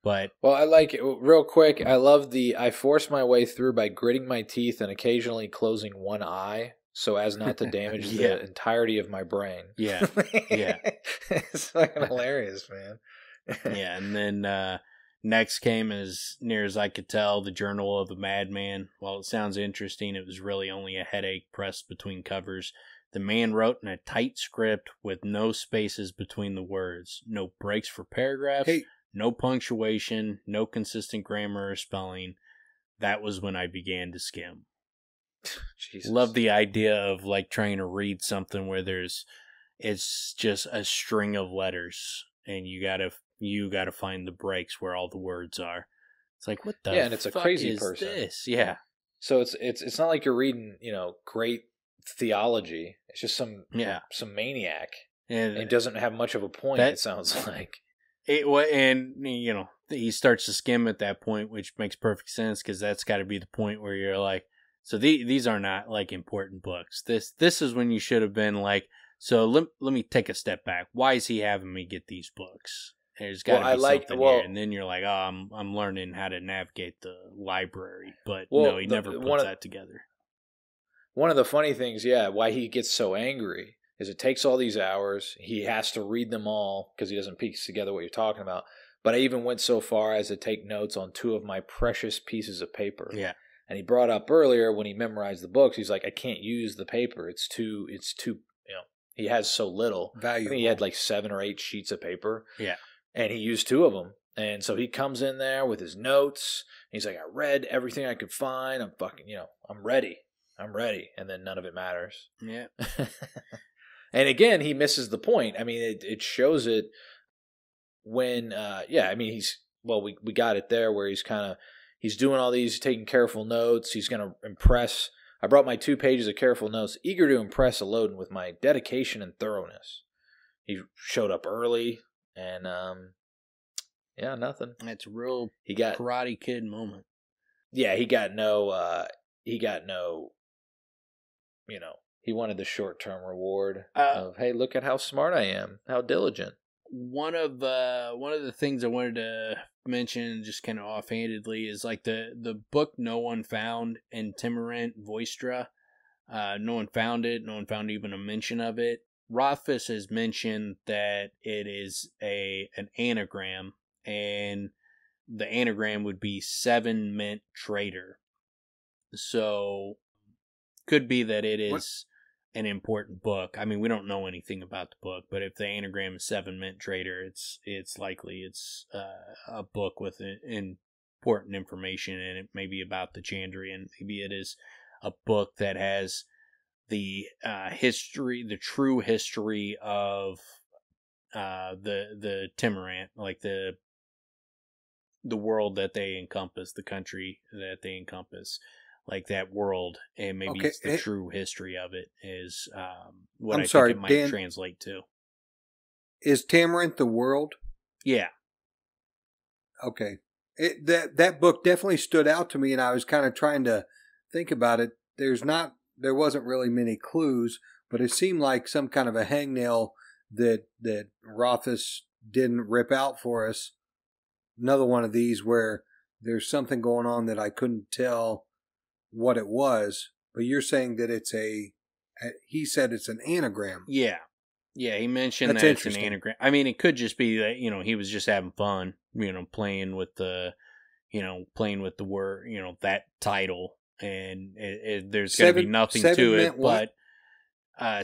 But well, I like it. Real quick, I love I force my way through by gritting my teeth and occasionally closing one eye so as not to damage the entirety of my brain. Yeah. Yeah. It's fucking hilarious, man. Yeah, and then next came, as near as I could tell, The Journal of a Madman. While it sounds interesting, it was really only a headache pressed between covers. The man wrote in a tight script with no spaces between the words, no breaks for paragraphs, no punctuation, no consistent grammar or spelling. That was when I began to skim. Jesus. Love the idea of like trying to read something where it's just a string of letters, and you gotta find the breaks where all the words are. It's like, what the and it's a crazy is person. This? Yeah. So it's not like you're reading, great theology. It's just some maniac. And it doesn't have much of a point, it sounds like. He starts to skim at that point, which makes perfect sense, because that's got to be the point where you're like, so these are not like important books. This is when you should have been like, so let me take a step back. Why is he having me get these books? There's got to be something here. And then you're like, oh, I'm learning how to navigate the library. But no, he never puts that together. One of the funny things, why he gets so angry is it takes all these hours. He has to read them all because he doesn't piece together what you're talking about. But I even went so far as to take notes on 2 of my precious pieces of paper. Yeah. And he brought up earlier when he memorized the books, he's like, I can't use the paper. It's too, he has so little. Valuable. I think he had like 7 or 8 sheets of paper. Yeah. And he used 2 of them. And so he comes in there with his notes. And he's like, I read everything I could find. I'm fucking, I'm ready. I'm ready. And then none of it matters. Yeah. And again, he misses the point. I mean, it shows it when, we got it there where he's doing all these, taking careful notes. He's going to impress. I brought my 2 pages of careful notes, eager to impress Elodin with my dedication and thoroughness. He showed up early, and nothing. That's a real Karate Kid moment. Yeah, he got no, he wanted the short-term reward of, hey, look at how smart I am, how diligent. One of the things I wanted to mention, just kind of offhandedly, is like the book No One Found in Timerant Voistra. No one found it. No one found even a mention of it. Rothfuss has mentioned that it is an anagram, and the anagram would be 7 mint traitor. So could be that it is an important book. I mean, we don't know anything about the book, but if the anagram is 7 mint traitor, it's likely it's a book with important information in it, maybe about the Chandrian. Maybe it is a book that has the history, the true history of the Timerant, like the world that they encompass, the country that they encompass. Like that world, and maybe it's the true history of it is what think it might Dan, translate to. Is Timerant the world? Yeah. Okay. That book definitely stood out to me, and I was kind of trying to think about it. There wasn't really many clues, but it seemed like some kind of a hangnail that Rothfuss didn't rip out for us. Another one of these where there's something going on that I couldn't tell what it was, but you're saying that he said it's an anagram. Yeah, he mentioned that it's an anagram. I mean, it could just be that, he was just having fun, playing with the, playing with the word, that title, and there's going to be nothing to it, but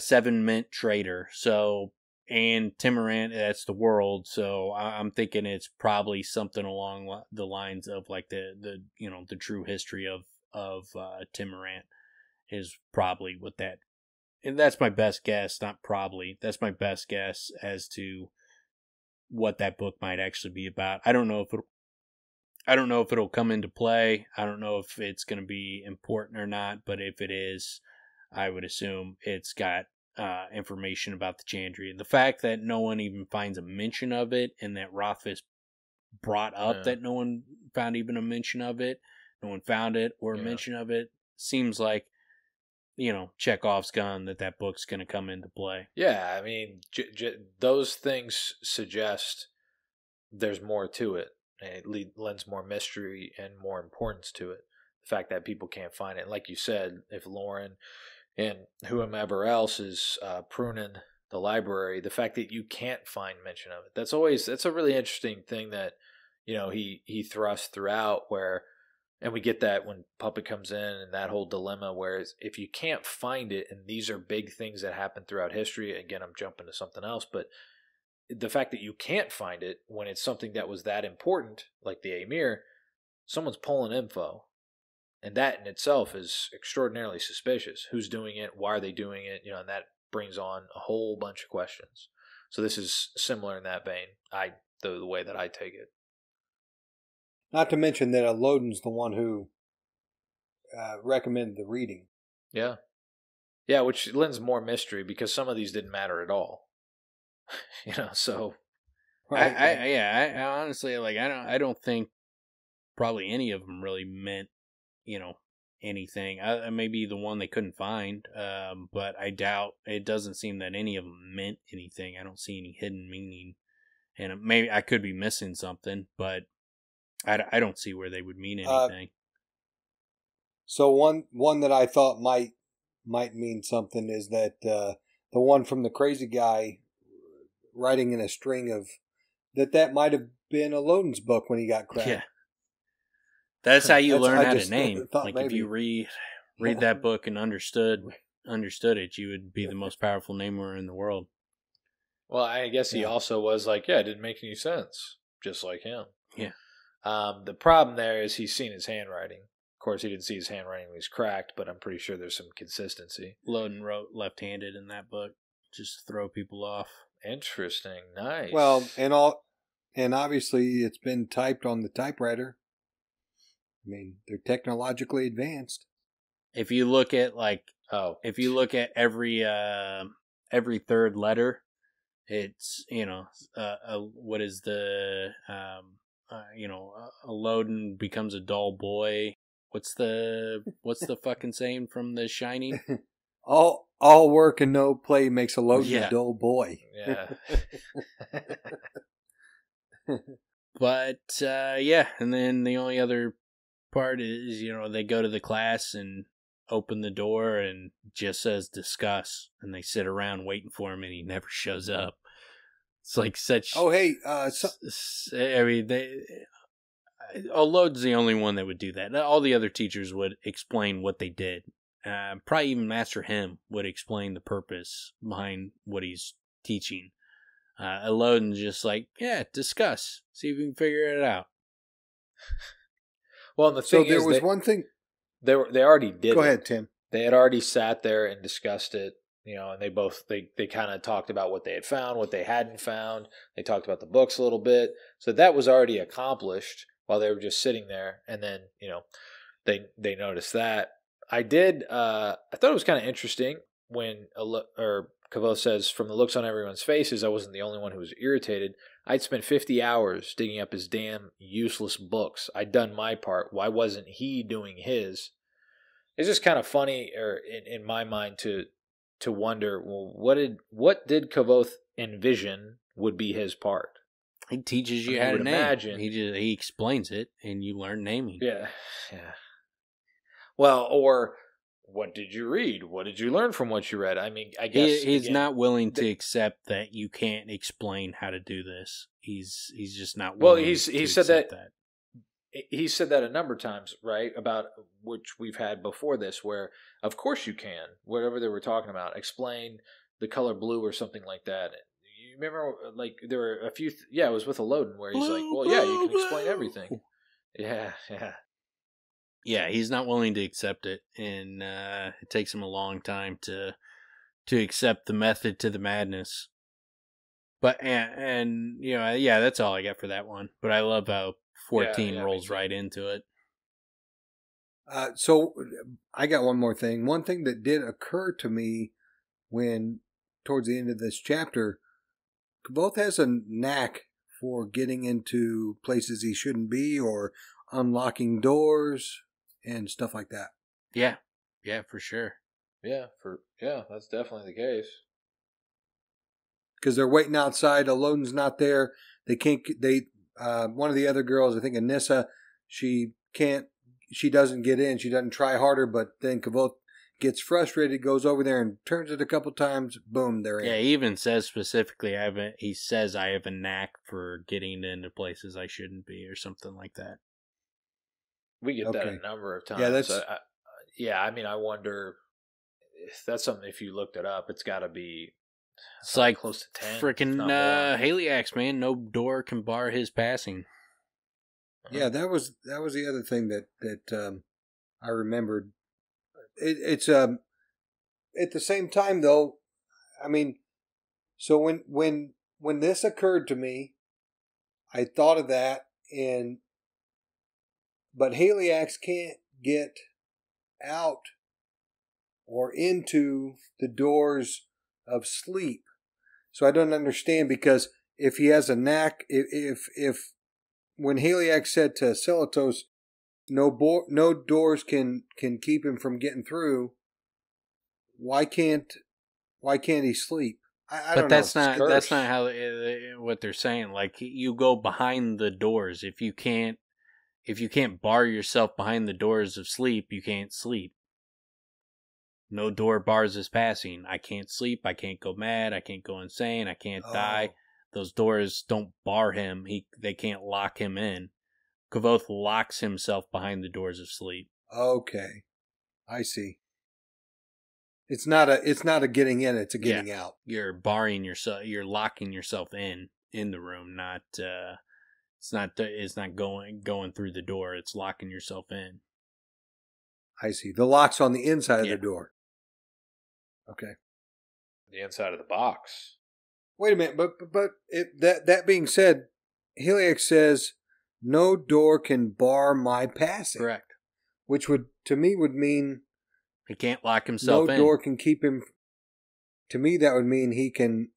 7 meant traitor. So, and Timerant, that's the world. So I'm thinking it's probably something along the lines of like the true history of Timerant is probably what that. And that's my best guess, not probably. That's my best guess as to what that book might actually be about. I don't know if it'll come into play. I don't know if it's going to be important or not, but if it is, I would assume it's got information about the Chandri. And the fact that no one even finds a mention of it, and that Rothfuss brought up that no one found even a mention of it, no one found it or a mention of it, seems like, Chekhov's gun that book's going to come into play. Yeah, I mean, those things suggest there's more to it. It lends more mystery and more importance to it. The fact that people can't find it. And like you said, if Lauren and whomever else is pruning the library, the fact that you can't find mention of it, that's a really interesting thing that, he thrusts throughout where, and we get that when Puppet comes in and that whole dilemma, whereas if you can't find it, and these are big things that happen throughout history, again, I'm jumping to something else, but the fact that you can't find it when it's something that was that important, like the Amir, someone's pulling info. And that in itself is extraordinarily suspicious. Who's doing it? Why are they doing it? And that brings on a whole bunch of questions. So this is similar in that vein, the way that I take it. Not to mention that Elodin's the one who recommended the reading. Yeah. Yeah, which lends more mystery because some of these didn't matter at all. So. Right. I honestly, I don't think probably any of them really meant, anything. Maybe the one they couldn't find, but I doubt, it doesn't seem that any of them meant anything. I don't see any hidden meaning. And maybe I could be missing something, but I don't see where they would mean anything. So one that I thought might mean something is that the one from the crazy guy writing in a string of that might have been Elodin's book when he got cracked. Yeah, that's how you learn how to name. Like maybe. If you read that book and understood it, you would be the most powerful namer in the world. Well, I guess he also was like, it didn't make any sense, just like him. Yeah. The problem there is he's seen his handwriting. Of course, he didn't see his handwriting when he's cracked, but I'm pretty sure there's some consistency. Elodin wrote left-handed in that book, just to throw people off. Interesting. Nice. Well, and obviously it's been typed on the typewriter. I mean, they're technologically advanced. If you look at every third letter, it's what is the Elodin becomes a dull boy. What's the fucking saying from The Shining? All work and no play makes Elodin a dull boy. Yeah. But and then the only other part is they go to the class and open the door and just says discuss, and they sit around waiting for him and he never shows up. It's like such. Oh hey, I mean Elodin's the only one that would do that. All the other teachers would explain what they did. Probably even Master Him would explain the purpose behind what he's teaching. Elodin's just like, discuss, see if we can figure it out. Well, and the thing there was one thing they already did. Go ahead, Tim. They had already sat there and discussed it, and they kind of talked about what they had found, what they hadn't found. They talked about the books a little bit, so that was already accomplished while they were just sitting there. And then they noticed that. I thought it was kind of interesting when Kavoth says, from the looks on everyone's faces, I wasn't the only one who was irritated. I'd spent 50 hours digging up his damn useless books. I'd done my part. Why wasn't he doing his? It's just kind of funny, or in my mind, to wonder, well, what did Kavoth envision would be his part? He teaches you how to name. He explains it, and you learn naming. Yeah. Well, or what did you read? What did you learn from what you read? I mean, I guess he's not willing to accept that you can't explain how to do this. He's just not willing. Well, he said that he said that a number of times, right? About which we've had before this, where of course you can, whatever they were talking about, explain the color blue or something like that. You remember, like, there were a few, it was with Elodin where he's like, well, yeah, you can explain everything. Yeah. Yeah, he's not willing to accept it, and it takes him a long time to accept the method to the madness. But, and that's all I got for that one. But I love how 14 rolls right into it. So I got one more thing. One thing that did occur to me when, towards the end of this chapter, Kvothe has a knack for getting into places he shouldn't be or unlocking doors and stuff like that. Yeah, for sure. Yeah, that's definitely the case. Because they're waiting outside. Elodin's not there. They can't. One of the other girls, I think Anissa, she doesn't get in. She doesn't try harder. But then Kvothe gets frustrated, goes over there and turns it a couple times. Boom, they're in. Yeah, he even says specifically, he says I have a knack for getting into places I shouldn't be, or something like that. We get that a number of times. Yeah, that's. I wonder if that's something. If you looked it up, it's got to be. It's like close to 10. Freaking Haliax, man. No door can bar his passing. Yeah, that was the other thing that I remembered. It's at the same time though. I mean, so when this occurred to me, I thought of that, but Haliax can't get out or into the doors of sleep. So I don't understand, because if he has a knack, if when Haliax said to Celatos, no doors can keep him from getting through, why can't he sleep? I don't know. That's not how what they're saying. Like, you go behind the doors. If you can't bar yourself behind the doors of sleep, you can't sleep. No door bars his passing. I can't sleep. I can't go mad. I can't go insane. I can't die. Those doors don't bar him. They can't lock him in. Kvothe locks himself behind the doors of sleep. Okay, I see. It's not a getting in. It's a getting out. You're barring yourself. You're locking yourself in the room. Not. It's not going through the door. It's locking yourself in. I see. The lock's on the inside of the door. Okay. The inside of the box. Wait a minute, but that being said, Haliax says no door can bar my passing. Correct. Which would mean he can't lock himself in. No door can keep him. To me, that would mean he can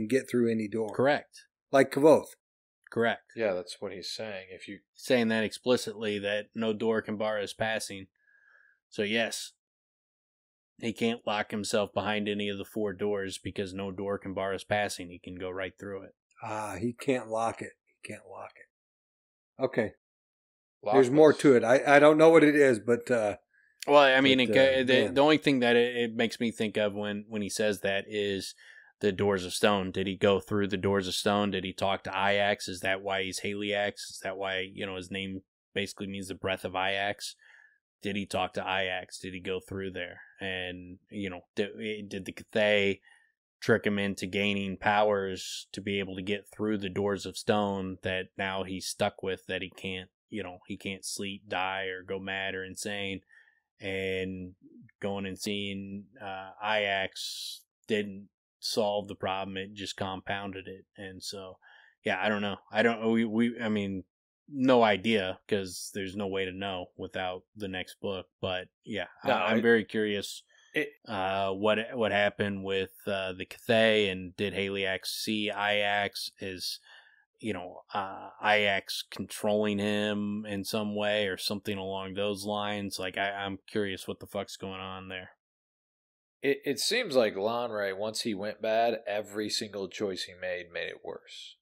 get through any door. Correct. Like Kvothe. Correct. Yeah, that's what he's saying. Saying that explicitly, that no door can bar his passing. So yes, he can't lock himself behind any of the 4 doors, because no door can bar his passing. He can go right through it. He can't lock it. Okay. There's more to it. I don't know what it is, but... well, I mean, the only thing that it makes me think of when he says that is the Doors of Stone. Did he go through the Doors of Stone? Did he talk to Ajax? Is that why he's Haliax? Is that why, his name basically means the breath of Ajax? Did he talk to Ajax? Did he go through there? And, did the Cathay trick him into gaining powers to be able to get through the Doors of Stone that now he's stuck with, that he can't sleep, die, or go mad or insane? And going and seeing Ajax didn't solve the problem. It just compounded it. And so, yeah, I don't know. I mean, no idea, because there's no way to know without the next book. But yeah, I'm very curious what happened with the Cathay, and did Haliax see Ajax as Ajax controlling him in some way or something along those lines? Like, I'm curious what the fuck's going on there. It seems like Lanre, once he went bad, every single choice he made it worse.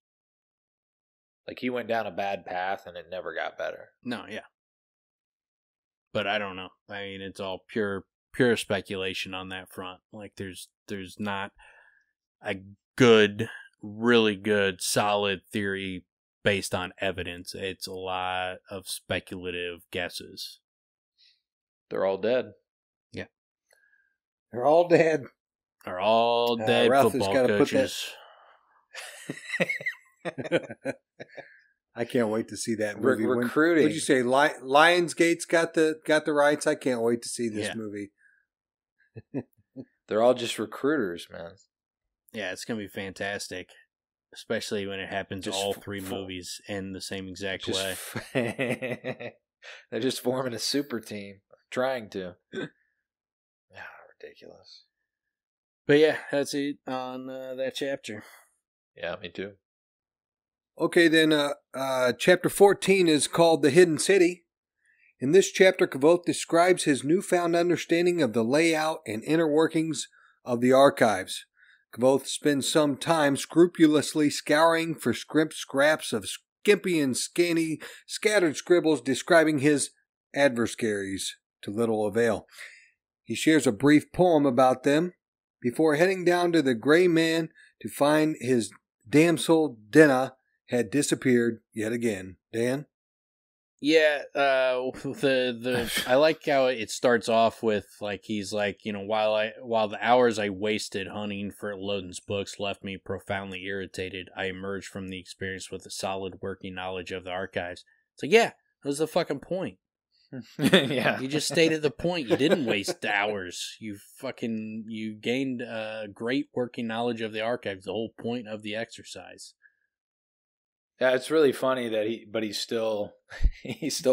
Like, he went down a bad path and it never got better. No, yeah. But I don't know. I mean, it's all pure speculation on that front. Like, there's not a good, really good, solid theory based on evidence. It's a lot of speculative guesses. They're all dead. Yeah. They're all dead. They're all dead Rothfuss football coaches. I can't wait to see that movie. Recruiting. What'd you say? Lionsgate's got the rights. I can't wait to see this movie. They're all just recruiters, man. Yeah, it's gonna be fantastic, especially when it happens Just all three movies in the same exact way. They're just forming a super team, trying to. Ridiculous. But yeah, that's it on that chapter. Yeah, me too. Okay, then chapter 14 is called The Hidden City. In this chapter, Kvothe describes his newfound understanding of the layout and inner workings of the archives. Kvothe spends some time scrupulously scouring for scraps of skimpy and scanty scattered scribbles describing his adversaries to little avail. He shares a brief poem about them before heading down to the Gray Man to find his damsel Denna had disappeared yet again. Dan? Yeah, I like how it starts off with like he's like, you know, while the hours I wasted hunting for Elodin's books left me profoundly irritated, I emerged from the experience with a solid working knowledge of the archives. It's like, yeah, that was the fucking point. Yeah, you just stated the point. You didn't waste hours. You gained great working knowledge of the archives. The whole point of the exercise. Yeah, it's really funny that he's still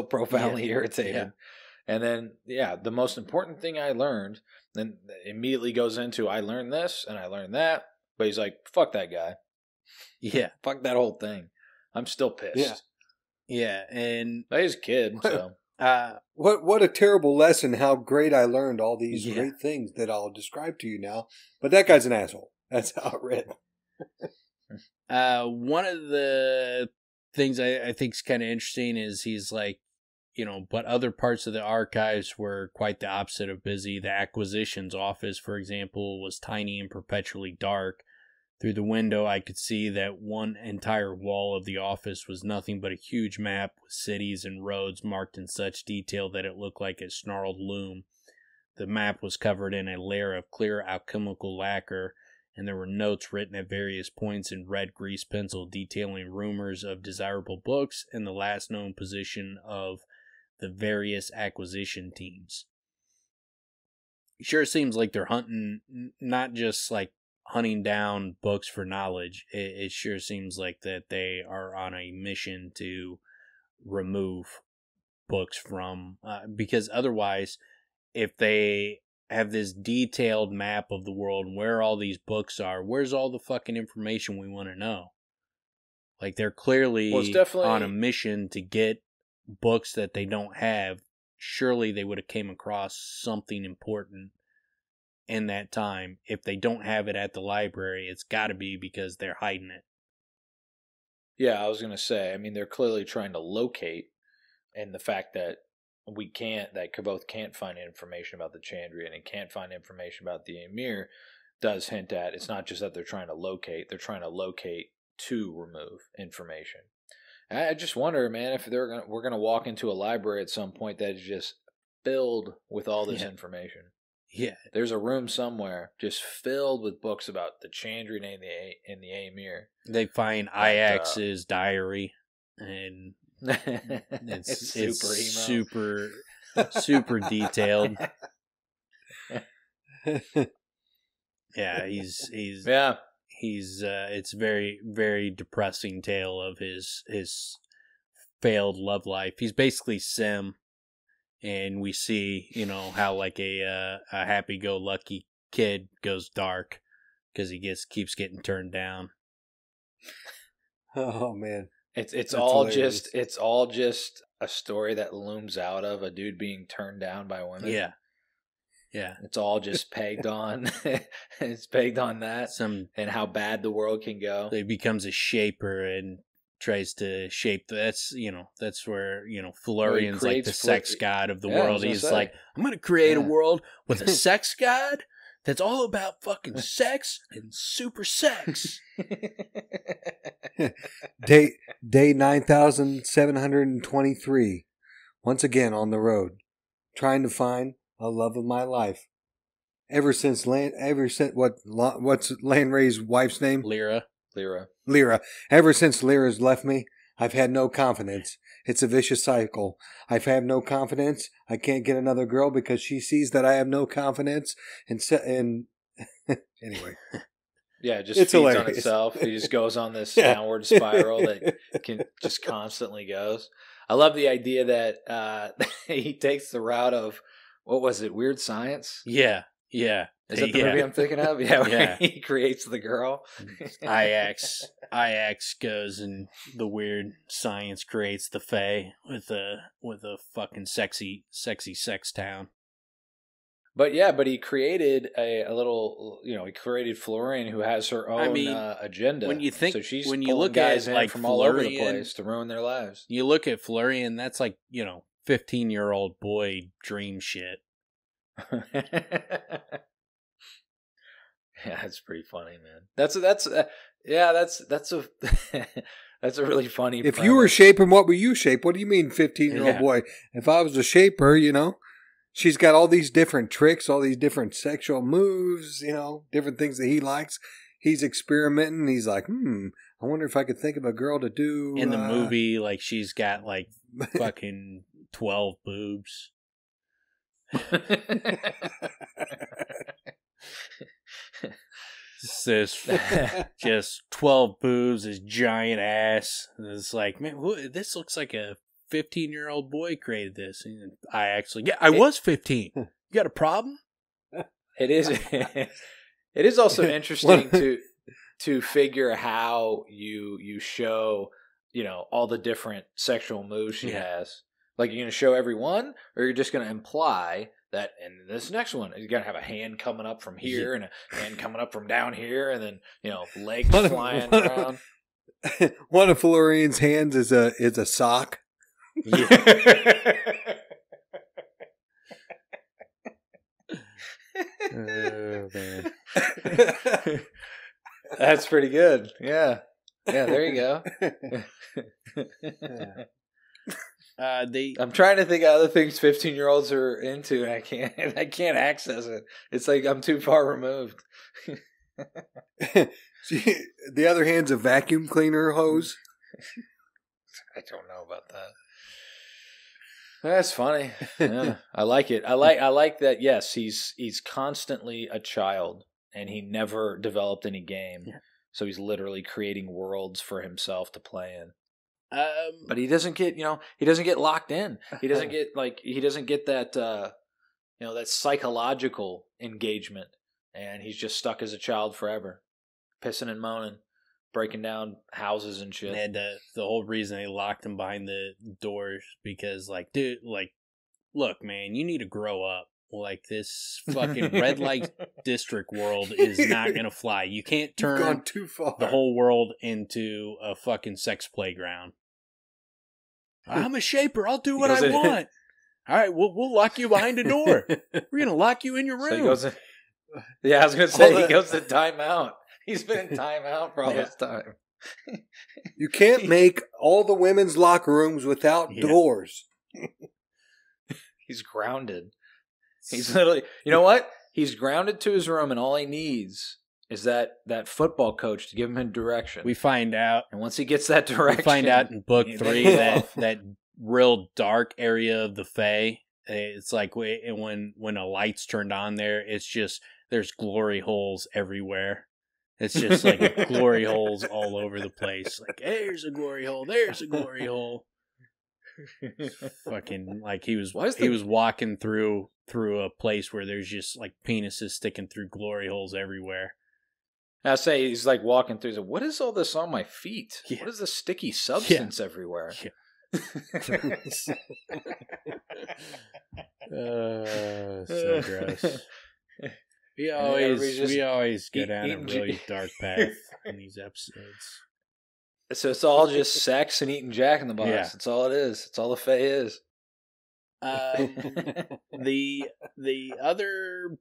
profoundly irritated. Yeah. And then, the most important thing I learned, then immediately goes into, I learned this and I learned that. But he's like, fuck that guy. Yeah. Fuck that whole thing. I'm still pissed. Yeah. And he's a kid, so. What a terrible lesson, how great I learned all these great things that I'll describe to you now. But that guy's an asshole. That's how it read. One of the things I think is kind of interesting is he's like, you know, but other parts of the archives were quite the opposite of busy. The acquisitions office, for example, was tiny and perpetually dark. Through the window, I could see that one entire wall of the office was nothing but a huge map with cities and roads marked in such detail that it looked like a snarled loom. The map was covered in a layer of clear alchemical lacquer, and there were notes written at various points in red grease pencil detailing rumors of desirable books and the last known position of the various acquisition teams. It sure seems like they're hunting, not just like hunting down books for knowledge. It sure seems like that they are on a mission to remove books from, because otherwise, if they have this detailed map of the world and where all these books are, where's all the fucking information we want to know? Like, they're clearly on a mission to get books that they don't have. Surely they would have came across something important in that time. If they don't have it at the library, it's got to be because they're hiding it. Yeah, I was going to say, I mean, they're clearly trying to locate, and the fact that Kvothe can't find information about the Chandrian and can't find information about the Emir does hint at it's not just that they're trying to locate to remove information. I just wonder, man, if we're gonna walk into a library at some point that is just filled with all this information. Yeah, there's a room somewhere just filled with books about the Chandrian and the Emir. They find Iax's diary, and it's super detailed. Yeah, he's it's very, very depressing tale of his failed love life. He's basically Sim, and we see, you know, how like a happy-go-lucky kid goes dark because he keeps getting turned down. Oh man, it's all just a story that looms out of a dude being turned down by women. Yeah. It's all just pegged on. It's pegged on that. And how bad the world can go. He becomes a shaper and tries to shape. That's where, you know, Florian's like the sex god of the world. He's like, I'm going to create a world with a sex god that's all about fucking sex and super sex. Dave day 9,723. Once again on the road, trying to find a love of my life. What's Lanray's wife's name? Lyra. Ever since Lyra's left me, I've had no confidence. It's a vicious cycle. I've had no confidence. I can't get another girl because she sees that I have no confidence. And anyway. Yeah, it just it's feeds hilarious. on itself. It just goes on this downward spiral that can just constantly goes. I love the idea that he takes the route of, what was it, Weird Science? Yeah. Is that the movie I'm thinking of? Yeah. He creates the girl. Iax goes and the Weird Science creates the Fae with a fucking sexy sex town. But he created a little, he created Florian, who has her own agenda. When you think, so she's when you pulling look guys at in like from Florian, all over the place to ruin their lives. You look at Florian, that's like 15-year-old boy dream shit. Yeah, that's pretty funny, man. That's a that's a really funny. If you were shaping, what were you shape? What do you mean, 15-year-old boy? If I was a shaper, she's got all these different tricks, all these different sexual moves, different things that he likes. He's experimenting. He's like, I wonder if I could think of a girl to do in the movie. Like she's got like fucking 12 boobs. Just 12 boobs, this giant ass. And it's like, man, this looks like a 15-year-old boy created this. And I was 15. You got a problem? It is. It is also interesting to figure how you show all the different sexual moves she has. Like, you're going to show every one, or you're just going to imply that in this next one, you're going to have a hand coming up from here and a hand coming up from down here, and then, legs flying around. One of Florian's hands is a sock. Yeah. Oh, man. That's pretty good. Yeah. Yeah, there you go. I'm trying to think of other things 15-year-olds are into, and I can't access it. It's like I'm too far removed. The other hand's a vacuum cleaner hose. I don't know about that. That's funny. Yeah, I like it. I like that. Yes, he's constantly a child, and he never developed any game. Yeah. So he's literally creating worlds for himself to play in. But he doesn't get, he doesn't get locked in. He doesn't get that, that psychological engagement, and he's just stuck as a child forever, pissing and moaning, breaking down houses and shit. And the whole reason they locked him behind the doors because, like, dude, like, look, man, you need to grow up. Like, this fucking red light district world is not gonna fly. You can't turn gone too far. The whole world into a fucking sex playground. I'm a shaper. I'll do what I want. All right, we'll lock you behind a door. We're gonna lock you in your room. So he goes I was gonna say he goes to timeout. He's been in timeout for all this time. You can't make all the women's locker rooms without doors. He's grounded. He's literally, you know what? He's grounded to his room, and all he needs is that football coach to give him a direction. We find out, and once he gets that direction, we find out in book 3 that real dark area of the Fae. It's like when a light's turned on there, it's just there's glory holes everywhere. It's just like glory holes all over the place. Like, hey, there's a glory hole. There's a glory hole. Fucking like he was walking through a place where there's just like penises sticking through glory holes everywhere. I say he's like walking through. What is all this on my feet? Yeah. What is this sticky substance everywhere? Yeah. So gross. We always go down a really dark path in these episodes. So it's all just sex and eating Jack in the Box. Yeah. That's all it is. It's all the Fae is. The other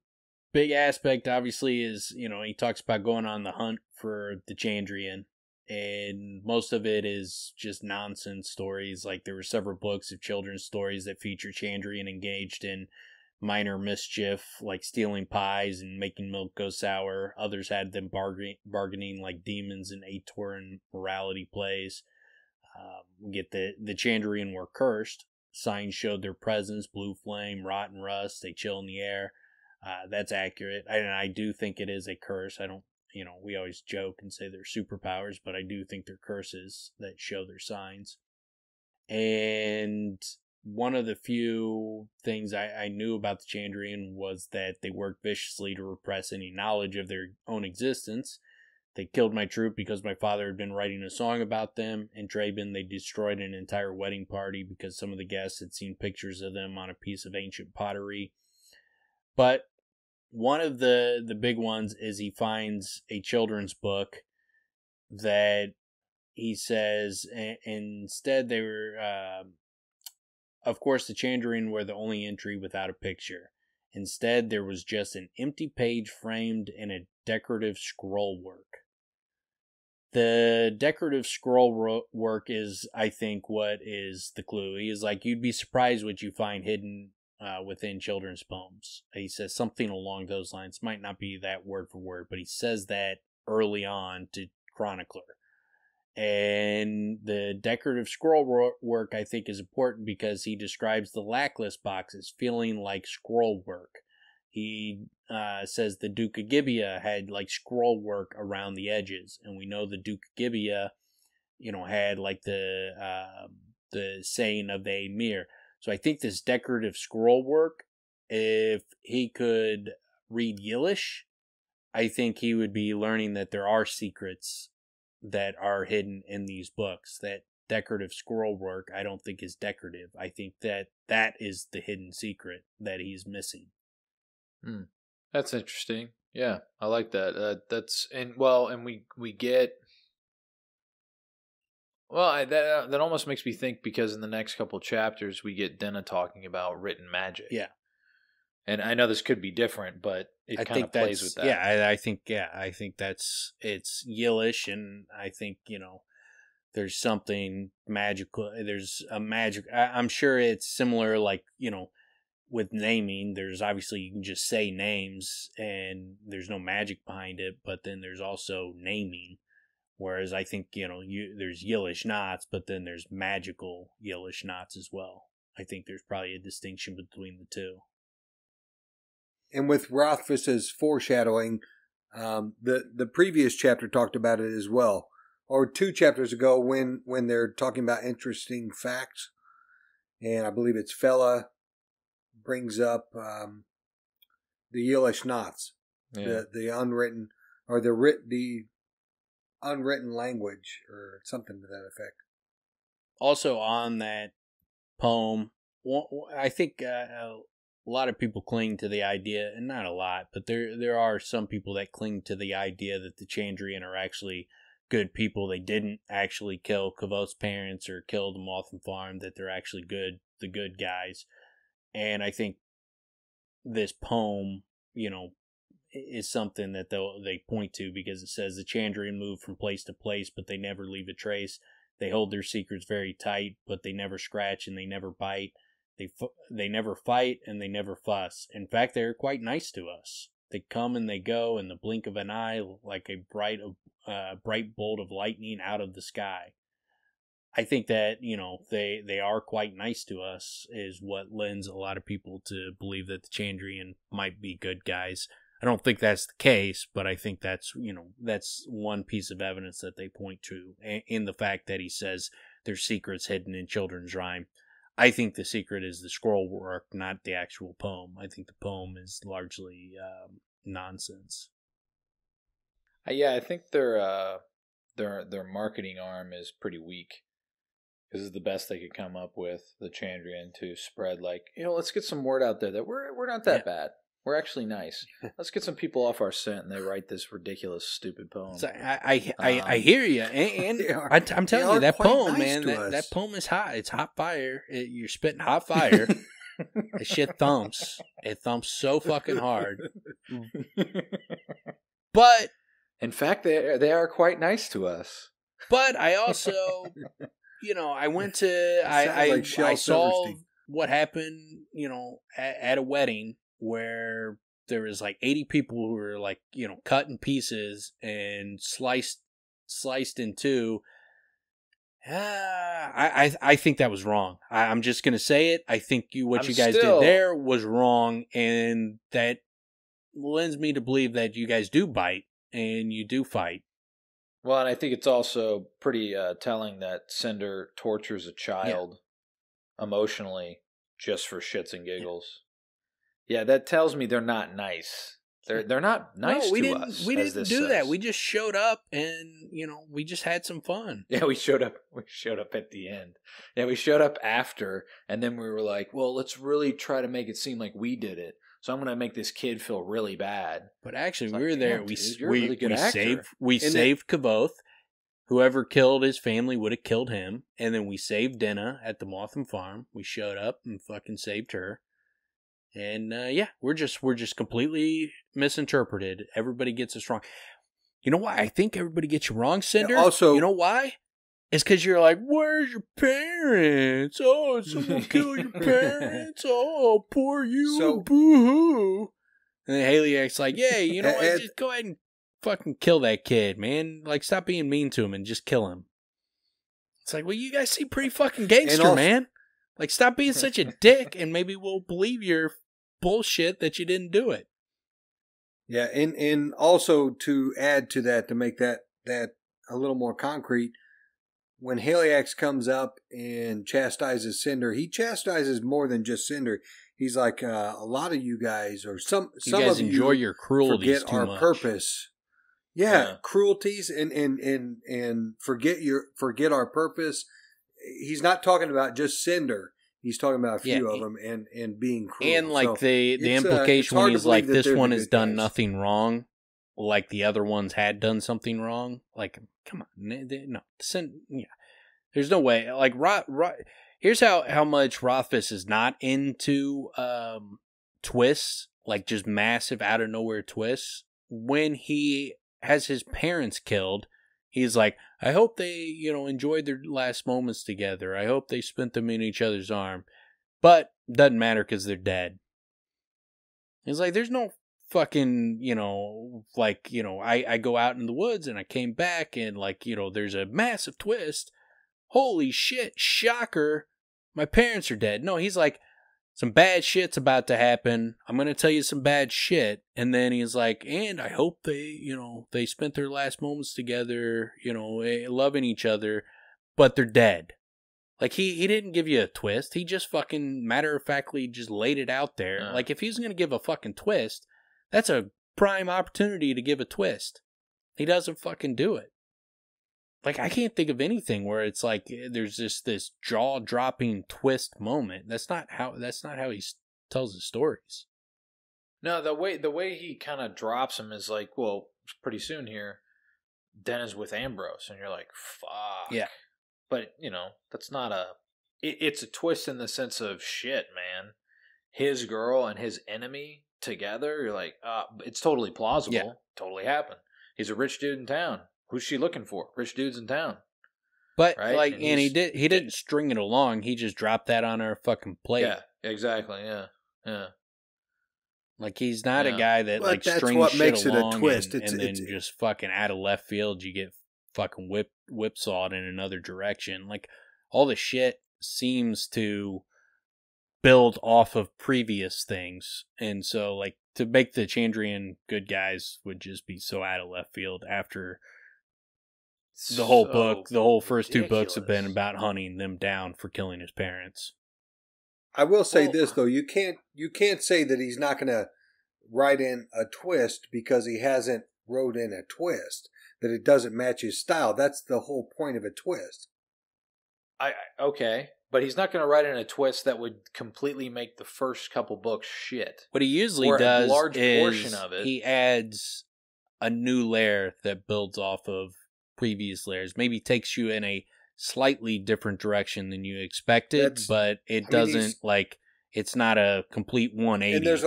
big aspect, obviously, is he talks about going on the hunt for the Chandrian, and most of it is just nonsense stories. Like, there were several books of children's stories that feature Chandrian engaged in minor mischief, like stealing pies and making milk go sour. Others had them bargaining like demons in Aetoran morality plays. We get the Chandrian were cursed. Signs showed their presence: blue flame, rotten rust, they chill in the air. That's accurate. I do think it is a curse. I don't, we always joke and say they're superpowers, but I do think they're curses that show their signs. And one of the few things I knew about the Chandrian was that they worked viciously to repress any knowledge of their own existence. They killed my troop because my father had been writing a song about them. In Draben, they destroyed an entire wedding party because some of the guests had seen pictures of them on a piece of ancient pottery. But one of the big ones is he finds a children's book that he says instead they were, of course, the Chandrian were the only entry without a picture. Instead, there was just an empty page framed in a decorative scroll work. The decorative scroll work is, I think, what is the clue. He is like, you'd be surprised what you find hidden within children's poems. He says something along those lines. Might not be that word for word, but he says that early on to Chronicler. And the decorative scroll work, I think, is important because he describes the lackless boxes feeling like scroll work. He says the Duke of Gibeah had like scroll work around the edges, and we know the Duke of Gibeah, had like the saying of the Emir. So I think this decorative scroll work, if he could read Yillish, I think he would be learning that there are secrets that are hidden in these books. That decorative scroll work, I don't think is decorative. I think that is the hidden secret that he's missing. That's interesting. Yeah, I like that. And we get. Well, that almost makes me think, because in the next couple chapters we get Denna talking about written magic. Yeah, and I know this could be different, but it kind of plays with that. Yeah, I think it's Yillish, and I think there's something magical. There's a magic. I'm sure it's similar, like with naming. There's obviously, you can just say names and there's no magic behind it, but then there's also naming. Whereas I think, there's Yillish knots, but then there's magical Yillish knots as well. I think there's probably a distinction between the two. And with Rothfuss's foreshadowing, the previous chapter talked about it as well. Or 2 chapters ago when they're talking about interesting facts. And I believe it's Fella brings up the Yillish knots. Yeah. The unwritten, or the unwritten language, or something to that effect. Also on that poem, I think a lot of people cling to the idea, and not a lot, but there are some people that cling to the idea that the Chandrian are actually good people. They didn't actually kill Kavoth's parents or kill the Mothman farm, that they're actually the good guys. And I think this poem, is something that they point to, because it says the Chandrian move from place to place, but they never leave a trace. They hold their secrets very tight, but they never scratch and they never bite. They never fight and they never fuss. In fact, they're quite nice to us. They come and they go in the blink of an eye, like a bright bolt of lightning out of the sky. I think that, they are quite nice to us, is what lends a lot of people to believe that the Chandrian might be good guys. I don't think that's the case, but I think that's one piece of evidence that they point to in the fact that he says there's secrets hidden in children's rhyme. I think the secret is the scroll work, not the actual poem. I think the poem is largely nonsense. Yeah, I think their marketing arm is pretty weak. This is the best they could come up with, the Chandrian, to spread let's get some word out there that we're not that bad. We're actually nice. Let's get some people off our scent, and they write this ridiculous, stupid poem. So I hear you, and I'm telling you, that poem, nice, man, that poem is hot. It's hot fire. You're spitting hot fire. That shit thumps. It thumps so fucking hard. But in fact, they are quite nice to us. But I also, I went to, I saw what happened, at a wedding where there was like 80 people who were like, cut in pieces and sliced in two. I think that was wrong. I'm just going to say it. I think what you guys did there was wrong, and that lends me to believe that you guys do bite and you do fight. Well, and I think it's also pretty telling that Cinder tortures a child emotionally just for shits and giggles. Yeah, that tells me they're not nice. They're not nice to us. We didn't do that. We just showed up and, we just had some fun. Yeah, we showed up. We showed up at the end. Yeah, we showed up after, and then we were like, well, let's really try to make it seem like we did it. So I'm going to make this kid feel really bad. But actually, we were there. We saved Kavoth. Whoever killed his family would have killed him. And then we saved Dinah at the Motham Farm. We showed up and fucking saved her. And we're just completely misinterpreted. Everybody gets us wrong. You know why I think everybody gets you wrong, Cinder? Also, you know why? It's because you're like, where's your parents? Oh, someone killed your parents? Oh, poor you, boo-hoo. And then Haliak's like, yeah, you know what? Just go ahead and fucking kill that kid, man. Like, stop being mean to him and just kill him. It's like, well, you guys seem pretty fucking gangster, man. Like, stop being such a dick, and maybe we'll believe your bullshit that you didn't do it. Yeah, and also to add to that, to make that a little more concrete, when Haliax comes up and chastises Cinder, he chastises more than just Cinder. He's like, a lot of you guys, or some guys of enjoy your cruelties forget our purpose. Yeah, cruelties and forget our purpose. He's not talking about just Cinder. He's talking about a few of them and being cruel. And like the implication when he's like, this one has done nothing wrong, like the other ones had done something wrong. Like, come on, no, there's no way. Like, here's how much Rothfuss is not into twists, like just massive out of nowhere twists. When he has his parents killed, he's like, I hope they, enjoyed their last moments together. I hope they spent them in each other's arm. But doesn't matter because they're dead. He's like, there's no fucking, I go out in the woods and I came back and there's a massive twist. Holy shit, shocker. My parents are dead. No, he's like, some bad shit's about to happen. I'm going to tell you some bad shit. And then he's like, and I hope they spent their last moments together, loving each other, but they're dead. Like, he didn't give you a twist. He just fucking matter-of-factly just laid it out there. Like, if he's going to give a fucking twist, that's a prime opportunity to give a twist. He doesn't fucking do it. Like, I can't think of anything where it's like there's just this jaw-dropping twist moment. That's not how he tells his stories. No, the way he kind of drops him is like, well, pretty soon here, Denna's with Ambrose, and you're like, fuck. Yeah. But, that's not it's a twist in the sense of, shit, man. His girl and his enemy together, you're like, it's totally plausible. Yeah. Totally happened. He's a rich dude in town. Who's she looking for? Rich dudes in town. But, right? and he didn't string it along. He just dropped that on our fucking plate. Yeah, exactly, yeah. Like, he's not a guy that, strings shit along and then just fucking out of left field, you get fucking whipsawed in another direction. Like, all the shit seems to build off of previous things. And so, like, to make the Chandrian good guys would just be so out of left field after the whole book. The whole first two books have been about hunting them down for killing his parents. I will say this, though. You can't say that he's not going to write in a twist because he hasn't wrote in a twist, that it doesn't match his style. That's the whole point of a twist. Okay. But he's not going to write in a twist that would completely make the first couple books shit. What he usually does is he adds a new layer that builds off of previous layers. Maybe takes you in a slightly different direction than you expected, but it doesn't, it's not a complete 180. And there's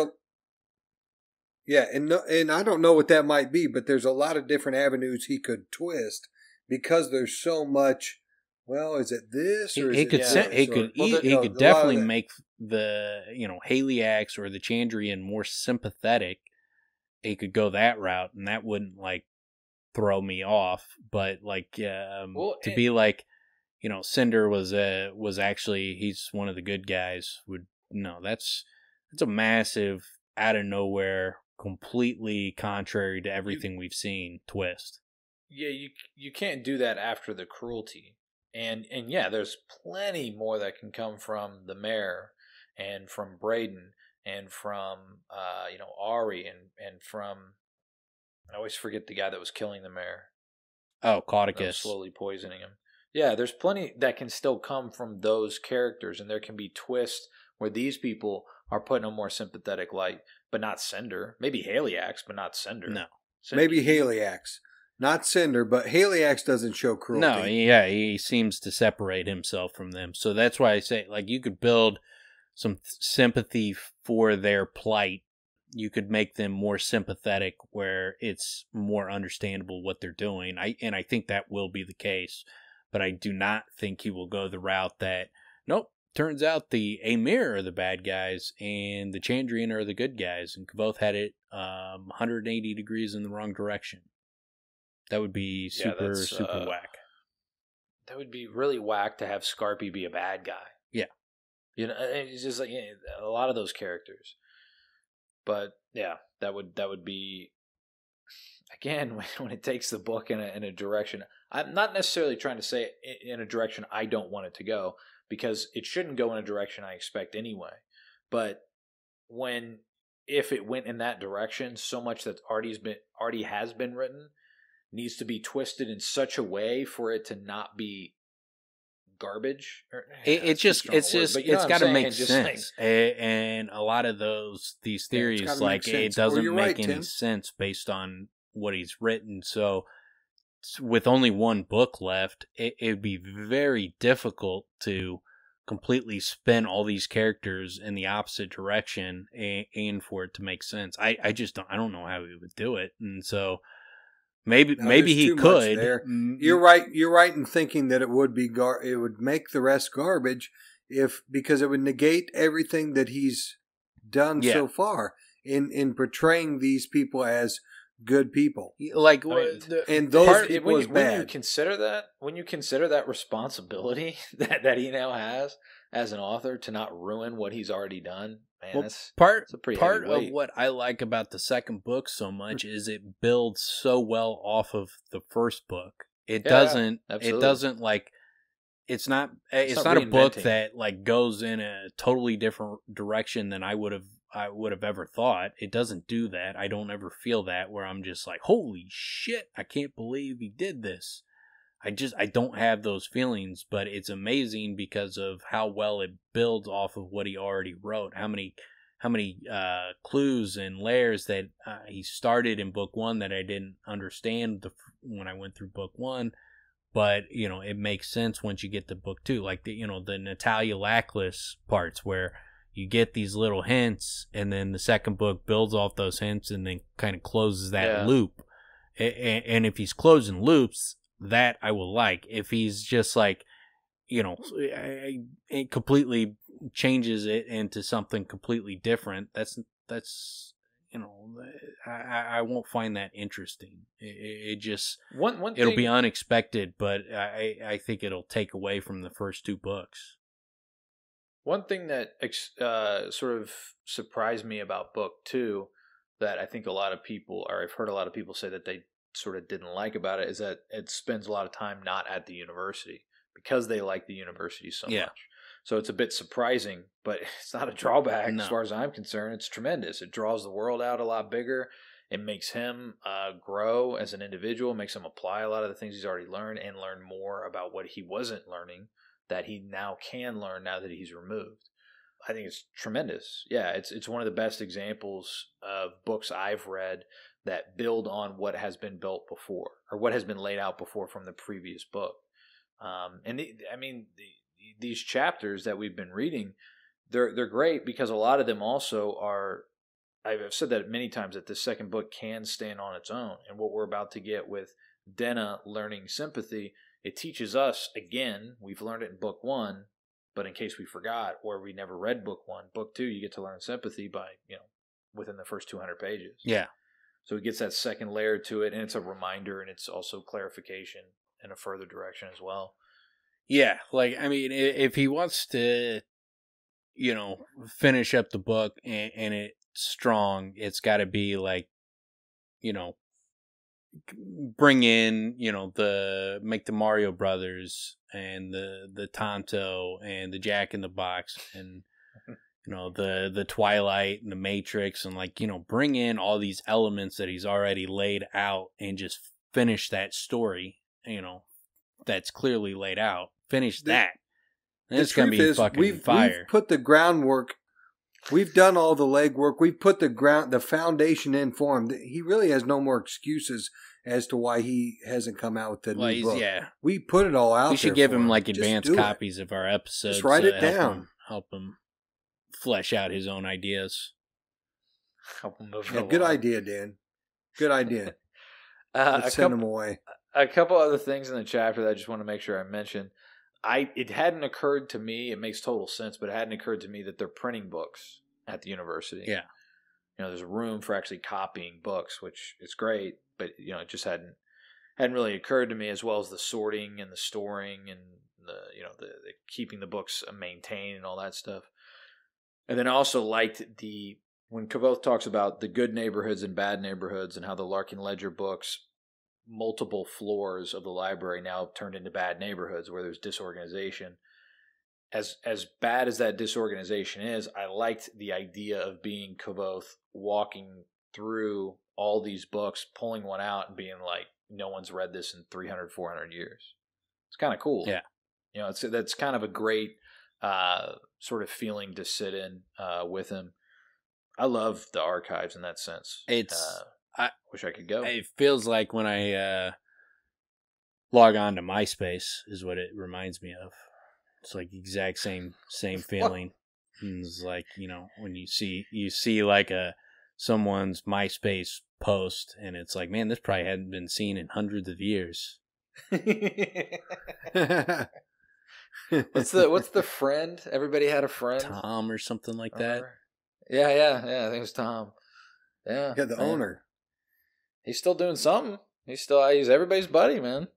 and I don't know what that might be, but there's a lot of different avenues he could twist because there's so much. Well, is it this or is it this? He could definitely make the Haliax or the Chandrian more sympathetic. He could go that route, and that wouldn't like throw me off. But like to be like, Cinder was actually he's one of the good guys. That's a massive out of nowhere, completely contrary to everything we've seen twist. Yeah, you can't do that after the cruelty. And yeah, there's plenty more that can come from the mayor and from Braden and from Auri and from, I always forget the guy that was killing the mayor. Oh, Caudicus. Slowly poisoning him. Yeah, there's plenty that can still come from those characters, and there can be twists where these people are put in a more sympathetic light, but not Cinder. Maybe Haliax, but not Cinder. No. Maybe Haliax. Not Cinder, but Haliax doesn't show cruelty. No, yeah, he seems to separate himself from them. So that's why I say, like, you could build some sympathy for their plight. You could make them more sympathetic where it's more understandable what they're doing. I think that will be the case. But I do not think he will go the route that, nope, turns out the Amir are the bad guys and the Chandrian are the good guys and both had it 180 degrees in the wrong direction. That would be super whack. That would be really whack to have Scarpy be a bad guy. Yeah. It's just like a lot of those characters. But yeah, that would be, again, when it takes the book in a direction. I'm not necessarily trying to say in a direction I don't want it to go, because it shouldn't go in a direction I expect anyway. But if it went in that direction, so much that already has been written needs to be twisted in such a way for it to not be garbage. It's got to make sense. And a lot of these theories, it doesn't make any sense based on what he's written. So with only one book left, it'd be very difficult to completely spin all these characters in the opposite direction and for it to make sense. I don't know how he would do it. And so maybe he could. You're right. You're right in thinking that it would be it would make the rest garbage because it would negate everything that he's done so far in portraying these people as good people. Like, and those people when is bad. When you consider that responsibility that he now has as an author to not ruin what he's already done. Man, that's a pretty part heavy weight. of what I like about the second book so much is it builds so well off of the first book. It's not a book that like goes in a totally different direction than I would have ever thought. It doesn't do that. I don't ever feel that where I'm just like, holy shit, I can't believe he did this. I don't have those feelings, but it's amazing because of how well it builds off of what he already wrote. How many clues and layers that he started in book one that I didn't understand when I went through book one, but it makes sense once you get to book two, like the Natalia Lackless parts where you get these little hints, and then the second book builds off those hints and then kind of closes that loop. And if he's closing loops, that I will like. If he's just like, it completely changes it into something completely different, that's I won't find that interesting. It just it'll be unexpected, but I think it'll take away from the first two books. One thing that sort of surprised me about book two that I think a lot of people, or I've heard a lot of people say that they sort of didn't like about it, is that it spends a lot of time not at the university because they like the university so much. So it's a bit surprising, but it's not a drawback as far as I'm concerned. It's tremendous. It draws the world out a lot bigger. It makes him grow as an individual, makes him apply a lot of the things he's already learned and learn more about what he wasn't learning that he now can learn now that he's removed. I think it's tremendous. Yeah, it's one of the best examples of books I've read that build on what has been built before or what has been laid out before from the previous book. These chapters that we've been reading, they're great because a lot of them also are, I've said that many times, that this second book can stand on its own. And what we're about to get with Denna learning sympathy, it teaches us, again, we've learned it in book 1, but in case we forgot or we never read book 1, book 2, you get to learn sympathy by, within the first 200 pages. Yeah. So it gets that second layer to it, and it's a reminder, and it's also clarification in a further direction as well. Yeah, like, I mean, if he wants to, finish up the book and it's strong, it's got to be like, bring in, make the Mario Brothers and the Tonto and the Jack in the Box and, the Twilight and the Matrix and bring in all these elements that he's already laid out and just finish that story, that's clearly laid out. Finish that. And it's going to be fucking fire. We've put the groundwork. We've done all the legwork. We've put the foundation in for him. He really has no more excuses as to why he hasn't come out with the new book. Yeah. We put it all out. We should give him advanced copies of our episodes. Just write it down. Help him flesh out his own ideas. Help him move good idea, Dan. Good idea. Let's send him away. A couple other things in the chapter that I just want to make sure I mention. It hadn't occurred to me, it makes total sense, but it hadn't occurred to me that they're printing books at the university. Yeah. There's room for actually copying books, which is great, but it just hadn't really occurred to me, as well as the sorting and the storing and the keeping the books maintained and all that stuff. And then I also liked when Kvothe talks about the good neighborhoods and bad neighborhoods and how the Larkin Ledger books, multiple floors of the library now turned into bad neighborhoods where there's disorganization. As bad as that disorganization is, I liked the idea of being Kvothe walking through all these books, pulling one out and being like, no one's read this in 300, 400 years. It's kind of cool. Yeah. That's kind of a great sort of feeling to sit in with him. I love the archives in that sense. I wish I could go. It feels like when I log on to MySpace is what it reminds me of. It's like the exact same feeling. It's like, when you see like someone's MySpace post and it's like, man, this probably hadn't been seen in hundreds of years. What's the friend? Everybody had a friend. Tom or something like that. Yeah. I think it was Tom. Yeah. Yeah, the owner. He's still doing something. He's everybody's buddy, man.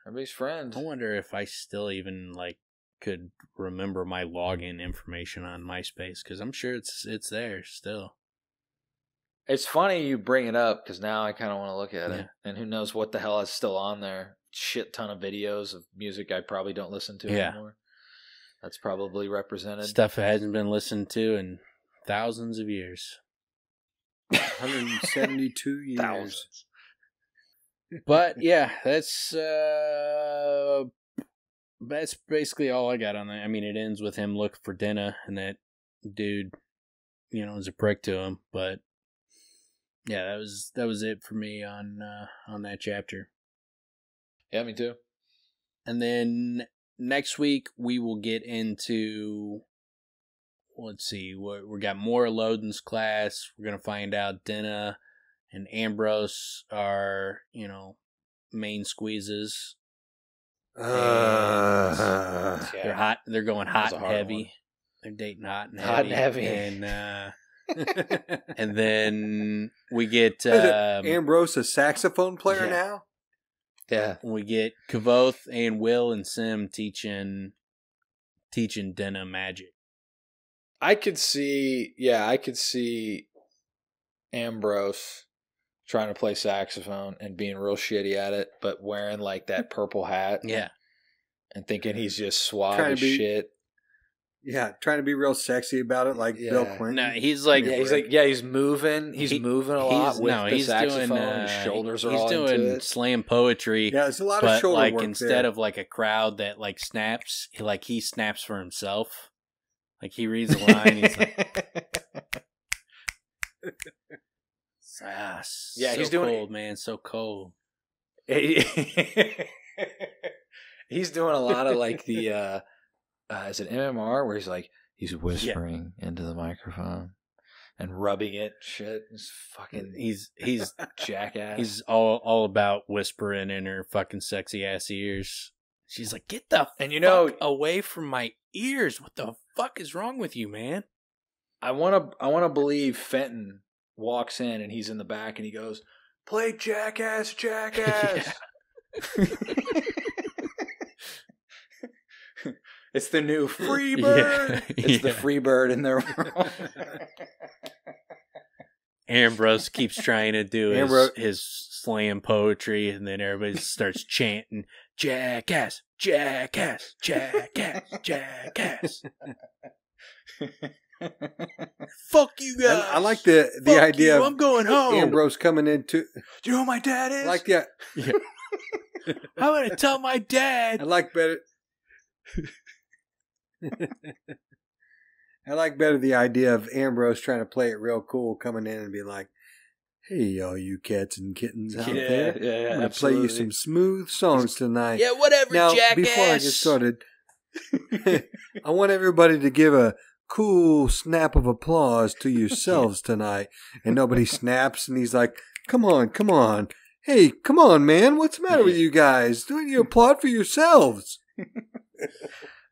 Everybody's friend. I wonder if I still even could remember my login information on MySpace, because I'm sure it's there still. It's funny you bring it up, because now I kind of want to look at it. And who knows what the hell is still on there. Shit ton of videos of music I probably don't listen to anymore. That's probably represented. Stuff that hasn't been listened to in thousands of years. 172 years. Thousands. But yeah, that's basically all I got on that. I mean, it ends with him looking for Denna, and that dude, is a prick to him. But yeah, that was it for me on that chapter. Yeah, me too. And then next week we will get into, let's see, we got more Elodin's class. We're gonna find out Denna and Ambrose are, main squeezes. They're hot. They're going hot and heavy. One. They're dating hot and heavy. And and then we get Ambrose, a saxophone player now. Yeah. We get Kvothe and Will and Sim teaching Denna magic. I could see Ambrose trying to play saxophone and being real shitty at it, but wearing that purple hat. Yeah. And thinking he's just suave as shit. Yeah, trying to be real sexy about it, like Bill Clinton. No, he's moving. He's moving a lot with the saxophone. His shoulders are all into it. He's doing slam poetry. Yeah, there's a lot of shoulder work instead there. of a crowd that snaps, he snaps for himself. He reads a line, he's like... he's doing cold, man. So cold. He's doing a lot of is it MMR where he's whispering into the microphone, and rubbing it. Shit, he's jackass. He's all about whispering in her fucking sexy ass ears. She's like, "Get the fuck away from my ears! What the fuck is wrong with you, man?" I wanna believe Fenton walks in and he's in the back and he goes, "Play jackass, jackass." It's the new Freebird. Yeah. It's the Freebird in their world. Ambrose keeps trying to do his slam poetry, and then everybody starts chanting, "Jackass, jackass, jackass, jackass." Fuck you guys. I like the idea of I'm going home. Ambrose coming into. Do you know who my dad is? I like that. Yeah. I'm going to tell my dad. I like better the idea of Ambrose trying to play it real cool, coming in and be like, "Hey, all you cats and kittens out there. I'm going to play you some smooth songs tonight." Yeah, whatever, now, jackass. Before I get started, I want everybody to give a cool snap of applause to yourselves tonight. And nobody snaps, and he's like, come on. Hey, come on, man. What's the matter with you guys? Don't you applaud for yourselves?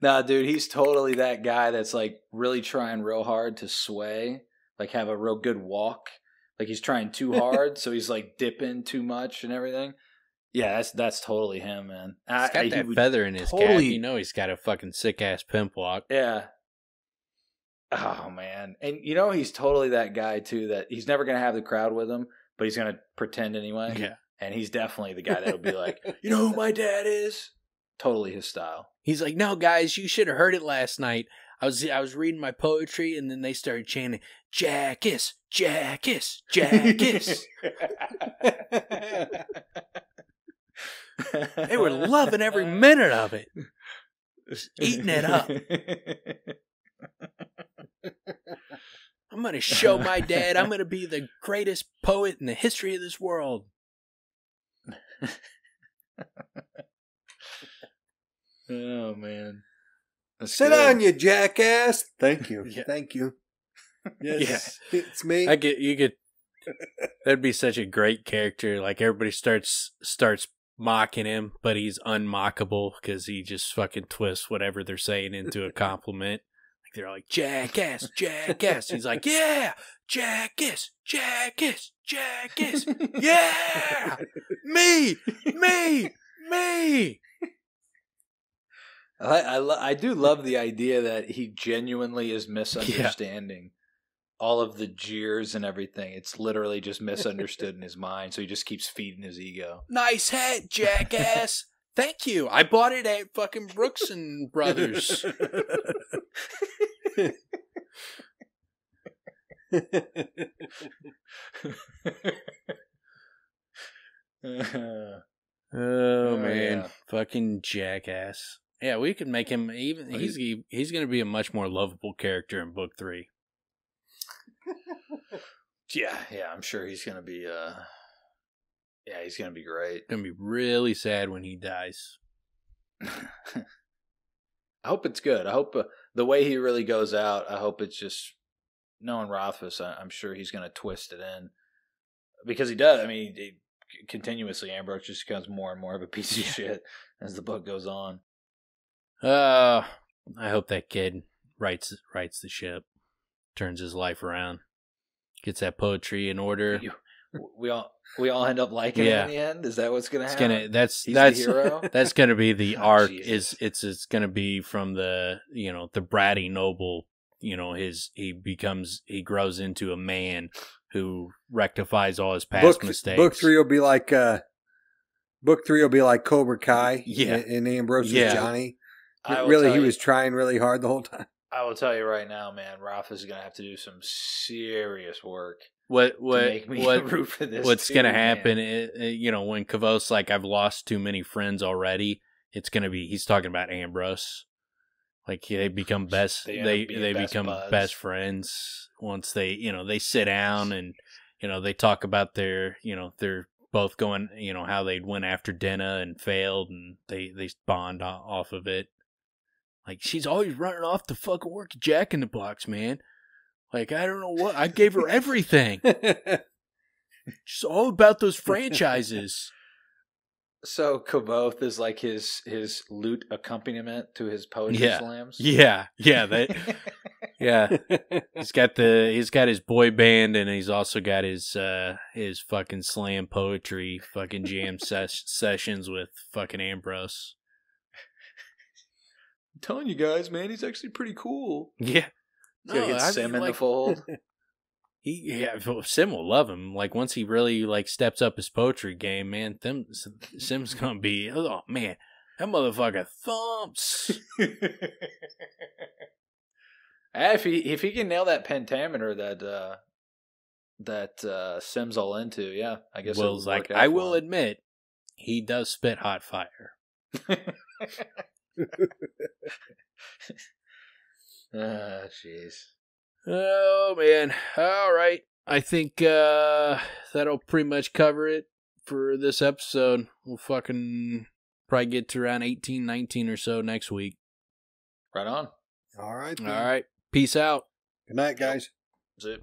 Nah, dude, he's totally that guy that's like really trying real hard to sway, like have a real good walk. Like he's trying too hard, so he's like dipping too much and everything. Yeah, that's totally him, man. He's got that feather in his cap. You know he's got a fucking sick-ass pimp walk. Yeah. Oh, man. And you know he's totally that guy, too, that he's never going to have the crowd with him, but he's going to pretend anyway. Yeah. And he's definitely the guy that would be like, "You know who my dad is?" Totally his style. He's like, "No, guys, you should have heard it last night. I was reading my poetry, and then they started chanting, 'Jackass, jackass, jackass.'" They were loving every minute of it. Just eating it up. I'm going to show my dad I'm going to be the greatest poet in the history of this world. Oh, man. Sit down, you jackass. Thank you. Yeah. Thank you. Yes, yeah. It's me. That'd be such a great character. Like everybody starts mocking him, but he's unmockable because he just fucking twists whatever they're saying into a compliment. Like they're like, "Jackass, jackass." He's like, "Yeah, jackass, jackass, jackass. Yeah, me. I do love the idea that he genuinely is misunderstanding all of the jeers and everything. It's literally just misunderstood in his mind, so he just keeps feeding his ego. "Nice hat, jackass." "Thank you. I bought it at fucking Brooks and Brothers." Oh man, yeah. Fucking jackass. Yeah, we could make him even. He's going to be a much more lovable character in book 3. Yeah, I'm sure he's going to be. He's going to be great. Going to be really sad when he dies. I hope it's good. I hope the way he really goes out. I hope it's just knowing Rothfuss. I'm sure he's going to twist it in because he does. I mean, continuously Ambrose just becomes more and more of a piece of shit as the book goes on. I hope that kid rights the ship, turns his life around, gets that poetry in order. We all end up liking it in the end. Is that what's gonna happen? That's the hero? That's gonna be the arc. Jesus. It's gonna be from the the bratty noble. He grows into a man who rectifies all his past mistakes. Book 3 will be like Cobra Kai. Yeah, and Ambrose is Johnny. He was trying really hard the whole time. I will tell you right now, man, Rothfuss is going to have to do some serious work. Root for this. What's going to happen? When Kavos like, "I've lost too many friends already," it's going to be he's talking about Ambrose. Like they become best. They become best friends once they sit down and they talk about their they're both going how they went after Denna and failed and they bond off of it. Like, she's always running off to fucking work at Jack in the Box, man. Like, I don't know what. I gave her everything. She's all about those franchises. So Kaboth is like his lute accompaniment to his poetry slams. Yeah. Yeah. He's got his boy band, and he's also got his fucking slam poetry fucking jam sessions with fucking Ambrose. I'm telling you guys, man, he's actually pretty cool. Yeah. He's gotta get Sim in the fold. Sim will love him. Like, once he really like steps up his poetry game, man, Sim's gonna be, oh man, that motherfucker thumps. If he can nail that pentameter that Sim's all into, yeah, I guess. Will's like, I will admit, he does spit hot fire. Jeez. Oh man. All right. I think that'll pretty much cover it for this episode. We'll fucking probably get to around 18, 19 or so next week. Right on. All right. All right. Peace out. Good night, guys. That's it.